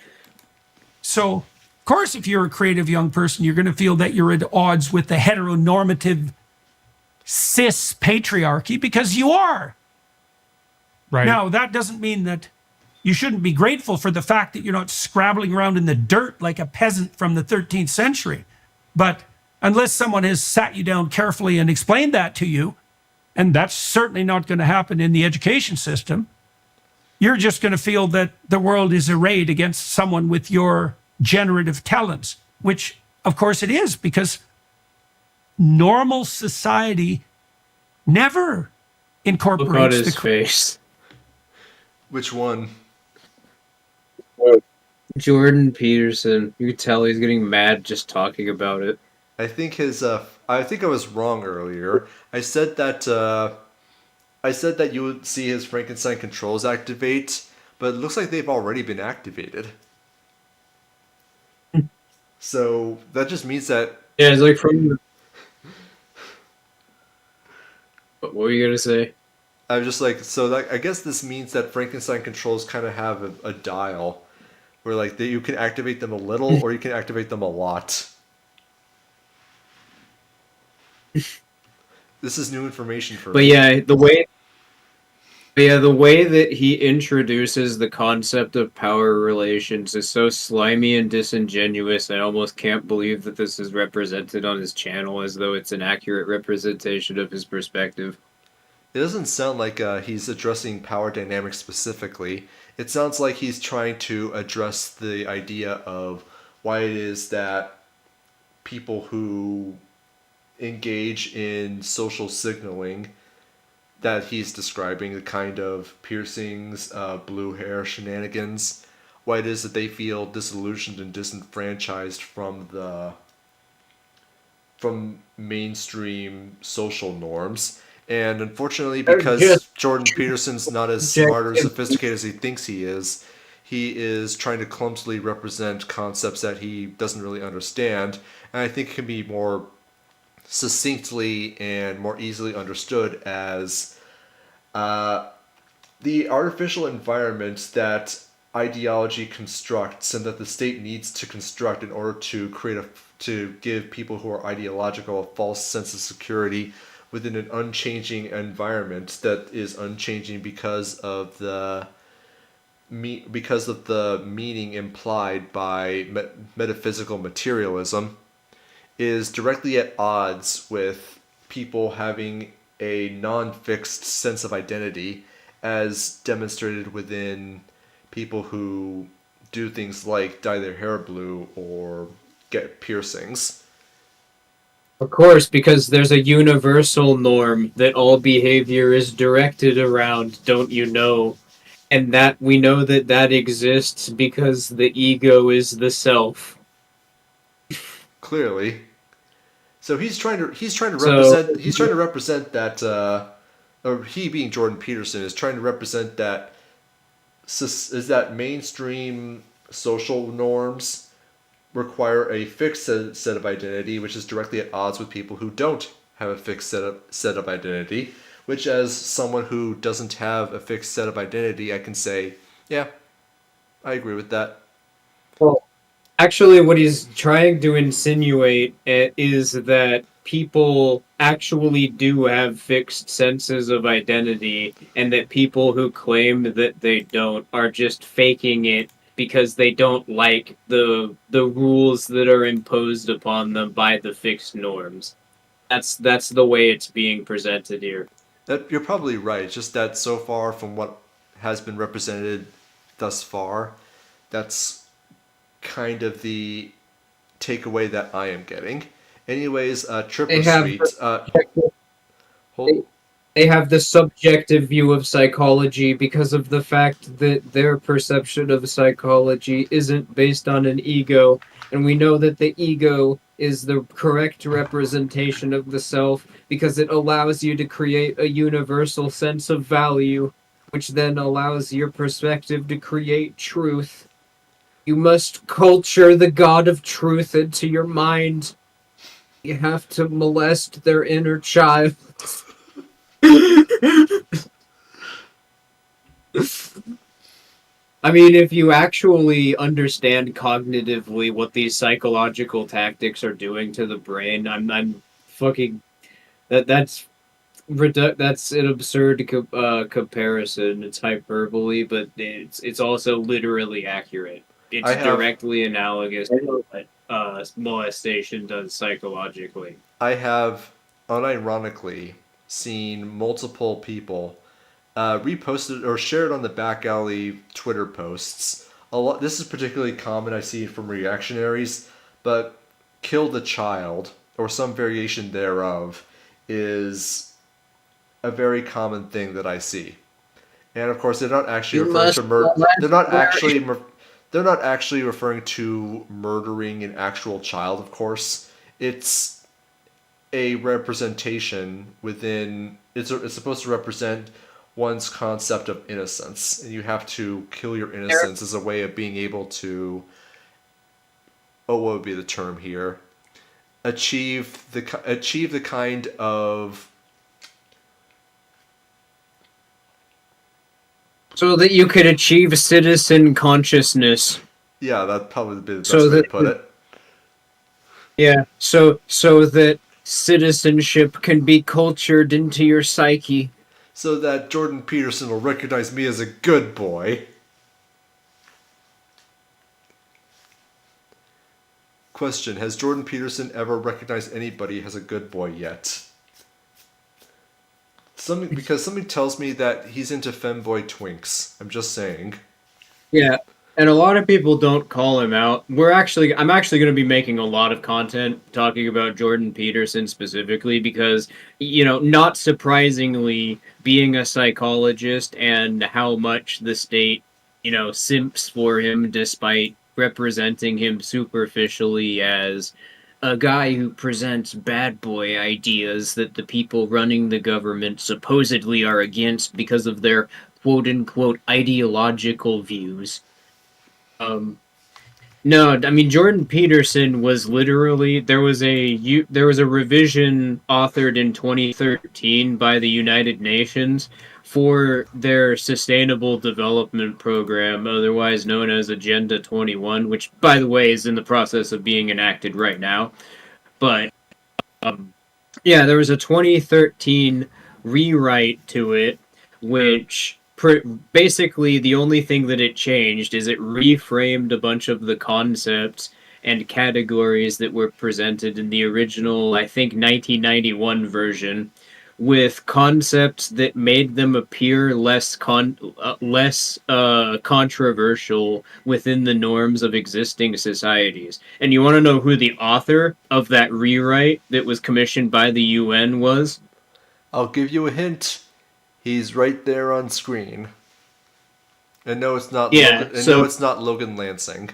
So, of course, if you're a creative young person, you're going to feel that you're at odds with the heteronormative cis patriarchy because you are. Right. Now, that doesn't mean that you shouldn't be grateful for the fact that you're not scrabbling around in the dirt like a peasant from the 13th century. But unless someone has sat you down carefully and explained that to you, and that's certainly not going to happen in the education system, you're just going to feel that the world is arrayed against someone with your generative talents, which, of course, it is, because normal society never Look on incorporates his the face. Which one? Jordan Peterson. You could tell he's getting mad just talking about it. I think his. I think I was wrong earlier. I said that you would see his Frankenstein controls activate, but it looks like they've already been activated. So that just means that Yeah, it's like from. What were you gonna say? I'm just like, so that I guess this means that Frankenstein controls kind of have a dial where like you can activate them a little or you can activate them a lot. This is new information for But me. yeah, the way that he introduces the concept of power relations is so slimy and disingenuous. I almost can't believe that this is represented on his channel as though it's an accurate representation of his perspective. It doesn't sound like he's addressing power dynamics specifically. It sounds like he's trying to address the idea of why it is that people who engage in social signaling that he's describing, the kind of piercings, blue hair shenanigans, why it is that they feel disillusioned and disenfranchised from mainstream social norms. And unfortunately, because Jordan Peterson's not as smart or sophisticated as he thinks he is trying to clumsily represent concepts that he doesn't really understand. And I think it can be more succinctly and more easily understood as the artificial environment that ideology constructs and that the state needs to construct in order to to give people who are ideological a false sense of security within an unchanging environment that is unchanging because of the because of the meaning implied by metaphysical materialism, is directly at odds with people having a non-fixed sense of identity, as demonstrated within people who do things like dye their hair blue or get piercings. Of course, because there's a universal norm that all behavior is directed around, don't you know? And that we know that that exists because the ego is the self. Clearly. So So he's trying to represent that or he being Jordan Peterson is trying to represent that is that mainstream social norms require a fixed set of identity, which is directly at odds with people who don't have a fixed set of identity. Which, as someone who doesn't have a fixed set of identity, I can say, yeah, I agree with that. well, actually, what he's trying to insinuate is that people actually do have fixed senses of identity, and that people who claim that they don't are just faking it because they don't like the rules that are imposed upon them by the fixed norms. That's the way it's being presented here. That you're probably right. It's just that so far from what has been represented thus far, that's kind of the takeaway that I am getting. Anyways, They Tripper have Street. Hold, they have the subjective view of psychology because of the fact that their perception of psychology isn't based on an ego, and we know that the ego is the correct representation of the self because it allows you to create a universal sense of value, which then allows your perspective to create truth. You must culture the god of truth into your mind. You have to molest their inner child. I mean, if you actually understand cognitively what these psychological tactics are doing to the brain, I'm fucking that's an absurd comparison. It's hyperbole, but it's also literally accurate. I It's have directly analogous to what molestation does psychologically. I have unironically seen multiple people reposted or shared on the back alley Twitter posts. A lot. This is particularly common. I see from reactionaries, but "kill the child" or some variation thereof is a very common thing that I see. And of course, they're not actually You referring must to murder. They're not molest actually. They're not actually referring to murdering an actual child. Of course, it's a representation within. It's supposed to represent one's concept of innocence, and you have to kill your innocence as a way of being able to. Oh, what would be the term here? Achieve the kind of. so that you could achieve citizen consciousness. Yeah, that'd probably be the best So way to that put it. yeah, so that citizenship can be cultured into your psyche. So that Jordan Peterson will recognize me as a good boy. Question: has Jordan Peterson ever recognized anybody as a good boy yet? Because something tells me that he's into femboy twinks. I'm just saying. Yeah, and a lot of people don't call him out. I'm actually going to be making a lot of content talking about Jordan Peterson specifically because, not surprisingly, being a psychologist and how much the state, simps for him despite representing him superficially as a guy who presents bad boy ideas that the people running the government supposedly are against because of their quote unquote ideological views. Um, no, I mean Jordan Peterson was literally there was a revision authored in 2013 by the United Nations for their Sustainable Development Program, otherwise known as Agenda 21, which by the way is in the process of being enacted right now. But yeah, there was a 2013 rewrite to it, which basically the only thing that it changed is it reframed a bunch of the concepts and categories that were presented in the original, I think, 1991 version, with concepts that made them appear less controversial within the norms of existing societies. And you want to know who the author of that rewrite that was commissioned by the UN was? I'll give you a hint. He's right there on screen. And no, it's not Yeah, Logan. And no, so it's not Logan Lansing.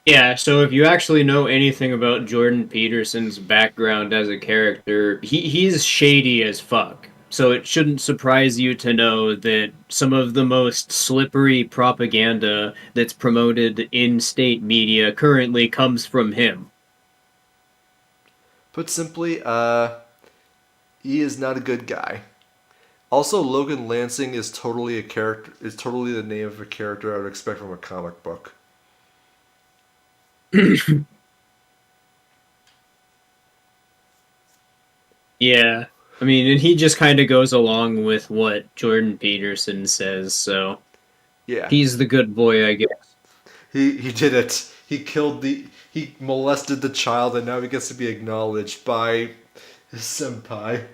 Yeah, so if you actually know anything about Jordan Peterson's background as a character, he's shady as fuck. So it shouldn't surprise you to know that some of the most slippery propaganda that's promoted in state media currently comes from him. Put simply, he is not a good guy. Also, Logan Lansing is totally a character. Is totally the name of a character I would expect from a comic book. Yeah. I mean, and he just kind of goes along with what Jordan Peterson says, so Yeah, he's the good boy, I guess. he did it. He molested the child, and now he gets to be acknowledged by his senpai.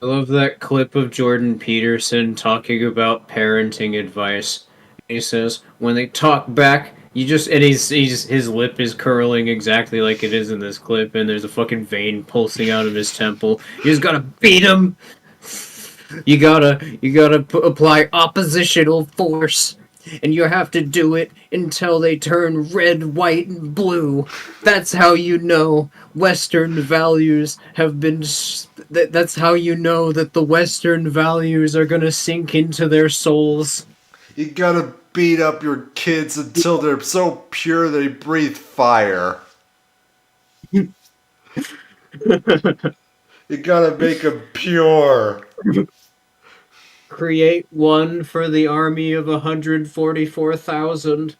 I love that clip of Jordan Peterson talking about parenting advice. He says, when they talk back, you just, and his lip is curling exactly like it is in this clip, and there's a fucking vein pulsing out of his temple. You just gotta beat him! You gotta apply oppositional force. And you have to do it until they turn red, white, and blue. That's how you know Western values have been. That's how you know that the Western values are gonna sink into their souls. You gotta beat up your kids until they're so pure they breathe fire. You gotta make them pure. Create one for the army of 144,000.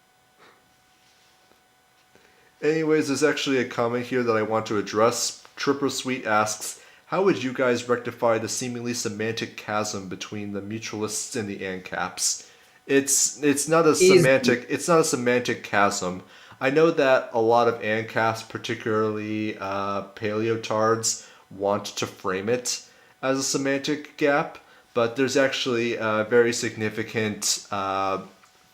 Anyways, there's actually a comment here that I want to address. Tripper Sweet asks, how would you guys rectify the seemingly semantic chasm between the mutualists and the ANCAPs? It's not a semantic chasm. I know that a lot of ANCAPs, particularly paleotards, want to frame it as a semantic gap, but there's actually very significant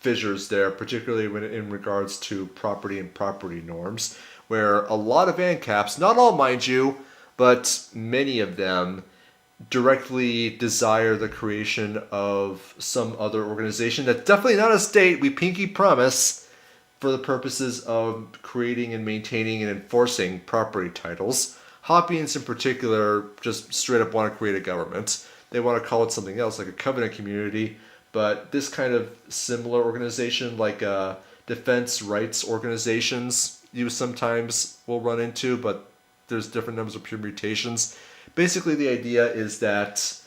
fissures there, particularly when in regards to property and property norms, where a lot of ANCAPs, not all mind you, but many of them directly desire the creation of some other organization that's definitely not a state, we pinky promise, for the purposes of creating and maintaining and enforcing property titles. Hoppians in particular just straight up want to create a government. They want to call it something else, like a covenant community, but this kind of similar organization, like defense rights organizations, you sometimes will run into, but there's different numbers of permutations. Basically, the idea is that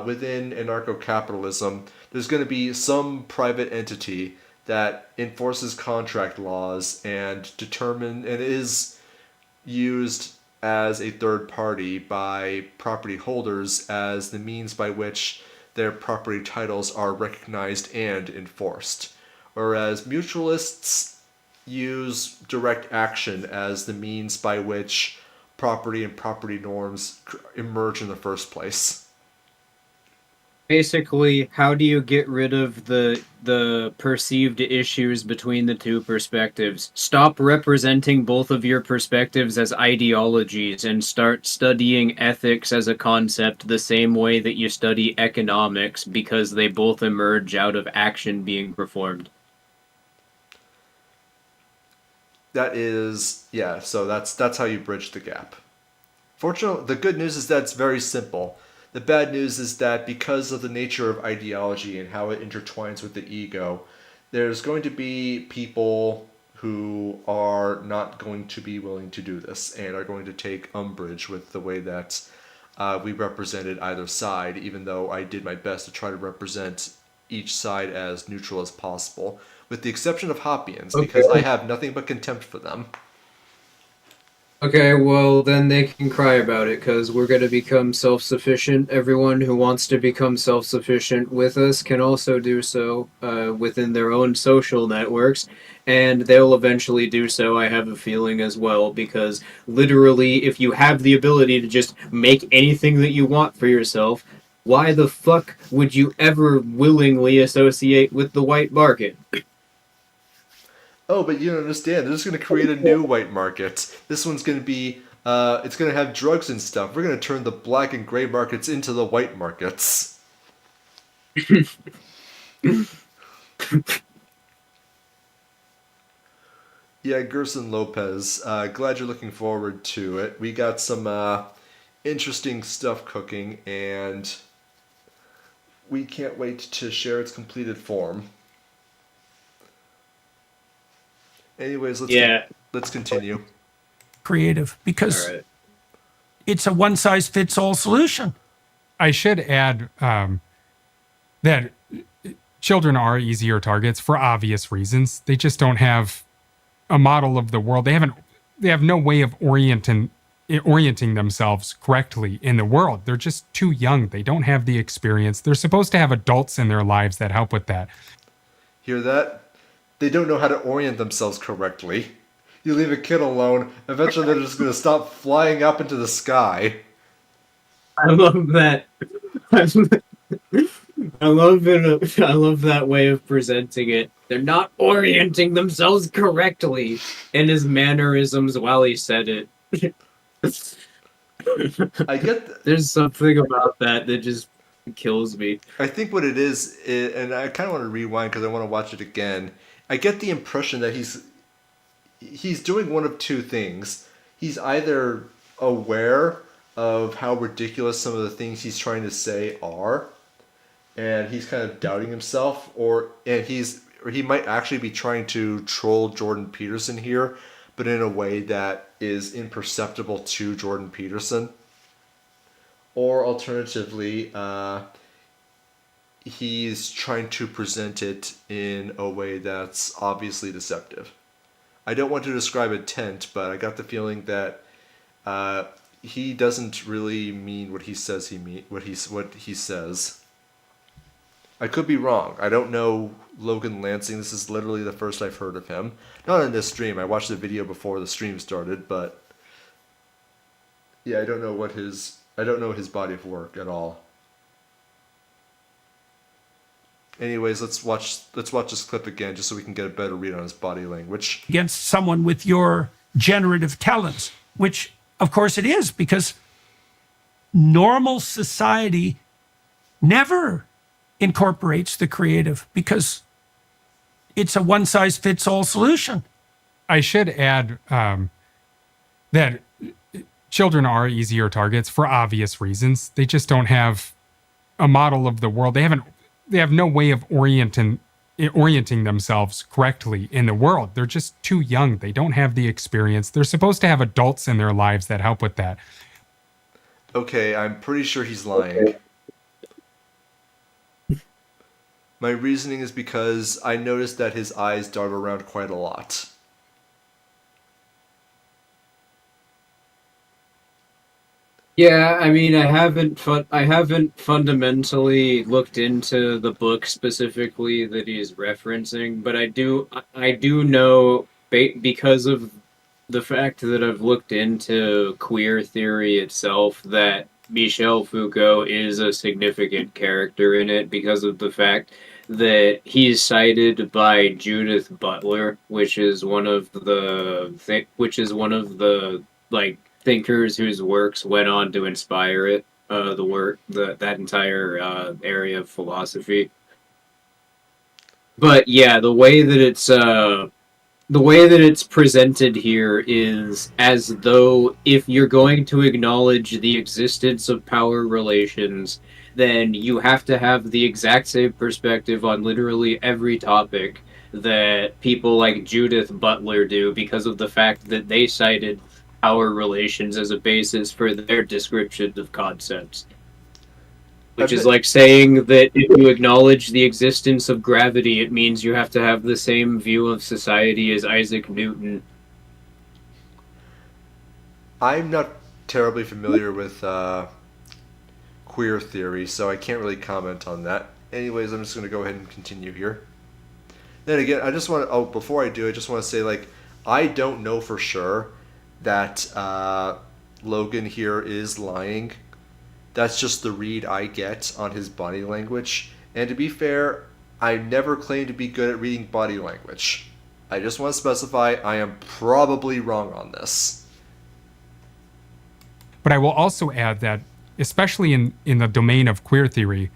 within anarcho-capitalism, there's going to be some private entity that enforces contract laws and is used as a third party by property holders as the means by which their property titles are recognized and enforced. Whereas mutualists use direct action as the means by which property and property norms emerge in the first place. Basically, how do you get rid of the perceived issues between the two perspectives? Stop representing both of your perspectives as ideologies and start studying ethics as a concept the same way that you study economics, because they both emerge out of action being performed. So that's how you bridge the gap. Fortunately, the good news is that it's very simple. The bad news is that because of the nature of ideology and how it intertwines with the ego, there's going to be people who are not going to be willing to do this and are going to take umbrage with the way that we represented either side, even though I did my best to try to represent each side as neutral as possible, with the exception of Hoppians, because I have nothing but contempt for them. Okay, well, then they can cry about it because we're going to become self sufficient. Everyone who wants to become self sufficient with us can also do so within their own social networks, and they'll eventually do so, I have a feeling, as well, because literally, if you have the ability to just make anything that you want for yourself, why the fuck would you ever willingly associate with the white market? Oh, but you don't understand. They're just going to create a new white market. This one's going to be, it's going to have drugs and stuff. We're going to turn the black and gray markets into the white markets. Yeah, Gerson Lopez. Glad you're looking forward to it. We got some interesting stuff cooking, and we can't wait to share its completed form. Anyways, let's continue. Creative, because All right. it's a one size fits all solution. I should add that children are easier targets for obvious reasons. They just don't have a model of the world. They have no way of orienting themselves correctly in the world. They're just too young. They don't have the experience. They're supposed to have adults in their lives that help with that. Hear that? They don't know how to orient themselves correctly. You leave a kid alone, eventually they're just going to stop flying up into the sky. I love that. I love it. I love that way of presenting it. They're not orienting themselves correctly in his mannerisms while he said it. I get. There's something about that that just kills me. I think what it is, and I kind of want to rewind because I want to watch it again. I get the impression that he's doing one of two things. He's either aware of how ridiculous some of the things he's trying to say are, and he's kind of doubting himself, or he might actually be trying to troll Jordan Peterson here, but in a way that is imperceptible to Jordan Peterson. Or alternatively, he's trying to present it in a way that's obviously deceptive. I don't want to describe intent, but I got the feeling that he doesn't really mean what he says what he says. I could be wrong. I don't know Logan Lansing. This is literally the first I've heard of him. Not in this stream. I watched the video before the stream started, but yeah, I don't know his body of work at all. Anyways, let's watch this clip again just so we can get a better read on his body language. Against someone with your generative talents, which of course it is, because normal society never incorporates the creative because it's a one size fits all solution. I should add that children are easier targets for obvious reasons. They just don't have a model of the world. They have no way of orienting themselves correctly in the world. They're just too young. They don't have the experience. They're supposed to have adults in their lives that help with that. Okay, I'm pretty sure he's lying. My reasoning is because I noticed that his eyes dart around quite a lot. Yeah, I mean, I haven't fundamentally looked into the book specifically that he's referencing, but I do know because of the fact that I've looked into queer theory itself that Michel Foucault is a significant character in it because of the fact that he's cited by Judith Butler, which is one of the like thinkers whose works went on to inspire it, that entire area of philosophy. But yeah, the way that it's presented here is as though if you're going to acknowledge the existence of power relations, then you have to have the exact same perspective on literally every topic that people like Judith Butler do because of the fact that they cited power relations as a basis for their description of concepts. Which is like saying that if you acknowledge the existence of gravity, it means you have to have the same view of society as Isaac Newton. I'm not terribly familiar with queer theory, so I can't really comment on that. Anyways, I'm just going to go ahead and continue here. Then again, I just want to, before I do, I just want to say, like, I don't know for sure that Logan here is lying. That's just the read I get on his body language. And to be fair, I never claim to be good at reading body language. I just want to specify I am probably wrong on this. But I will also add that, especially in the domain of queer theory,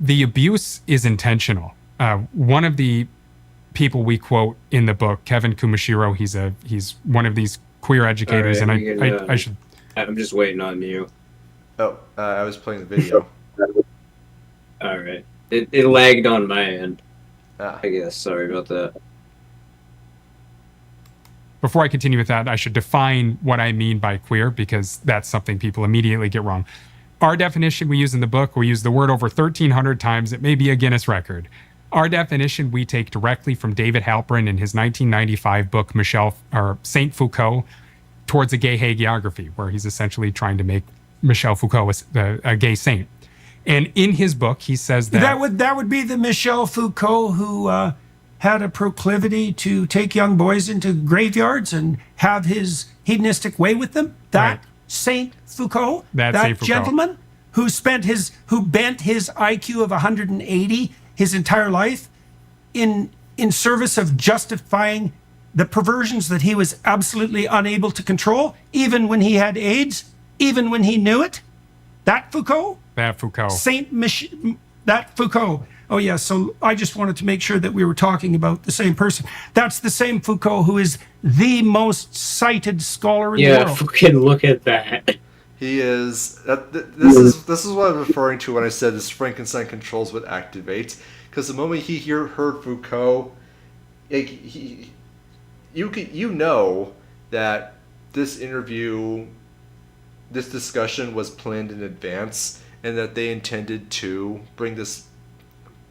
the abuse is intentional. One of the people we quote in the book, Kevin Kumashiro, he's one of these queer educators, All right, and I should. I'm just waiting on you. Oh, I was playing the video. All right. It lagged on my end. Ah. I guess. Sorry about that. Before I continue with that, I should define what I mean by queer, because that's something people immediately get wrong. Our definition we use in the book, we use the word over 1,300 times. It may be a Guinness record. Our definition we take directly from David Halperin in his 1995 book, Saint Foucault, Towards a Gay Hagiography, where he's essentially trying to make Michel Foucault a gay saint. And in his book, he says that That would be the Michel Foucault who had a proclivity to take young boys into graveyards and have his hedonistic way with them. That Right. Saint Foucault, That that Saint Foucault. gentleman who bent his IQ of 180 his entire life in service of justifying the perversions that he was absolutely unable to control, even when he had AIDS, even when he knew it. That Foucault? that Foucault. That Foucault. Oh, yeah. So I just wanted to make sure that we were talking about the same person. That's the same Foucault who is the most cited scholar in the Yeah, world. fucking look at that. He is. This is what I'm referring to when I said his Frankenstein controls would activate. Because the moment he heard Foucault, you know that this discussion was planned in advance, and that they intended to bring this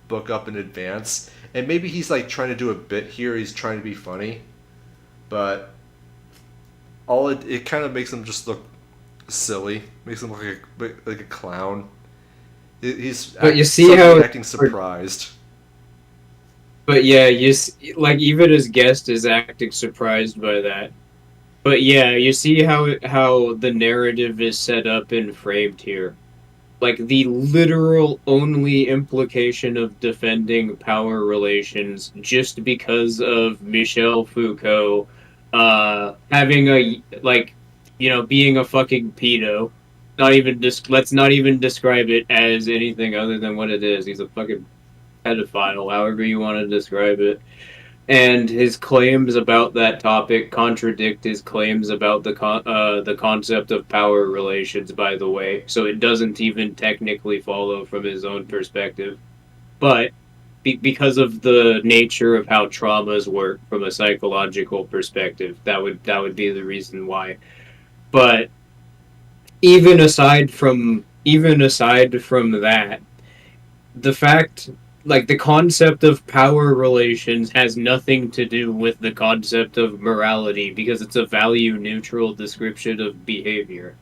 book up in advance. And maybe he's like trying to do a bit here. He's trying to be funny, but it kind of makes him just look silly. Makes him look like a clown. He's acting surprised. But yeah, like even his guest is acting surprised by that. But yeah, you see how the narrative is set up and framed here. Like the literal only implication of defending power relations just because of Michel Foucault having being a fucking pedo. Let's not even describe it as anything other than what it is. He's a fucking pedophile, however you want to describe it. And his claims about that topic contradict his claims about the concept of power relations, by the way. So it doesn't even technically follow from his own perspective. But because of the nature of how traumas work from a psychological perspective, that would be the reason why. But even aside from that, the fact, like, the concept of power relations has nothing to do with the concept of morality, because it's a value-neutral description of behavior.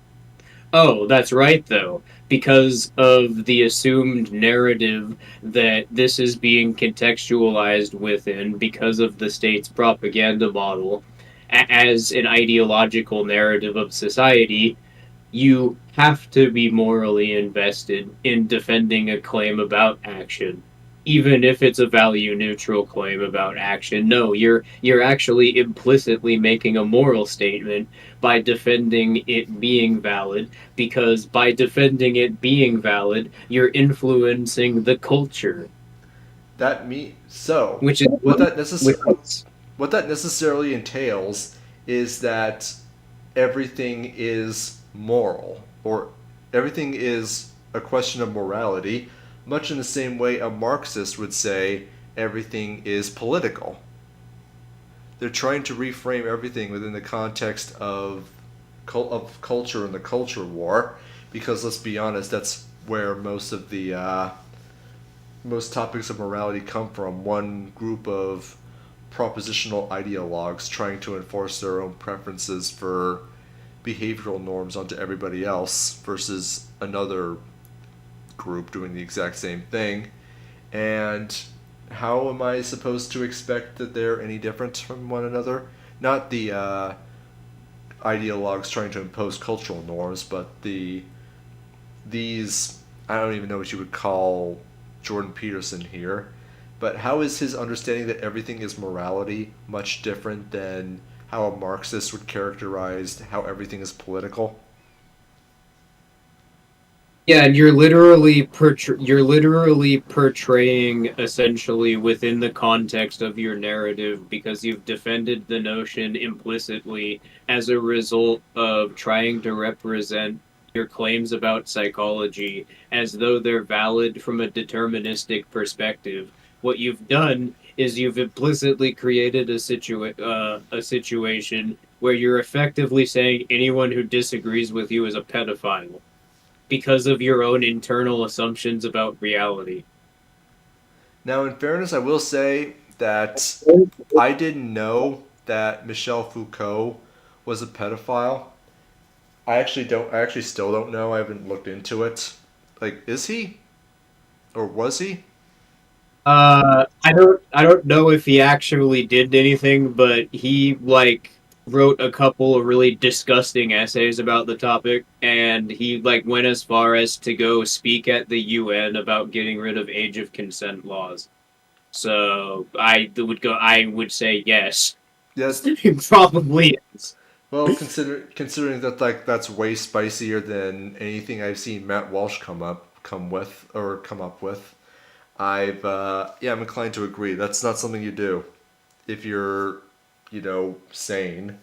Oh, that's right, though. Because of the assumed narrative that this is being contextualized within, because of the state's propaganda model, as an ideological narrative of society, you have to be morally invested in defending a claim about action. Even if it's a value-neutral claim about action, no, you're actually implicitly making a moral statement by defending it being valid, because by defending it being valid, you're influencing the culture. What that necessarily entails is that everything is moral, or everything is a question of morality, much in the same way a Marxist would say everything is political. They're trying to reframe everything within the context of culture and the culture war, because let's be honest, that's where most topics of morality come from. One group of propositional ideologues trying to enforce their own preferences for behavioral norms onto everybody else versus another group doing the exact same thing. And how am I supposed to expect that they're any different from one another? Not the ideologues trying to impose cultural norms, but these, I don't even know what you would call Jordan Peterson here, but how is his understanding that everything is morality much different than how a Marxist would characterize how everything is political? Yeah, and you're literally portraying essentially within the context of your narrative because you've defended the notion implicitly as a result of trying to represent your claims about psychology as though they're valid from a deterministic perspective. What you've done is you've implicitly created a situation where you're effectively saying anyone who disagrees with you is a pedophile because of your own internal assumptions about reality. Now, in fairness, I will say that I didn't know that Michel Foucault was a pedophile. I actually don't. I actually still don't know. I haven't looked into it. Like, is he, or was he? I don't know if he actually did anything, but he wrote a couple of really disgusting essays about the topic, and he went as far as to go speak at the UN about getting rid of age of consent laws. So I would say yes. Yes. It probably is. Well, considering that that's way spicier than anything I've seen Matt Walsh come up with, I'm inclined to agree. That's not something you do if you're, sane.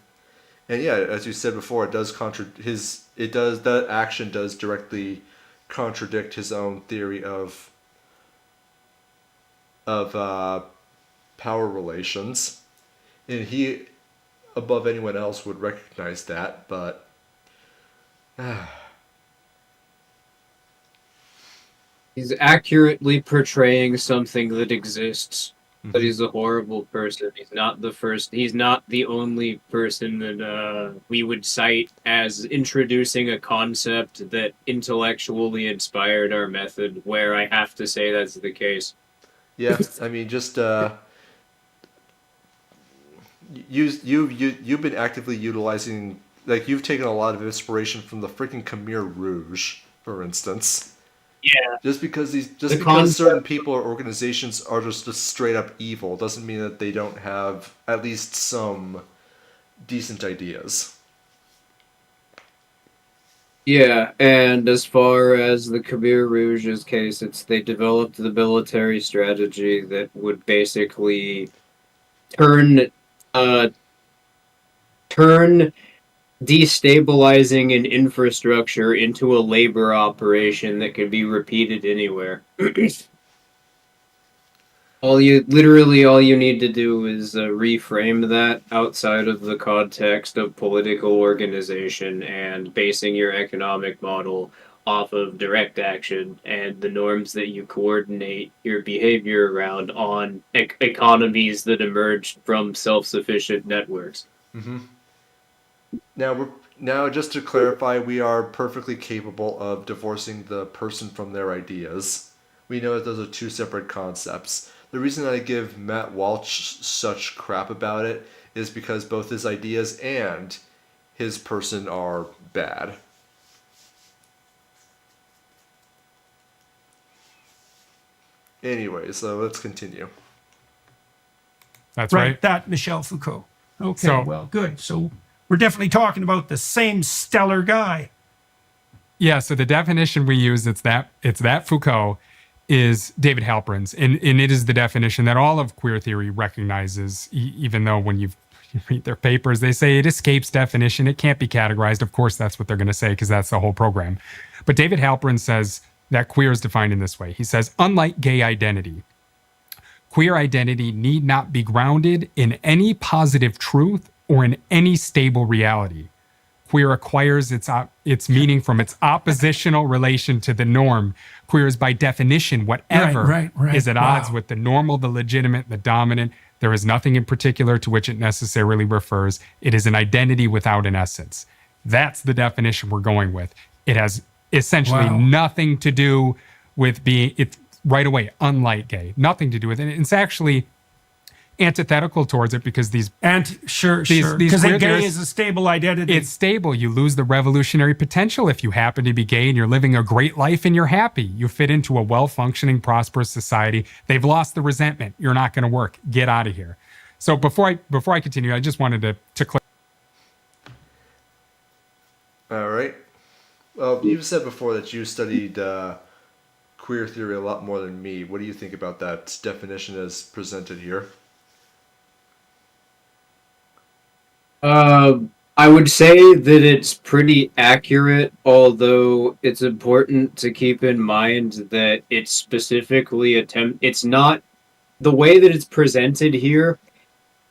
And yeah, as you said before, that action does directly contradict his own theory of power relations, and he, above anyone else, would recognize that. But He's accurately portraying something that exists. But he's a horrible person. He's not the first. He's not the only person that we would cite as introducing a concept that intellectually inspired our method. Where I have to say that's the case. yeah, I mean, just you've been actively utilizing, you've taken a lot of inspiration from the freaking Khmer Rouge, for instance. Yeah. Just because certain people or organizations are just straight up evil doesn't mean that they don't have at least some decent ideas. Yeah, and as far as the Khmer Rouge's case, they developed the military strategy that would basically turn destabilizing an infrastructure into a labor operation that could be repeated anywhere. all you need to do is reframe that outside of the context of political organization and basing your economic model off of direct action and the norms that you coordinate your behavior around on economies that emerged from self-sufficient networks. Mm-hmm. Now, just to clarify, we are perfectly capable of divorcing the person from their ideas. We know that those are two separate concepts. The reason I give Matt Walsh such crap about it is because both his ideas and his person are bad. Anyway, so let's continue. That's right. That Michel Foucault. Okay, So- well, good. So we're definitely talking about the same stellar guy. Yeah, so the definition we use, it's that Foucault, is David Halperin's, and it is the definition that all of queer theory recognizes, even though when you read their papers, they say it escapes definition, it can't be categorized. Of course, that's what they're going to say, because that's the whole program. But David Halperin says that queer is defined in this way. He says, unlike gay identity, queer identity need not be grounded in any positive truth or in any stable reality. Queer acquires its meaning from its oppositional relation to the norm. Queer is by definition whatever Right. is at odds Wow. with the normal, the legitimate, the dominant. There is nothing in particular to which it necessarily refers. It is an identity without an essence. That's the definition we're going with. It has essentially Wow. nothing to do with being, it's right away, unlike gay. Nothing to do with it. It's actually antithetical towards it because these Sure. these Because queer gay theorists- is a stable identity. it's stable. You lose the revolutionary potential if you happen to be gay and you're living a great life and you're happy. You fit into a well-functioning, prosperous society. They've lost the resentment. You're not going to work. Get out of here. So before I continue, I just wanted to clear. All right. Well, you said before that you studied queer theory a lot more than me. What do you think about that definition as presented here? I would say that it's pretty accurate, although it's important to keep in mind that it's specifically it's not the way that it's presented here.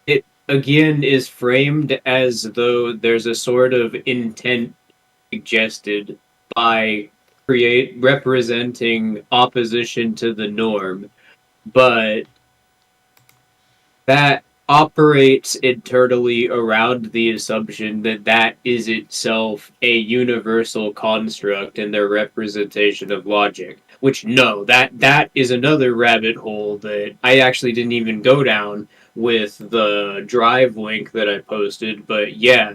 It again is framed as though there's a sort of intent suggested by representing opposition to the norm, but that operates internally around the assumption that that is itself a universal construct in their representation of logic. Which no, that is another rabbit hole that I actually didn't even go down with the Drive link that I posted. But yeah,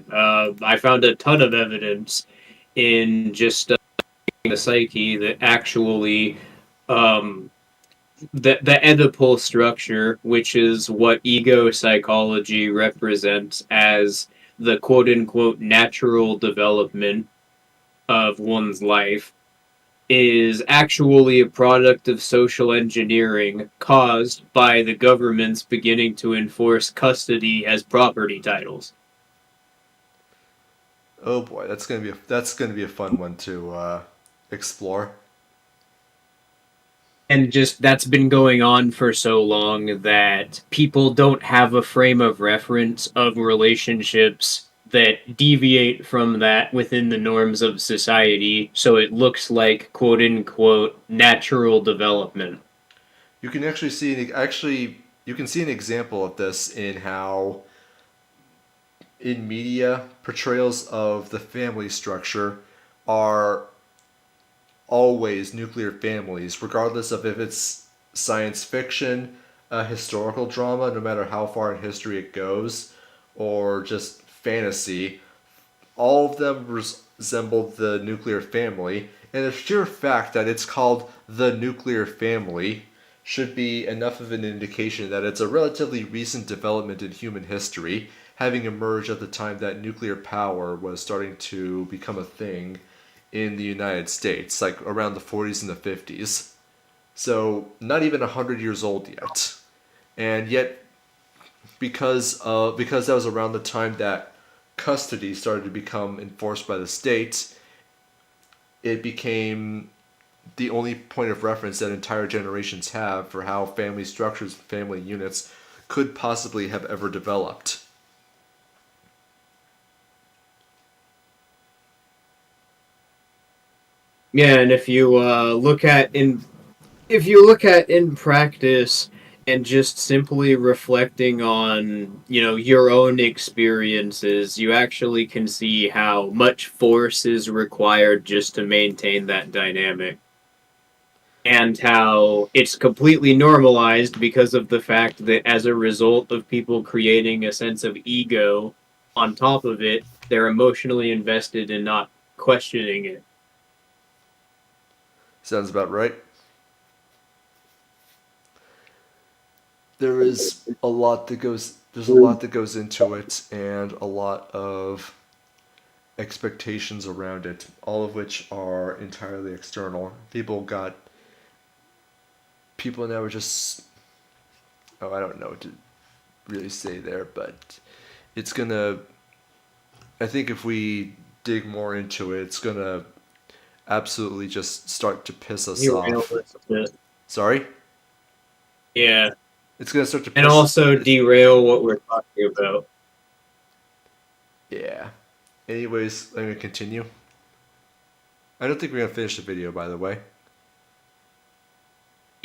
I found a ton of evidence in just the psyche that actually the Oedipal structure, which is what ego psychology represents as the quote unquote natural development of one's life, is actually a product of social engineering caused by the governments beginning to enforce custody as property titles. Oh boy, that's gonna be a fun one to explore. And just that's been going on for so long that people don't have a frame of reference of relationships that deviate from that within the norms of society, so it looks like quote unquote natural development. You can actually you can see an example of this in how in media portrayals of the family structure are always nuclear families, regardless of if it's science fiction, a historical drama, no matter how far in history it goes, or just fantasy. All of them resemble the nuclear family, and the sheer fact that it's called the nuclear family should be enough of an indication that it's a relatively recent development in human history, having emerged at the time that nuclear power was starting to become a thing in the United States, like around the 40s and the 50s. So not even 100 years old yet. And yet, because that was around the time that custody started to become enforced by the state, it became the only point of reference that entire generations have for how family structures, family units could possibly have ever developed. Yeah, and if you look at in practice and just simply reflecting on, your own experiences, you actually can see how much force is required just to maintain that dynamic. And how it's completely normalized because of the fact that as a result of people creating a sense of ego on top of it, they're emotionally invested in not questioning it. Sounds about right. There's a lot that goes into it, and a lot of expectations around it, all of which are entirely external. People now are just, I don't know what to really say there, but it's gonna, I think if we dig more into it, it's gonna absolutely just start to piss us off. Sorry? Yeah. It's gonna start to piss And also derail what we're talking about. Yeah. Anyways, I'm gonna continue. I don't think we're gonna finish the video, by the way.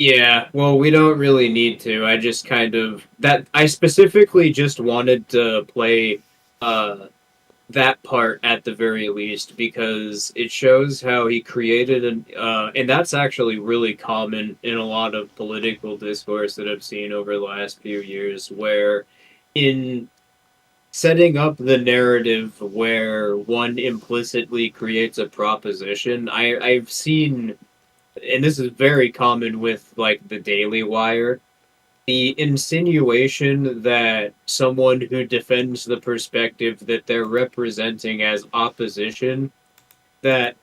Yeah, well, we don't really need to. I just I specifically just wanted to play that part at the very least, because it shows how he created and that's actually really common in a lot of political discourse that I've seen over the last few years, where in setting up the narrative where one implicitly creates a proposition, I've seen, and this is very common with like the Daily Wire, the insinuation that someone who defends the perspective that they're representing as opposition, that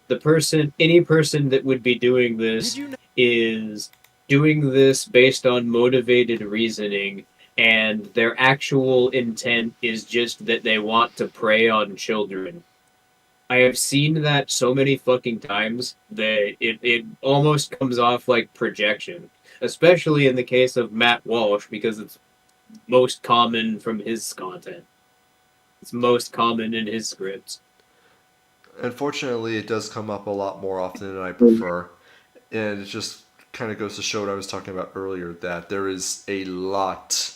any person that would be doing this is doing this based on motivated reasoning, and their actual intent is just that they want to prey on children. I have seen that so many fucking times that it almost comes off like projection, especially in the case of Matt Walsh, because it's most common from his content. It's most common in his scripts. Unfortunately, it does come up a lot more often than I prefer. And it just kind of goes to show what I was talking about earlier, that there is a lot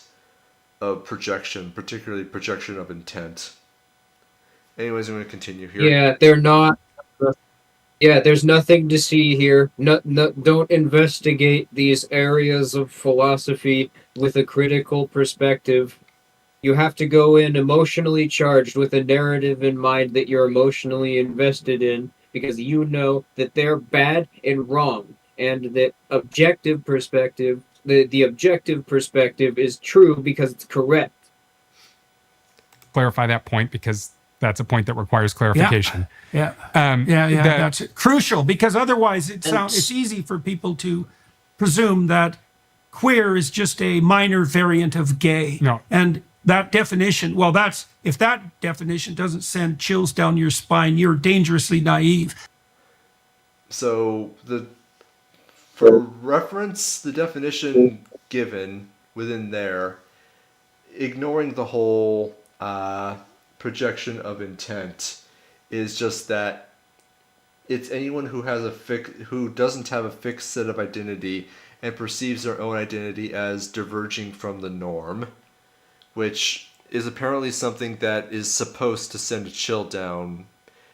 of projection, particularly projection of intent. Anyways, I'm going to continue here. Yeah, they're not. Yeah, there's nothing to see here. Don't investigate these areas of philosophy with a critical perspective. You have to go in emotionally charged with a narrative in mind that you're emotionally invested in, because you know that they're bad and wrong, and that the objective perspective is true because it's correct. Clarify that point, because that's a point that requires clarification. Yeah. Um, That's crucial, because otherwise it's easy for people to presume that queer is just a minor variant of gay. No. And that definition, if that definition doesn't send chills down your spine, you're dangerously naive. So for reference, the definition given within there, ignoring the whole projection of intent, is just that it's anyone who who doesn't have a fixed set of identity and perceives their own identity as diverging from the norm, which is apparently something that is supposed to send a chill down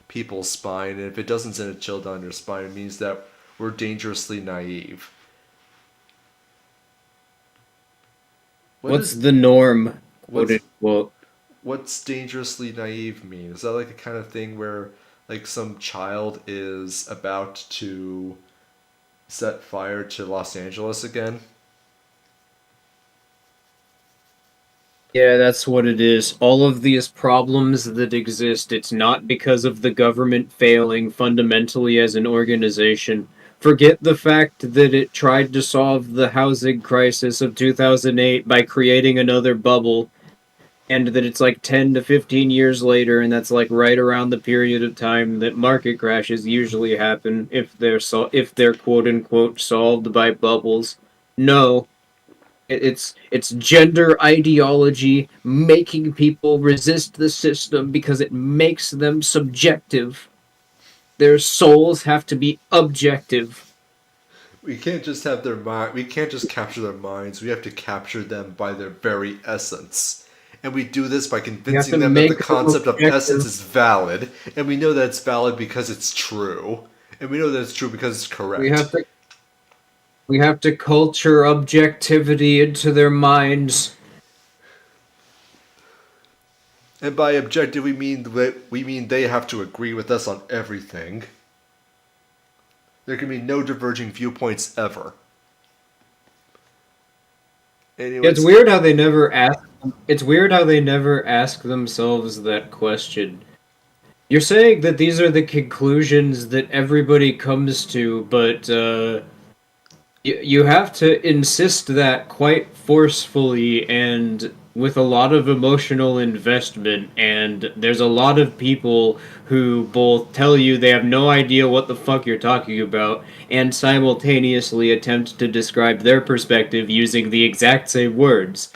people's spine. And if it doesn't send a chill down your spine, it means that we're dangerously naive. What's the norm? What's dangerously naive mean? Is that like a kind of thing where like some child is about to set fire to Los Angeles again? Yeah, that's what it is. All of these problems that exist, it's not because of the government failing fundamentally as an organization. Forget the fact that it tried to solve the housing crisis of 2008 by creating another bubble, and that it's like 10 to 15 years later, and that's like right around the period of time that market crashes usually happen if they're quote unquote solved by bubbles. No, it's gender ideology making people resist the system because it makes them subjective. Their souls have to be objective. We can't just have their mind. We can't just capture their minds. We have to capture them by their very essence. And we do this by convincing them that the concept of essence is valid. And we know that it's valid because it's true. And we know that it's true because it's correct. We have to culture objectivity into their minds. And by objective, we mean they have to agree with us on everything. There can be no diverging viewpoints ever. Anyways, It's weird how they never ask. It's weird how they never ask themselves that question. You're saying that these are the conclusions that everybody comes to, but you have to insist that quite forcefully and with a lot of emotional investment, and there's a lot of people who both tell you they have no idea what the fuck you're talking about and simultaneously attempt to describe their perspective using the exact same words,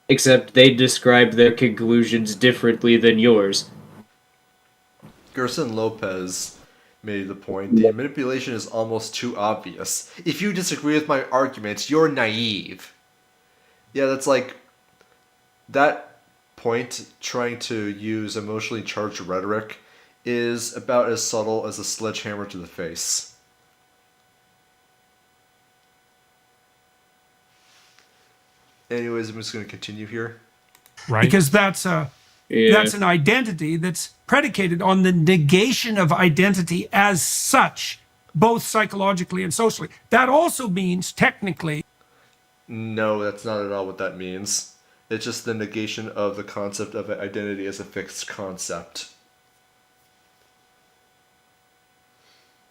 except they describe their conclusions differently than yours. Gerson Lopez made the point, the manipulation is almost too obvious. If you disagree with my arguments, you're naive. Yeah, that's like, that point, trying to use emotionally charged rhetoric is about as subtle as a sledgehammer to the face. Anyways, I'm just going to continue here. Right. Because that's Yeah. an identity that's predicated on the negation of identity as such, both psychologically and socially. That also means technically. No, that's not at all what that means. It's just the negation of the concept of identity as a fixed concept.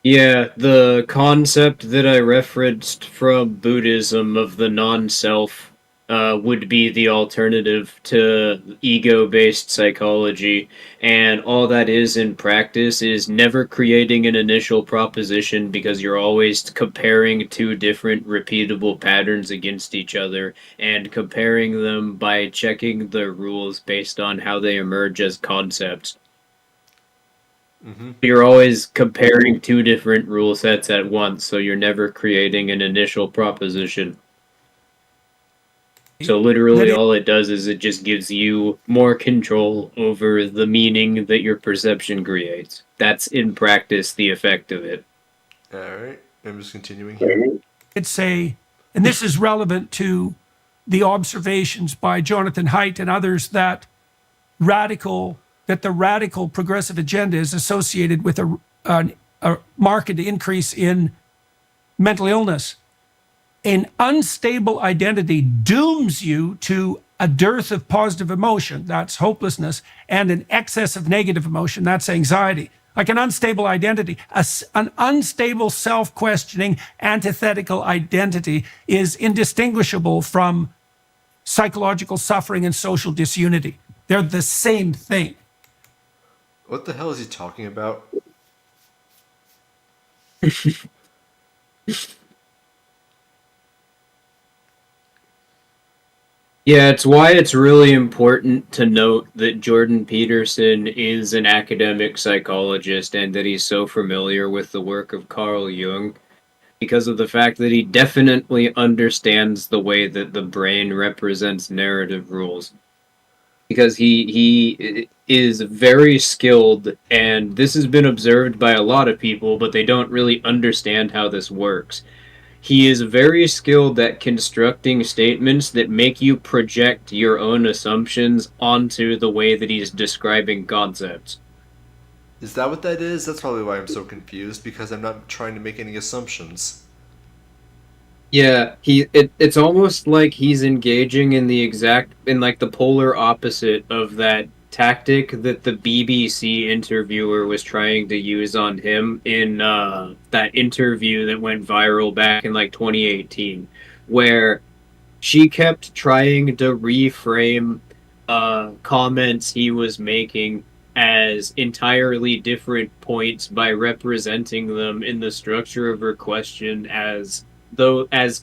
Yeah, the concept that I referenced from Buddhism of the non-self would be the alternative to ego-based psychology, and all that is in practice is never creating an initial proposition because you're always comparing two different repeatable patterns against each other and comparing them by checking the rules based on how they emerge as concepts. You're always comparing two different rule sets at once, so you're never creating an initial proposition. So literally all it does is it just gives you more control over the meaning that your perception creates. That's in practice the effect of it. Alright, I'm just continuing here. It's say, and this is relevant to the observations by Jonathan Haidt and others that the radical progressive agenda is associated with a marked increase in mental illness. An unstable identity dooms you to a dearth of positive emotion, that's hopelessness, and an excess of negative emotion, that's anxiety. Like an unstable identity, an unstable self-questioning, antithetical identity is indistinguishable from psychological suffering and social disunity. They're the same thing. What the hell is he talking about? Yeah, it's why it's really important to note that Jordan Peterson is an academic psychologist and that he's so familiar with the work of Carl Jung because of the fact that he definitely understands the way that the brain represents narrative rules. Because he is very skilled, and this has been observed by a lot of people, but they don't really understand how this works. He is very skilled at constructing statements that make you project your own assumptions onto the way that he's describing concepts. Is that what that is? That's probably why I'm so confused, because I'm not trying to make any assumptions. Yeah, it's almost like he's engaging in the polar opposite of that tactic that the BBC interviewer was trying to use on him in that interview that went viral back in like 2018, where she kept trying to reframe comments he was making as entirely different points by representing them in the structure of her question as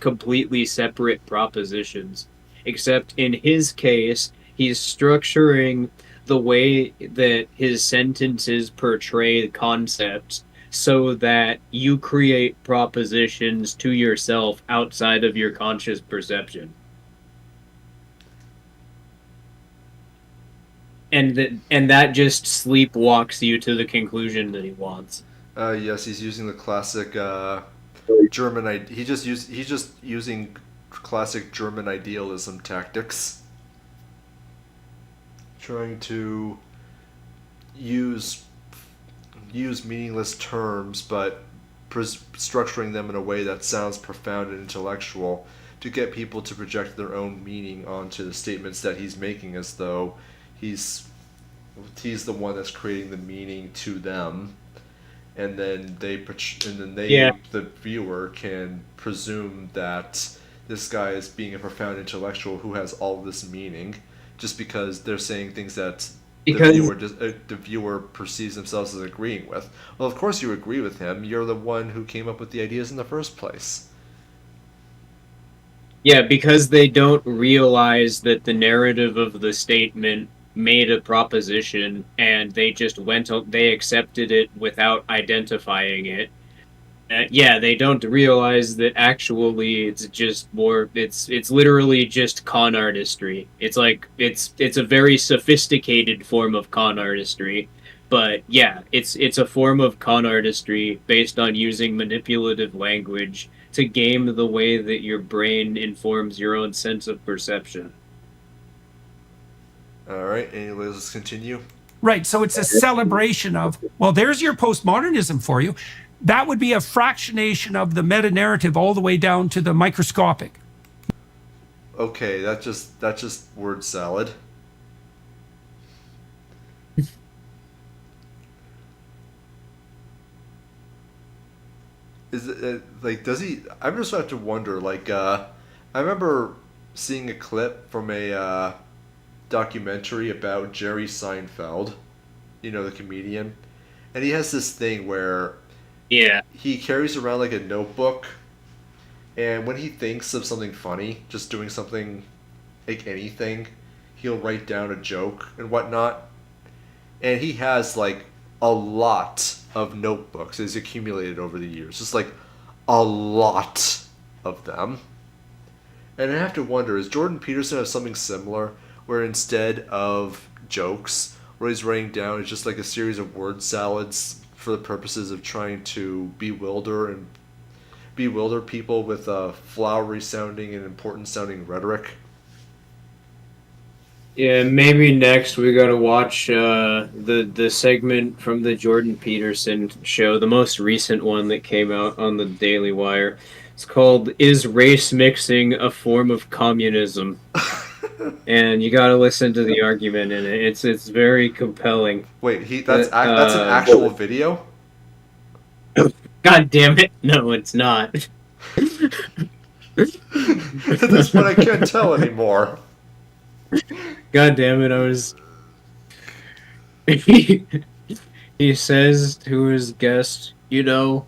completely separate propositions. Except in his case, he's structuring the way that his sentences portray concepts so that you create propositions to yourself outside of your conscious perception. And that just sleepwalks you to the conclusion that he wants. Yes, he's using the classic German. He's just using classic German idealism tactics, trying to use meaningless terms, but structuring them in a way that sounds profound and intellectual to get people to project their own meaning onto the statements that he's making, as though he's the one that's creating the meaning to them. And then the viewer can presume that this guy is being a profound intellectual who has all this meaning, just because they're saying things that the viewer perceives themselves as agreeing with. Well, of course you agree with him. You're the one who came up with the ideas in the first place. Yeah, because they don't realize that the narrative of the statement made a proposition and they accepted it without identifying it. Yeah, they don't realize that actually it's just more. It's literally just con artistry. It's like it's a very sophisticated form of con artistry, but yeah, it's a form of con artistry based on using manipulative language to game the way that your brain informs your own sense of perception. All right, anyways, let's continue. Right. So it's a celebration of, well, there's your postmodernism for you. That would be a fractionation of the meta narrative all the way down to the microscopic. Okay, that's just word salad. Is it like does he? I'm just have to wonder. Like, I remember seeing a clip from a documentary about Jerry Seinfeld, you know, the comedian, and he has this thing where Yeah, he carries around like a notebook, and when he thinks of something funny, just doing something like anything, he'll write down a joke and whatnot. And he has like a lot of notebooks he's accumulated over the years, just like a lot of them. And I have to wonder, is Jordan Peterson have something similar, where instead of jokes, what he's writing down is just like a series of word salads for the purposes of trying to bewilder people with flowery sounding and important sounding rhetoric? yeah. Maybe next we gotta watch the segment from the Jordan Peterson show, the most recent one that came out on the Daily Wire. It's called "Is Race Mixing a Form of Communism?" And you gotta listen to the argument in it. It's very compelling. Wait, But, that's an actual video? God damn it! No, it's not. At this point, I can't tell anymore. God damn it! I was. He says to his guest, you know,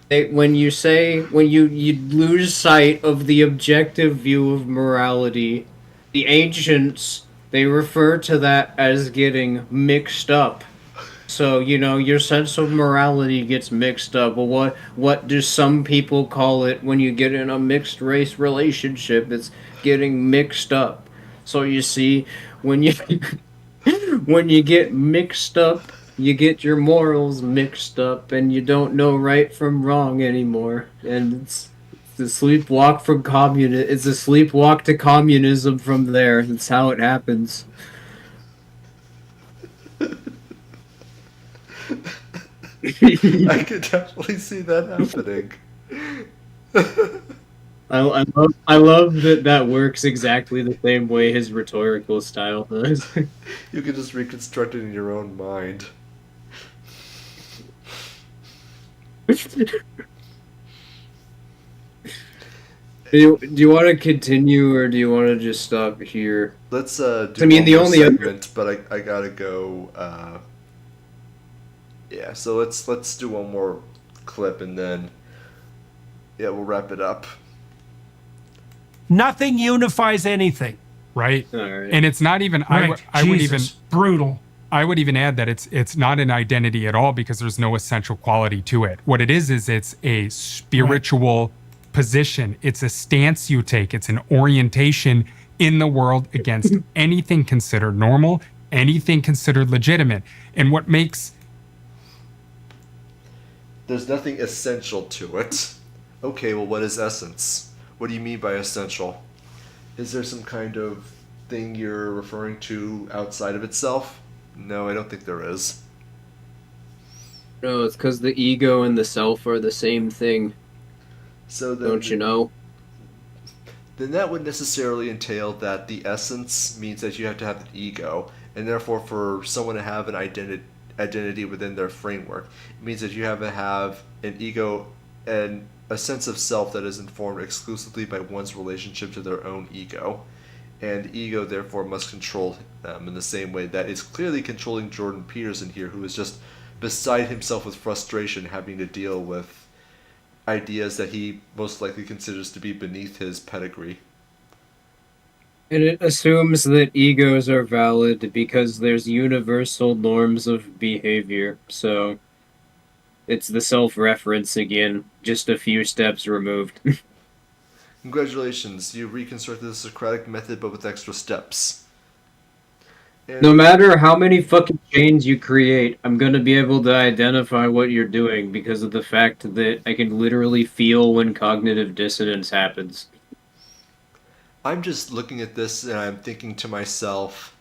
when you lose sight of the objective view of morality, the ancients they refer to that as getting mixed up. So, you know, your sense of morality gets mixed up. Well, what do some people call it when you get in a mixed race relationship? It's getting mixed up. So you see, when you when you get mixed up, you get your morals mixed up, and you don't know right from wrong anymore. And it's a sleepwalk from It's a sleepwalk to communism from there. That's how it happens. I could definitely see that happening. I love that works exactly the same way his rhetorical style does. You can just reconstruct it in your own mind. Do you want to continue, or do you want to just stop here? Let's do I mean, one the more only other- segment, but I gotta go. Yeah, so let's do one more clip and then yeah, we'll wrap it up. Nothing unifies anything. Right. All right. And it's not even, Right. I would even, Jesus. Brutal. I would even add that it's not an identity at all because there's no essential quality to it. What it is it's a spiritual position. It's a stance you take. It's an orientation in the world against anything considered normal, anything considered legitimate. And what makes There's nothing essential to it. Okay, well, what is essence? What do you mean by essential? Is there some kind of thing you're referring to outside of itself? No, I don't think there is. No, it's because the ego and the self are the same thing. So then, Don't you know? then that would necessarily entail that the essence means that you have to have an ego, and therefore for someone to have an identity within their framework, it means that you have to have an ego and a sense of self that is informed exclusively by one's relationship to their own ego. And ego therefore must control them in the same way that is clearly controlling Jordan Peterson here, who is just beside himself with frustration having to deal with ideas that he most likely considers to be beneath his pedigree. And it assumes that egos are valid because there's universal norms of behavior. So It's the self-reference again, just a few steps removed. Congratulations, you reconstructed the Socratic method but with extra steps. And No matter how many fucking chains you create, I'm gonna be able to identify what you're doing because of the fact that I can literally feel when cognitive dissonance happens. I'm just looking at this and I'm thinking to myself,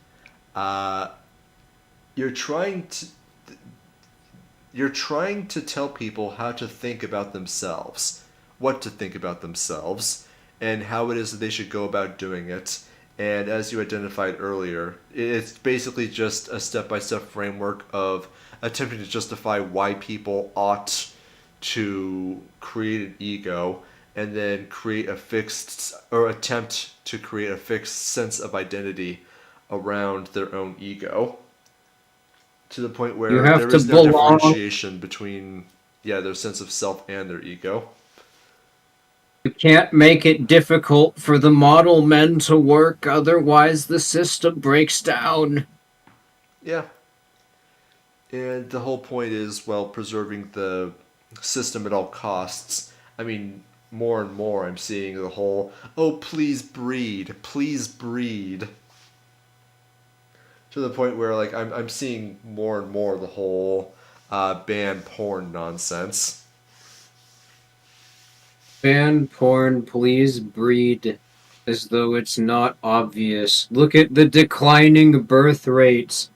uh, you're trying to you're trying to tell people how to think about themselves, what to think about themselves, and how it is that they should go about doing it. And as you identified earlier, it's basically just a step-by-step framework of attempting to justify why people ought to create an ego and then create a fixed or attempt to create a fixed sense of identity around their own ego to the point You where have there to is no belong. differentiation between their sense of self and their ego. You can't make it difficult for the model men to work, otherwise the system breaks down. Yeah. And the whole point is, well, preserving the system at all costs. I mean, more and more I'm seeing the whole, oh, please breed. To the point where, like, I'm seeing more and more the whole ban porn nonsense. Ban porn, please breed, as though it's not obvious. Look at the declining birth rates.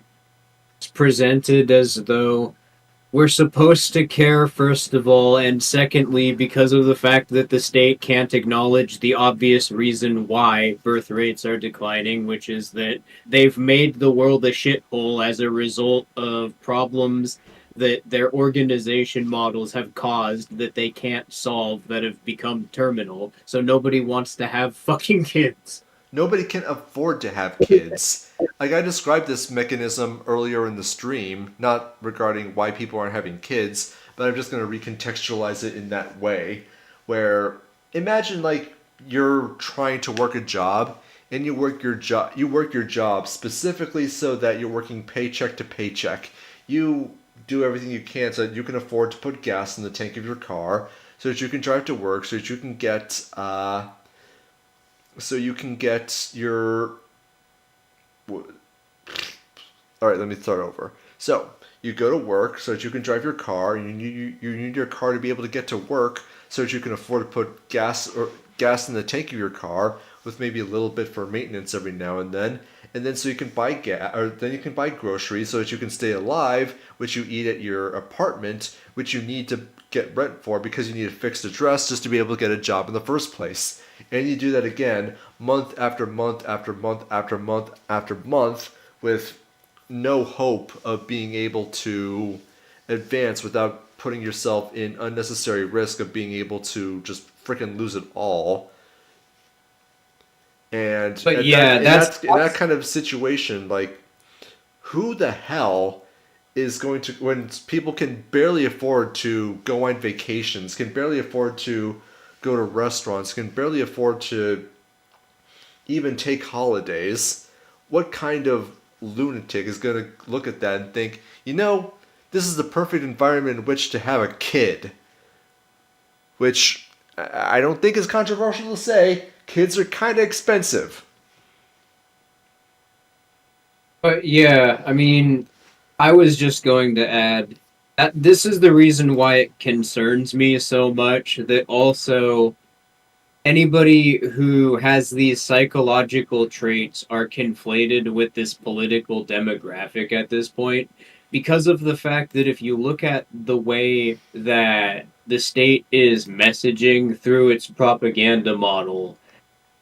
It's presented as though we're supposed to care, first of all, and secondly, because of the fact that the state can't acknowledge the obvious reason why birth rates are declining, which is that they've made the world a shithole as a result of problems that their organization models have caused that they can't solve that have become terminal. So nobody wants to have fucking kids. Nobody can afford to have kids. Like I described this mechanism earlier in the stream, not regarding why people aren't having kids, but I'm just going to recontextualize it in that way. Where imagine like you're trying to work a job and you work your job specifically so that you're working paycheck to paycheck. You do everything you can so that you can afford to put gas in the tank of your car, so that you can drive to work, so that you can get your. All right, let me start over. So you go to work so that you can drive your car, and you need your car to be able to get to work, so that you can afford to put gas in the tank of your car, with maybe a little bit for maintenance every now and then so you can buy gas, or then you can buy groceries so that you can stay alive, which you eat at your apartment, which you need to get rent for because you need a fixed address just to be able to get a job in the first place. And you do that again month after month after month after month after month with no hope of being able to advance without putting yourself in unnecessary risk of being able to just freaking lose it all. And But yeah, in that kind of situation, like, who the hell is going to, when people can barely afford to go on vacations, can barely afford to go to restaurants, can barely afford to even take holidays, what kind of lunatic is going to look at that and think, this is the perfect environment in which to have a kid? Which I don't think is controversial to say. Kids are kind of expensive. But yeah, I mean, I was just going to add that this is the reason why it concerns me so much that also anybody who has these psychological traits are conflated with this political demographic at this point because of the fact that if you look at the way that the state is messaging through its propaganda model,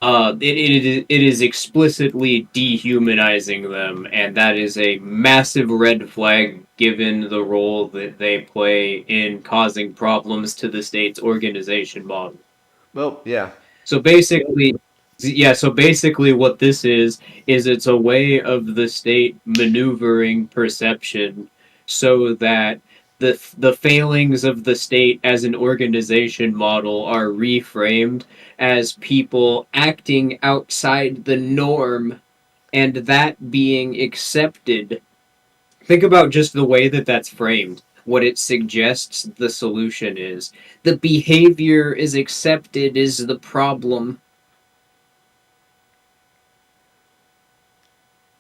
it is explicitly dehumanizing them, and that is a massive red flag given the role that they play in causing problems to the state's organization model. Well, yeah. So basically, so basically what this is it's a way of the state maneuvering perception so that the failings of the state as an organization model are reframed as people acting outside the norm and that being accepted. Think about just the way that that's framed. what it suggests the solution is. The behavior is accepted is the problem.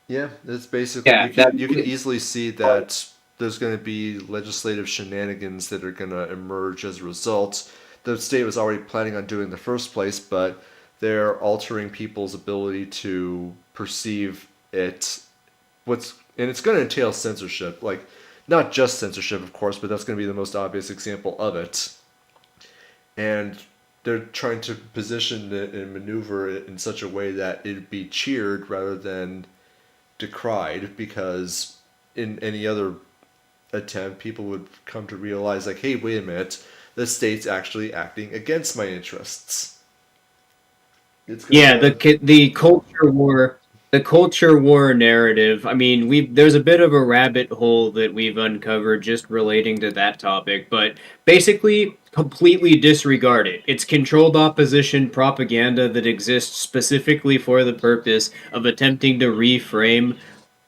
Yeah, it's basically Yeah, you can easily see that there's going to be legislative shenanigans that are going to emerge as a result. The state was already planning on doing in the first place, but they're altering people's ability to perceive it. And it's going to entail censorship, like not just censorship, of course, but that's going to be the most obvious example of it. And they're trying to position it and maneuver it in such a way that it'd be cheered rather than decried, because in any other attempt people would come to realize, like, hey, wait a minute, the state's actually acting against my interests. Yeah, the culture war narrative. I mean, there's a bit of a rabbit hole that we've uncovered just relating to that topic, but basically completely disregard it. It's controlled opposition propaganda that exists specifically for the purpose of attempting to reframe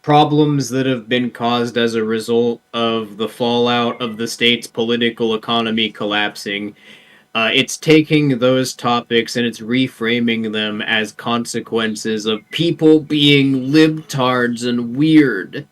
problems that have been caused as a result of the fallout of the state's political economy collapsing. It's taking those topics and it's reframing them as consequences of people being libtards and weird.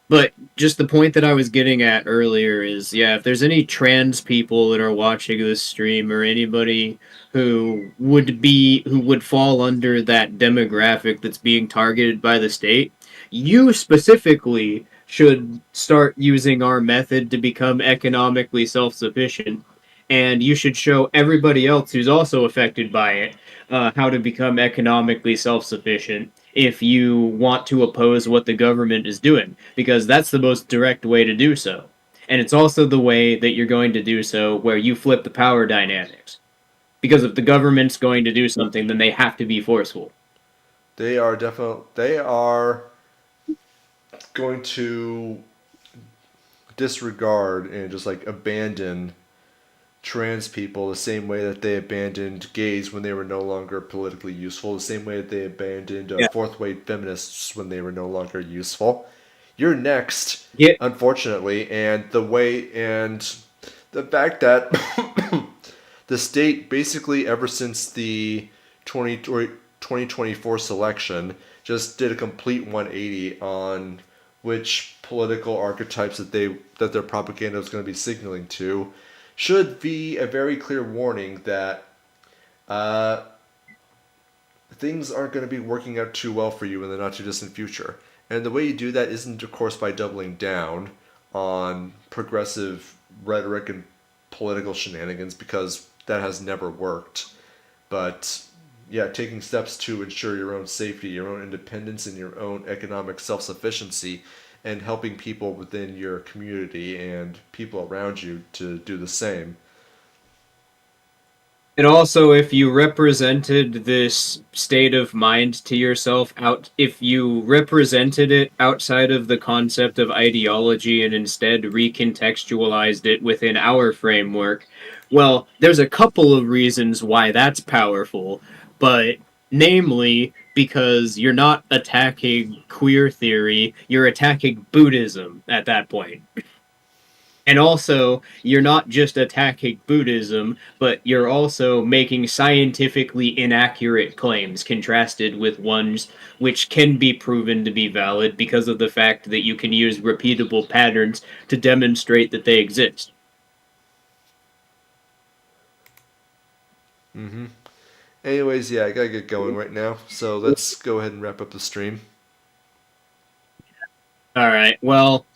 But just the point that I was getting at earlier is, yeah, if there's any trans people that are watching this stream or anybody who would fall under that demographic that's being targeted by the state, you specifically should start using our method to become economically self-sufficient, and you should show everybody else who's also affected by it how to become economically self-sufficient if you want to oppose what the government is doing, because that's the most direct way to do so. And it's also the way that you're going to do so where you flip the power dynamics. Because if the government's going to do something, then they have to be forceful. They are going to disregard and just like abandon trans people the same way that they abandoned gays when they were no longer politically useful, the same way that they abandoned fourth wave feminists when they were no longer useful. You're next, Yeah. unfortunately, and the fact that the state basically ever since the 2024 selection just did a complete 180 on which political archetypes that their propaganda is going to be signaling to, should be a very clear warning that things aren't going to be working out too well for you in the not too distant future. And the way you do that isn't, of course, by doubling down on progressive rhetoric and political shenanigans, because that has never worked. But yeah, taking steps to ensure your own safety, your own independence, and your own economic self-sufficiency, and helping people within your community and people around you to do the same. And also, if you represented this state of mind to yourself if you represented it outside of the concept of ideology and instead recontextualized it within our framework, well, there's a couple of reasons why that's powerful, but namely because you're not attacking queer theory, you're attacking Buddhism at that point. And also, you're not just attacking Buddhism, but you're also making scientifically inaccurate claims contrasted with ones which can be proven to be valid because of the fact that you can use repeatable patterns to demonstrate that they exist. Anyways, yeah, I gotta get going right now, so let's go ahead and wrap up the stream. Alright, well,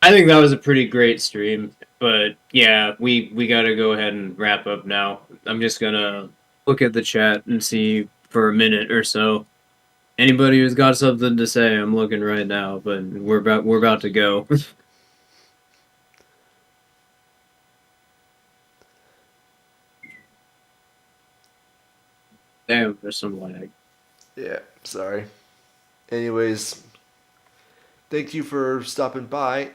I think that was a pretty great stream, but yeah, we gotta go ahead and wrap up now. I'm just gonna look at the chat and see for a minute or so. Anybody who's got something to say, I'm looking right now, but we're about to go. Damn, there's some lag. Yeah, sorry. Anyways, thank you for stopping by.